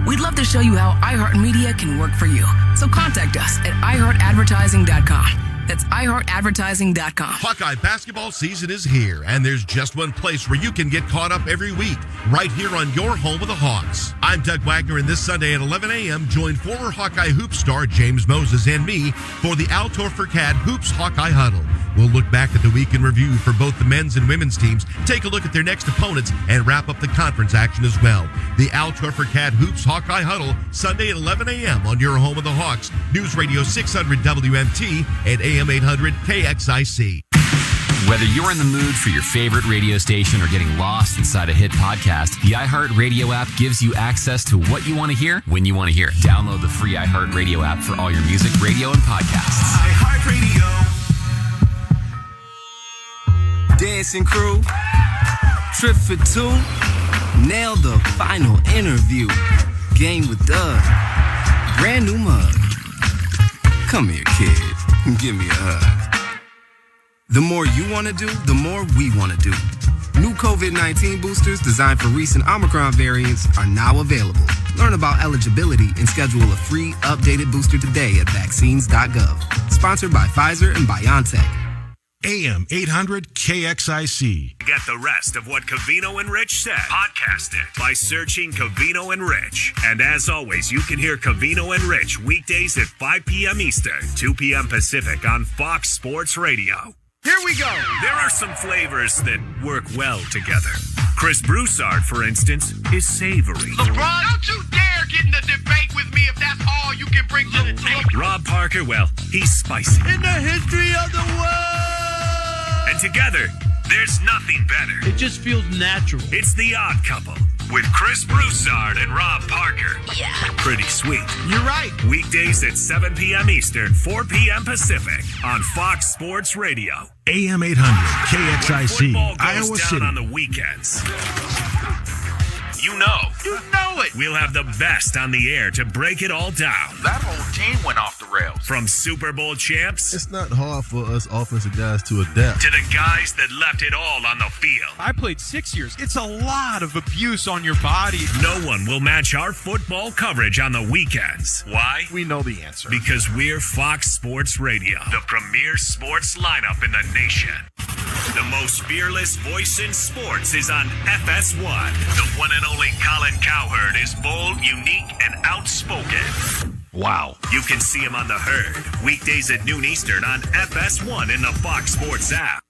We'd love to show you how iHeartMedia can work for you. So contact us at iHeartAdvertising.com. That's iHeartAdvertising.com. Hawkeye basketball season is here, and there's just one place where you can get caught up every week, right here on your home of the Hawks. I'm Doug Wagner, and this Sunday at 11 a.m., join former Hawkeye hoop star James Moses and me for the Al Torfer-CAD Hoops Hawkeye Huddle. We'll look back at the week in review for both the men's and women's teams, take a look at their next opponents, and wrap up the conference action as well. The Al Torfer-CAD Hoops Hawkeye Huddle, Sunday at 11 a.m. on your home of the Hawks, News Radio 600 WMT and AM 800 KXIC. Whether you're in the mood for your favorite radio station or getting lost inside a hit podcast, the iHeartRadio app gives you access to what you want to hear when you want to hear it. Download the free iHeartRadio app for all your music, radio, and podcasts. iHeartRadio. Dancing crew, trip for two, nailed the final interview. Game with Doug, brand new mug. Come here, kid, give me a hug. The more you want to do, the more we want to do. New COVID-19 boosters designed for recent Omicron variants are now available. Learn about eligibility and schedule a free updated booster today at vaccines.gov. Sponsored by Pfizer and BioNTech. AM 800 KXIC. Get the rest of what Covino and Rich said. Podcast it by searching Covino and Rich. And as always, you can hear Covino and Rich weekdays at 5 p.m. Eastern, 2 p.m. Pacific on Fox Sports Radio. Here we go. There are some flavors that work well together. Chris Broussard, for instance, is savory. LeBron, don't you dare get in a debate with me if that's all you can bring to the table. Rob Parker, well, he's spicy. In the history of the world. And together, there's nothing better. It just feels natural. It's The Odd Couple with Chris Broussard and Rob Parker. Yeah. Pretty sweet. You're right. Weekdays at 7 p.m. Eastern, 4 p.m. Pacific on Fox Sports Radio. AM 800 KXIC, When football goes Iowa down City. on the weekends. You know. You know it. We'll have the best on the air to break it all down. That whole team went off the rails. From Super Bowl champs It's not hard for us offensive guys to adapt. to the guys that left it all on the field. I played 6 years. It's a lot of abuse on your body. No one will match our football coverage on the weekends. Why? We know the answer. Because we're Fox Sports Radio, the premier sports lineup in the nation. The most fearless voice in sports is on FS1. The one and only Colin Cowherd is bold, unique, and outspoken. Wow. You can see him on The Herd, weekdays at noon Eastern on FS1 in the Fox Sports app.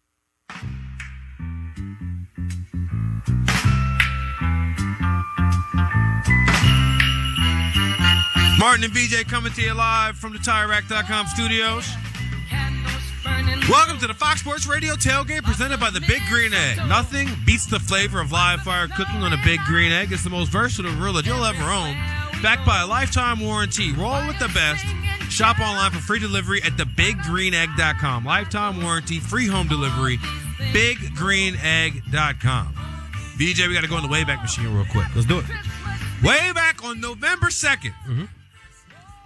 Martin and BJ coming to you live from the TireRack.com studios. Welcome to the Fox Sports Radio tailgate presented by the Big Green Egg. Nothing beats the flavor of live fire cooking on a Big Green Egg. It's the most versatile grill that you'll ever own. Backed by a lifetime warranty. Roll with the best. Shop online for free delivery at thebiggreenegg.com. Lifetime warranty, free home delivery, biggreenegg.com. BJ, we got to go in the Wayback Machine real quick. Let's do it. Way back on November 2nd,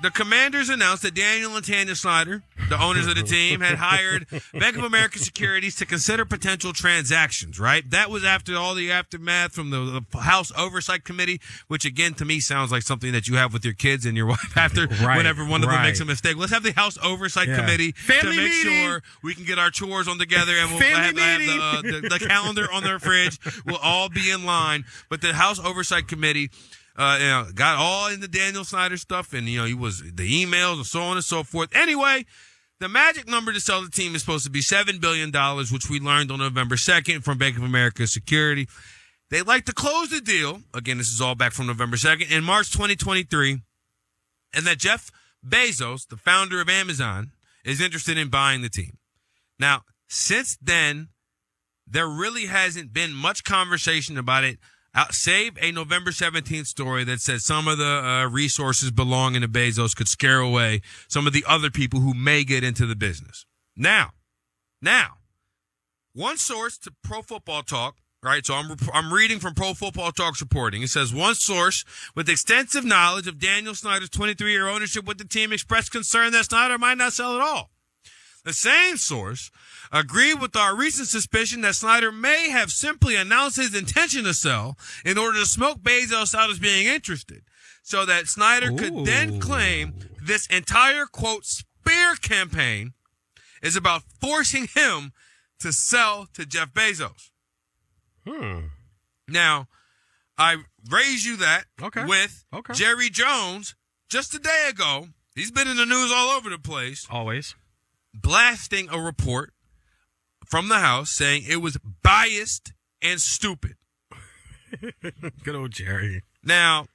the Commanders announced that Daniel and Tanya Snyder, the owners of the team, had hired Bank of America Securities to consider potential transactions, right? That was after all the aftermath from the House Oversight Committee, which, again, to me sounds like something that you have with your kids and your wife after whenever one of them makes a mistake. Let's have the House Oversight Committee Family to make meeting. sure we can get our chores on together and we'll Family have the calendar on their fridge. We'll all be in line. But the House Oversight Committee got all into Daniel Snyder stuff, and he was the emails and so on and so forth. Anyway, the magic number to sell the team is supposed to be $7 billion, which we learned on November 2nd from Bank of America Security. They'd like to close the deal. Again, this is all back from November 2nd in March 2023, and that Jeff Bezos, the founder of Amazon, is interested in buying the team. Now, since then, there really hasn't been much conversation about it. Save a November 17th story that said some of the resources belonging to Bezos could scare away some of the other people who may get into the business. Now, one source to Pro Football Talk, right? So I'm reading from Pro Football Talk's reporting. It says one source with extensive knowledge of Daniel Snyder's 23-year ownership with the team expressed concern that Snyder might not sell at all. The same source agreed with our recent suspicion that Snyder may have simply announced his intention to sell in order to smoke Bezos out as being interested, so that Snyder could then claim this entire, quote, spear campaign is about forcing him to sell to Jeff Bezos. Now, I raise you that with Jerry Jones just a day ago. He's been in the news all over the place. Always. Blasting a report from the House saying it was biased and stupid. Good old Jerry. Now,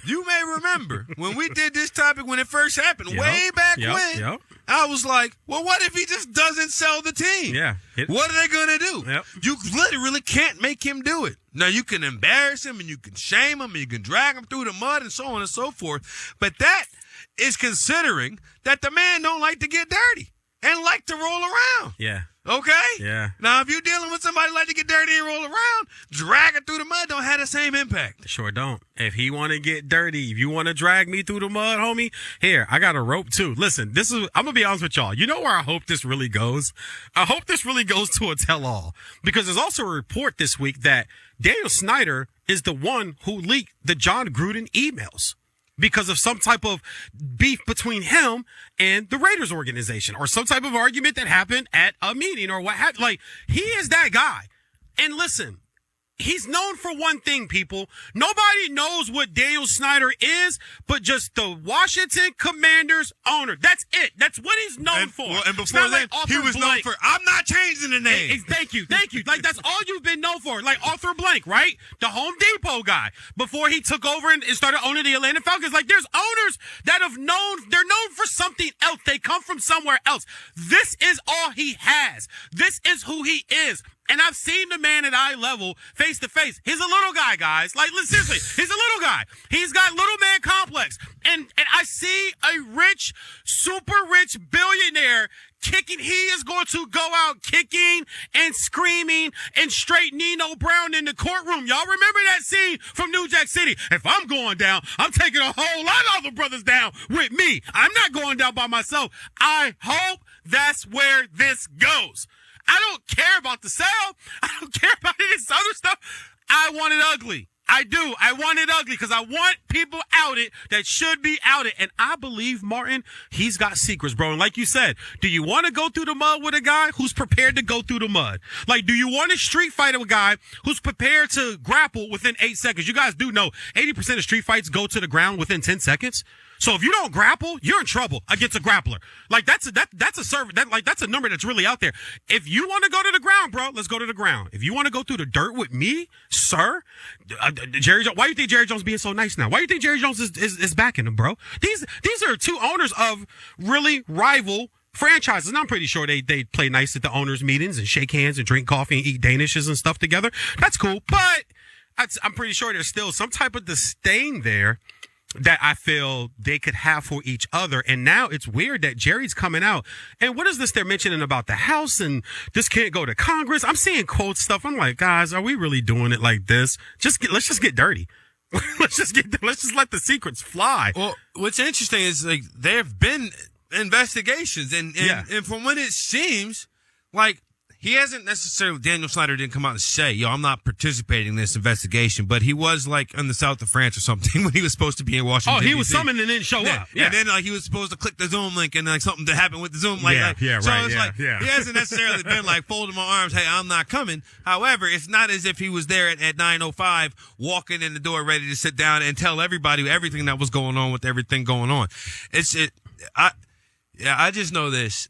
you may remember when we did this topic when it first happened, way back when, I was like, well, what if he just doesn't sell the team? Yeah. What are they going to do? Yep. You literally can't make him do it. Now, you can embarrass him and you can shame him and you can drag him through the mud and so on and so forth. But that is considering that the man don't like to get dirty and like to roll around. Yeah. Okay? Yeah. Now, if you're dealing with somebody like to get dirty and roll around, dragging through the mud don't have the same impact. Sure don't. If he want to get dirty, if you want to drag me through the mud, homie, here, I got a rope too. Listen, I'm going to be honest with y'all. You know where I hope this really goes? I hope this really goes to a tell-all, because there's also a report this week that Daniel Snyder is the one who leaked the John Gruden emails because of some type of beef between him and the Raiders organization, or some type of argument that happened at a meeting or what happened. Like, he is that guy. And listen, he's known for one thing, people. Nobody knows what Daniel Snyder is, but just the Washington Commanders owner. That's it. That's what he's known for. Well, and before then, he was known for, I'm not changing the name. Thank you. Like, that's all you've been known for. Like Arthur Blank, right? The Home Depot guy. Before he took over and started owning the Atlanta Falcons. Like, there's owners that they're known for something else. They come from somewhere else. This is all he has. This is who he is. And I've seen the man at eye level, face to face. He's a little guy, guys. Like, seriously, he's a little guy. He's got little man complex. And I see a rich, super rich billionaire kicking. He is going to go out kicking and screaming and straight Nino Brown in the courtroom. Y'all remember that scene from New Jack City? If I'm going down, I'm taking a whole lot of other brothers down with me. I'm not going down by myself. I hope that's where this goes. I don't care about the sale. I don't care about any of this other stuff. I want it ugly. I do. I want it ugly because I want people outed that should be outed. And I believe, Martin, he's got secrets, bro. And like you said, do you want to go through the mud with a guy who's prepared to go through the mud? Like, do you want to street fight with a guy who's prepared to grapple within 8 seconds? You guys do know 80% of street fights go to the ground within 10 seconds. So if you don't grapple, you're in trouble against a grappler. Like, that's a number that's really out there. If you want to go to the ground, bro, let's go to the ground. If you want to go through the dirt with me, sir, Jerry Jones, why do you think Jerry Jones being so nice now? Why do you think Jerry Jones is backing him, bro? These are two owners of really rival franchises, and I'm pretty sure they play nice at the owners' meetings and shake hands and drink coffee and eat danishes and stuff together. That's cool, but I'm pretty sure there's still some type of disdain there that I feel they could have for each other. And now it's weird that Jerry's coming out. And what is this they're mentioning about the House and this can't go to Congress? I'm seeing quote stuff. I'm like, guys, are we really doing it like this? Let's just get dirty. let's just let the secrets fly. Well, what's interesting is, like, there have been investigations and from what it seems, like, he hasn't necessarily, Daniel Snyder didn't come out and say, yo, I'm not participating in this investigation, but he was, like, in the south of France or something when he was supposed to be in Washington, he was summoned and didn't show up. Yeah. And then, like, he was supposed to click the Zoom link and, like, something to happen with the Zoom. So it's like, he hasn't necessarily been, like, folding my arms, hey, I'm not coming. However, it's not as if he was there at 9:05 walking in the door ready to sit down and tell everybody everything that was going on with everything going on. I just know this.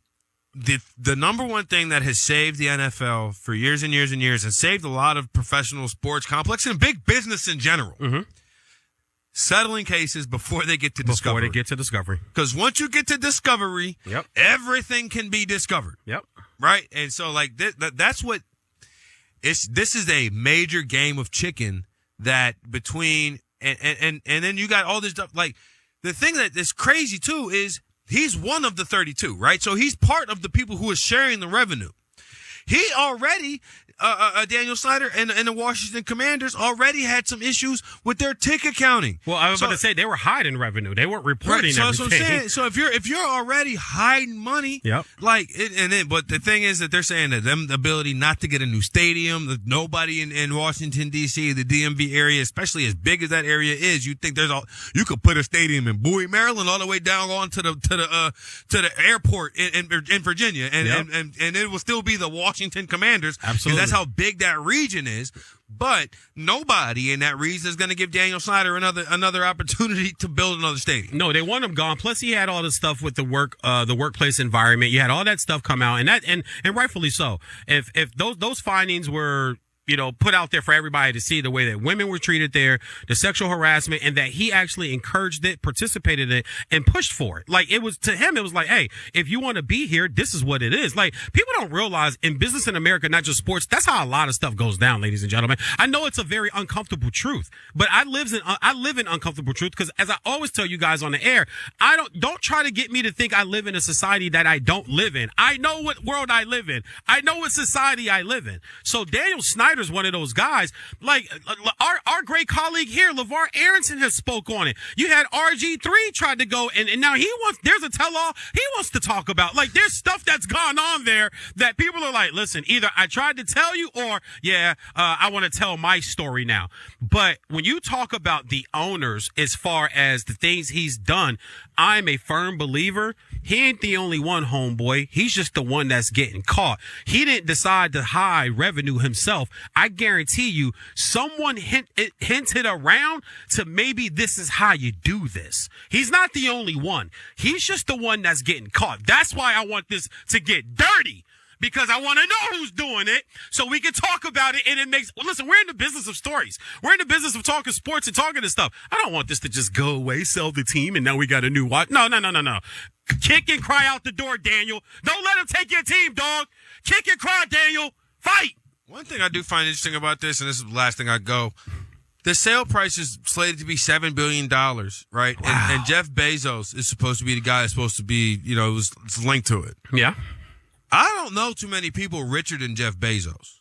The number one thing that has saved the NFL for years and years and years, and saved a lot of professional sports complex and big business in general, settling cases before they get to discovery. Because once you get to discovery, everything can be discovered. Right? And so, like, that's what this is a major game of chicken that between and then you got all this stuff. Like, the thing that is crazy too is he's one of the 32, right? So he's part of the people who are sharing the revenue. He already, Daniel Snyder and the Washington Commanders already had some issues with their ticket counting. Well, I was about to say they were hiding revenue; they weren't reporting everything. That's what I'm saying. So if you're already hiding money, but the thing is that they're saying that the ability not to get a new stadium, that nobody in Washington D.C., the DMV area, especially as big as that area is, you think you could put a stadium in Bowie, Maryland, all the way down on to the airport in Virginia, and it will still be the Washington Commanders. Absolutely. That's how big that region is. But nobody in that region is going to give Daniel Snyder another opportunity to build another stadium. No, they want him gone. Plus, he had all this stuff with the workplace environment. You had all that stuff come out, and rightfully so. If those findings were put out there for everybody to see the way that women were treated there, the sexual harassment, and that he actually encouraged it, participated in it, and pushed for it. Like, it was, to him, it was like, hey, if you want to be here, this is what it is. Like, people don't realize in business in America, not just sports, that's how a lot of stuff goes down, ladies and gentlemen. I know it's a very uncomfortable truth, but I live in uncomfortable truth because, as I always tell you guys on the air, don't try to get me to think I live in a society that I don't live in. I know what world I live in. I know what society I live in. So Daniel Snyder's one of those guys. Like our great colleague here, LeVar Aronson, has spoke on it. You had RG3 tried to go, and now there's a tell-all he wants to talk about. Like, there's stuff that's gone on there that people are like, listen, either I tried to tell you or, I want to tell my story now. But when you talk about the owners as far as the things he's done, I'm a firm believer he ain't the only one, homeboy. He's just the one that's getting caught. He didn't decide to hide revenue himself. I guarantee you someone hinted around to maybe this is how you do this. He's not the only one. He's just the one that's getting caught. That's why I want this to get dirty. Because I want to know who's doing it so we can talk about it. And it makes, listen, we're in the business of stories. We're in the business of talking sports and talking this stuff. I don't want this to just go away, sell the team, and now we got a new watch. No. Kick and cry out the door, Daniel. Don't let him take your team, dog. Kick and cry, Daniel. Fight. One thing I do find interesting about this, and this is the last thing I go, the sale price is slated to be $7 billion, right? Wow. And Jeff Bezos is supposed to be the guy that's supposed to be, it's linked to it. Yeah. I don't know too many people richer than Jeff Bezos.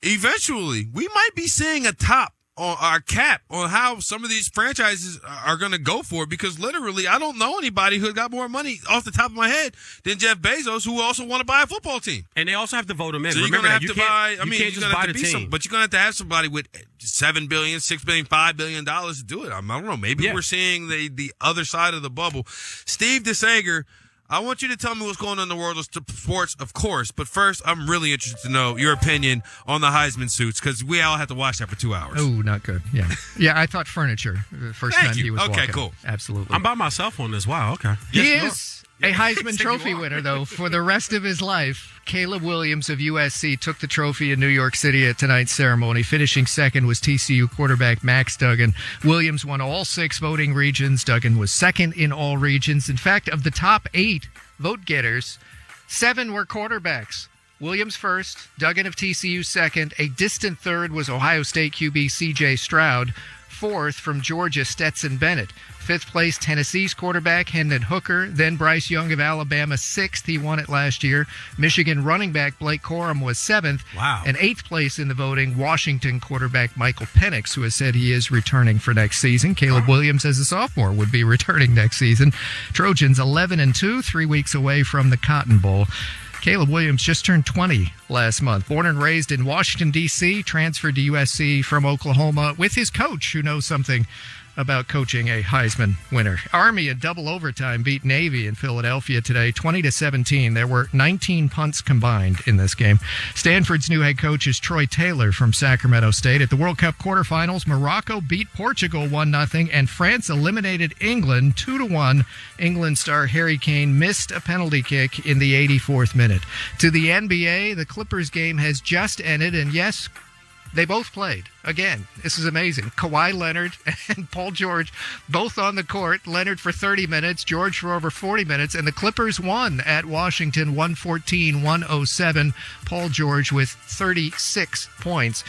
Eventually, we might be seeing a top on our cap on how some of these franchises are going to go for it, because literally I don't know anybody who got more money off the top of my head than Jeff Bezos, who also want to buy a football team. And they also have to vote him in. So Remember you're that. going to have to buy, You can't just buy the team. but you're going to have somebody with $7 billion, $6 billion, $5 billion to do it. I don't know. Maybe we're seeing the other side of the bubble. Steve DeSager, I want you to tell me what's going on in the world of sports, of course. But first, I'm really interested to know your opinion on the Heisman suits, because we all have to watch that for 2 hours. Oh, not good. Yeah. Yeah, I thought furniture the first time he was walking. Okay, cool. Absolutely. I'm by myself on this. Wow, okay. He is a Heisman Trophy winner, though, for the rest of his life. Caleb Williams of USC took the trophy in New York City at tonight's ceremony. Finishing second was TCU quarterback Max Duggan. Williams won all 6 voting regions. Duggan was second in all regions. In fact, of the top 8 vote getters, 7 were quarterbacks. Williams first, Duggan of TCU second. A distant third was Ohio State QB C.J. Stroud. Fourth from Georgia, Stetson Bennett. 5th place, Tennessee's quarterback, Hendon Hooker. Then Bryce Young of Alabama, 6th. He won it last year. Michigan running back Blake Corum was 7th. Wow. And 8th place in the voting, Washington quarterback Michael Penix, who has said he is returning for next season. Caleb Williams, as a sophomore, would be returning next season. Trojans 11-2, 3 weeks away from the Cotton Bowl. Caleb Williams just turned 20 last month. Born and raised in Washington, D.C., transferred to USC from Oklahoma with his coach, who knows something about coaching a Heisman winner. Army in double overtime beat Navy in Philadelphia today, 20-17. There were 19 punts combined in this game. Stanford's new head coach is Troy Taylor from Sacramento State. At the World Cup quarterfinals, Morocco beat Portugal 1-0, and France eliminated England 2-1. England star Harry Kane missed a penalty kick in the 84th minute. To the NBA, the Clippers game has just ended, and yes, they both played. Again, this is amazing. Kawhi Leonard and Paul George both on the court. Leonard for 30 minutes, George for over 40 minutes, and the Clippers won at Washington 114-107. Paul George with 36 points.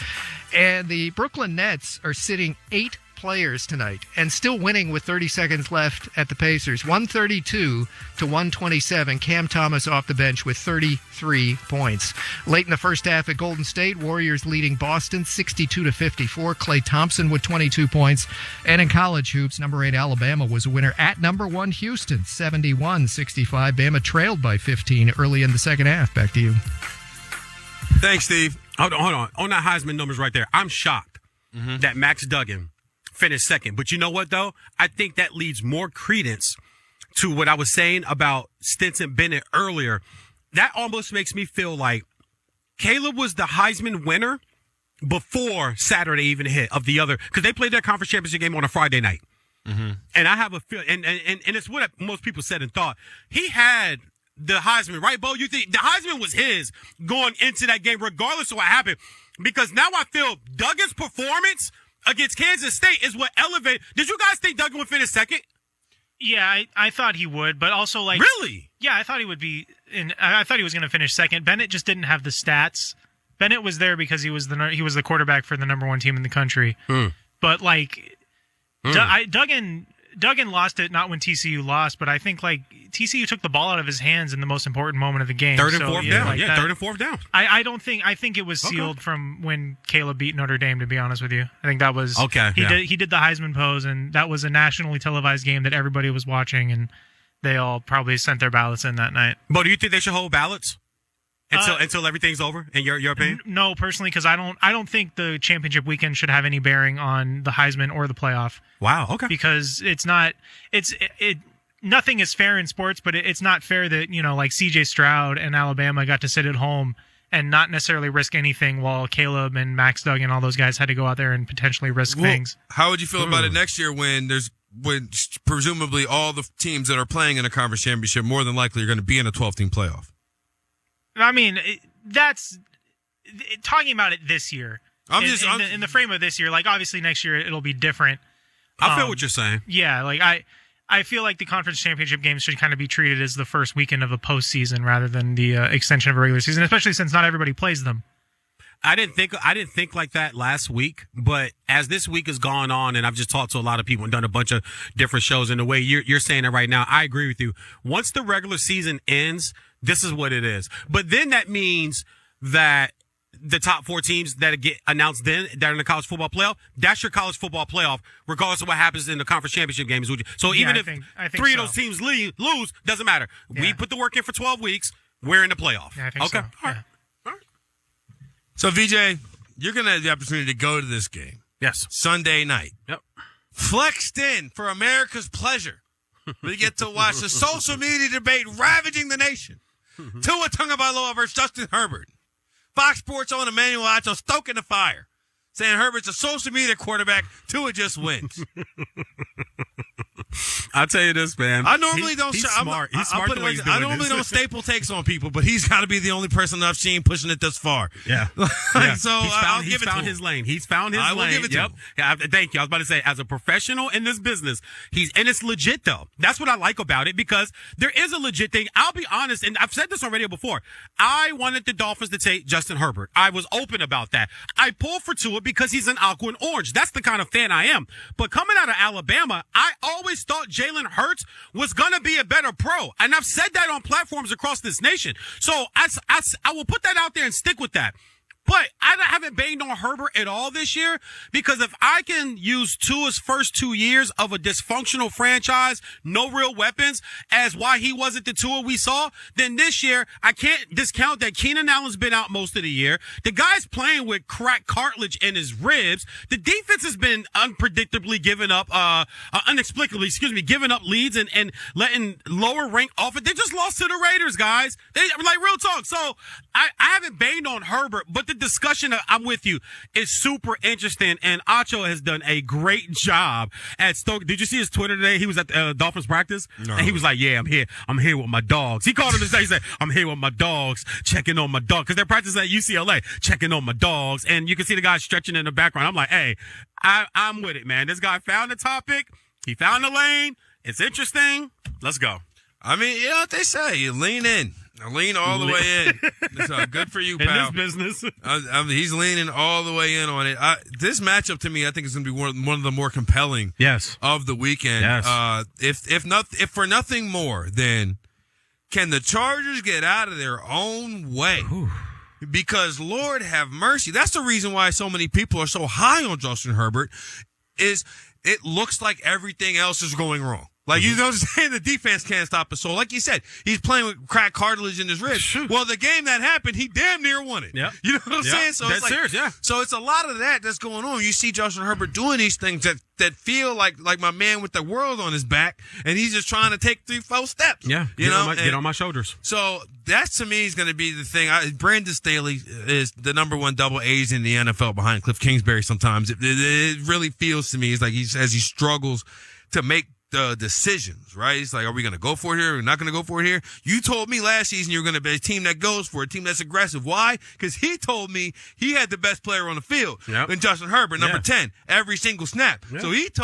And the Brooklyn Nets are sitting 8 players tonight and still winning with 30 seconds left at the Pacers. 132-127. Cam Thomas off the bench with 33 points. Late in the first half at Golden State, Warriors leading Boston 62-54. Klay Thompson with 22 points. And in college hoops, number 8 Alabama was a winner at number 1 Houston 71-65. Bama trailed by 15 early in the second half. Back to you. Thanks, Steve. Hold on. On that Heisman numbers right there, I'm shocked that Max Duggan finished second. But you know what, though? I think that leads more credence to what I was saying about Stetson Bennett earlier. That almost makes me feel like Caleb was the Heisman winner before Saturday even hit of the other, because they played their conference championship game on a Friday night. And I have a feel, and it's what most people said and thought. He had the Heisman, right, Bo? You think the Heisman was his going into that game, regardless of what happened? because now I feel Duggan's performance against Kansas State is what elevated. Did you guys think Duggan would finish second? Yeah, I thought he would, but also like really, yeah, I thought he would be. I thought he was going to finish second. Bennett just didn't have the stats. Bennett was there because he was the quarterback for the number one team in the country. But like, Duggan lost it not when TCU lost, but I think like TCU took the ball out of his hands in the most important moment of the game. Third and fourth down. Third and fourth down. I think it was sealed from when Caleb beat Notre Dame, to be honest with you. I think that was okay. He did the Heisman pose, and that was a nationally televised game that everybody was watching, and they all probably sent their ballots in that night. But do you think they should hold ballots until everything's over? In your opinion? No, personally, because I don't think the championship weekend should have any bearing on the Heisman or the playoff. Wow. Okay. Because nothing is fair in sports, but it's not fair that like C.J. Stroud and Alabama got to sit at home and not necessarily risk anything, while Caleb and Max Duggan and all those guys had to go out there and potentially risk things. How would you feel about it next year when presumably all the teams that are playing in a conference championship more than likely are going to be in a 12-team playoff? I mean, that's talking about it this year. In the frame of this year, like obviously next year it'll be different. I feel what you're saying. Yeah, like I feel like the conference championship games should kind of be treated as the first weekend of a postseason rather than the extension of a regular season, especially since not everybody plays them. I didn't think like that last week, but as this week has gone on, and I've just talked to a lot of people and done a bunch of different shows, and the way you're saying it right now, I agree with you. Once the regular season ends, this is what it is. But then that means that the top four teams that get announced then that are in the college football playoff, that's your college football playoff, regardless of what happens in the conference championship games. So even if three of those teams lose, doesn't matter. Yeah. We put the work in for 12 weeks. We're in the playoff. Yeah, I think so. All right. So, VJ, you're going to have the opportunity to go to this game. Yes. Sunday night. Yep. Flexed in for America's pleasure. We get to watch the social media debate ravaging the nation. Tua Tagovailoa versus Justin Herbert. Fox Sports owner Emmanuel Acho stoking the fire, saying Herbert's a social media quarterback. Tua just wins. I'll tell you this, man. I normally don't. He's smart. He's smart the way he's doing I normally this. don't staple takes on people, but he's got to be the only person I've seen pushing it this far. Yeah. So I'll give it to him. His lane. He's found his lane. I will give it to him. Yeah, thank you. I was about to say, as a professional in this business, and it's legit though. That's what I like about it, because there is a legit thing. I'll be honest, and I've said this on radio before. I wanted the Dolphins to take Justin Herbert. I was open about that. I pulled for Tua because he's an aqua and orange. That's the kind of fan I am. But coming out of Alabama, I always thought Jalen Hurts was going to be a better pro. And I've said that on platforms across this nation. So I will put that out there and stick with that. But I haven't banged on Herbert at all this year, because if I can use Tua's first 2 years of a dysfunctional franchise, no real weapons, as why he wasn't the Tua we saw, then this year I can't discount that Keenan Allen's been out most of the year. The guy's playing with cracked cartilage in his ribs. The defense has been unexplicably giving up leads and letting lower rank off it. They just lost to the Raiders, guys. They like real talk. So I haven't banged on Herbert, but the discussion, I'm with you, is super interesting, and Acho has done a great job at Stoke. Did you see his Twitter today? He was at the Dolphins practice, and he was like, yeah, I'm here with my dogs. He called him today. He said, I'm here with my dogs, checking on my dog, because they're practicing at UCLA, checking on my dogs, and you can see the guy stretching in the background. I'm like, hey, I'm with it, man. This guy found the topic. He found the lane. It's interesting. Let's go. I mean, you know what they say, you lean in. Lean all the way in. So good for you, pal. In this business. He's leaning all the way in on it. This matchup, to me, I think is going to be one of the more compelling of the weekend. Yes. If for nothing more, then can the Chargers get out of their own way? Ooh. Because, Lord have mercy, that's the reason why so many people are so high on Justin Herbert, is it looks like everything else is going wrong. Like, you know what I'm saying? The defense can't stop us. So, like you said, he's playing with cracked cartilage in his ribs. Well, the game that happened, he damn near won it. Yep. You know what I'm saying? So that's serious, yeah. So it's a lot of that's going on. You see Justin Herbert doing these things that feel like my man with the world on his back, and he's just trying to take 3-4 steps. Yeah, get on my shoulders. So that, to me, is going to be the thing. Brandon Staley is the number one double A's in the NFL behind Cliff Kingsbury sometimes. It really feels to me, it's like as he struggles to make the decisions, right? It's like, are we going to go for it here? Are we not going to go for it here? You told me last season you're going to be a team that goes for it, a team that's aggressive. Why? Because he told me he had the best player on the field in Justin Herbert, number 10, every single snap. So he told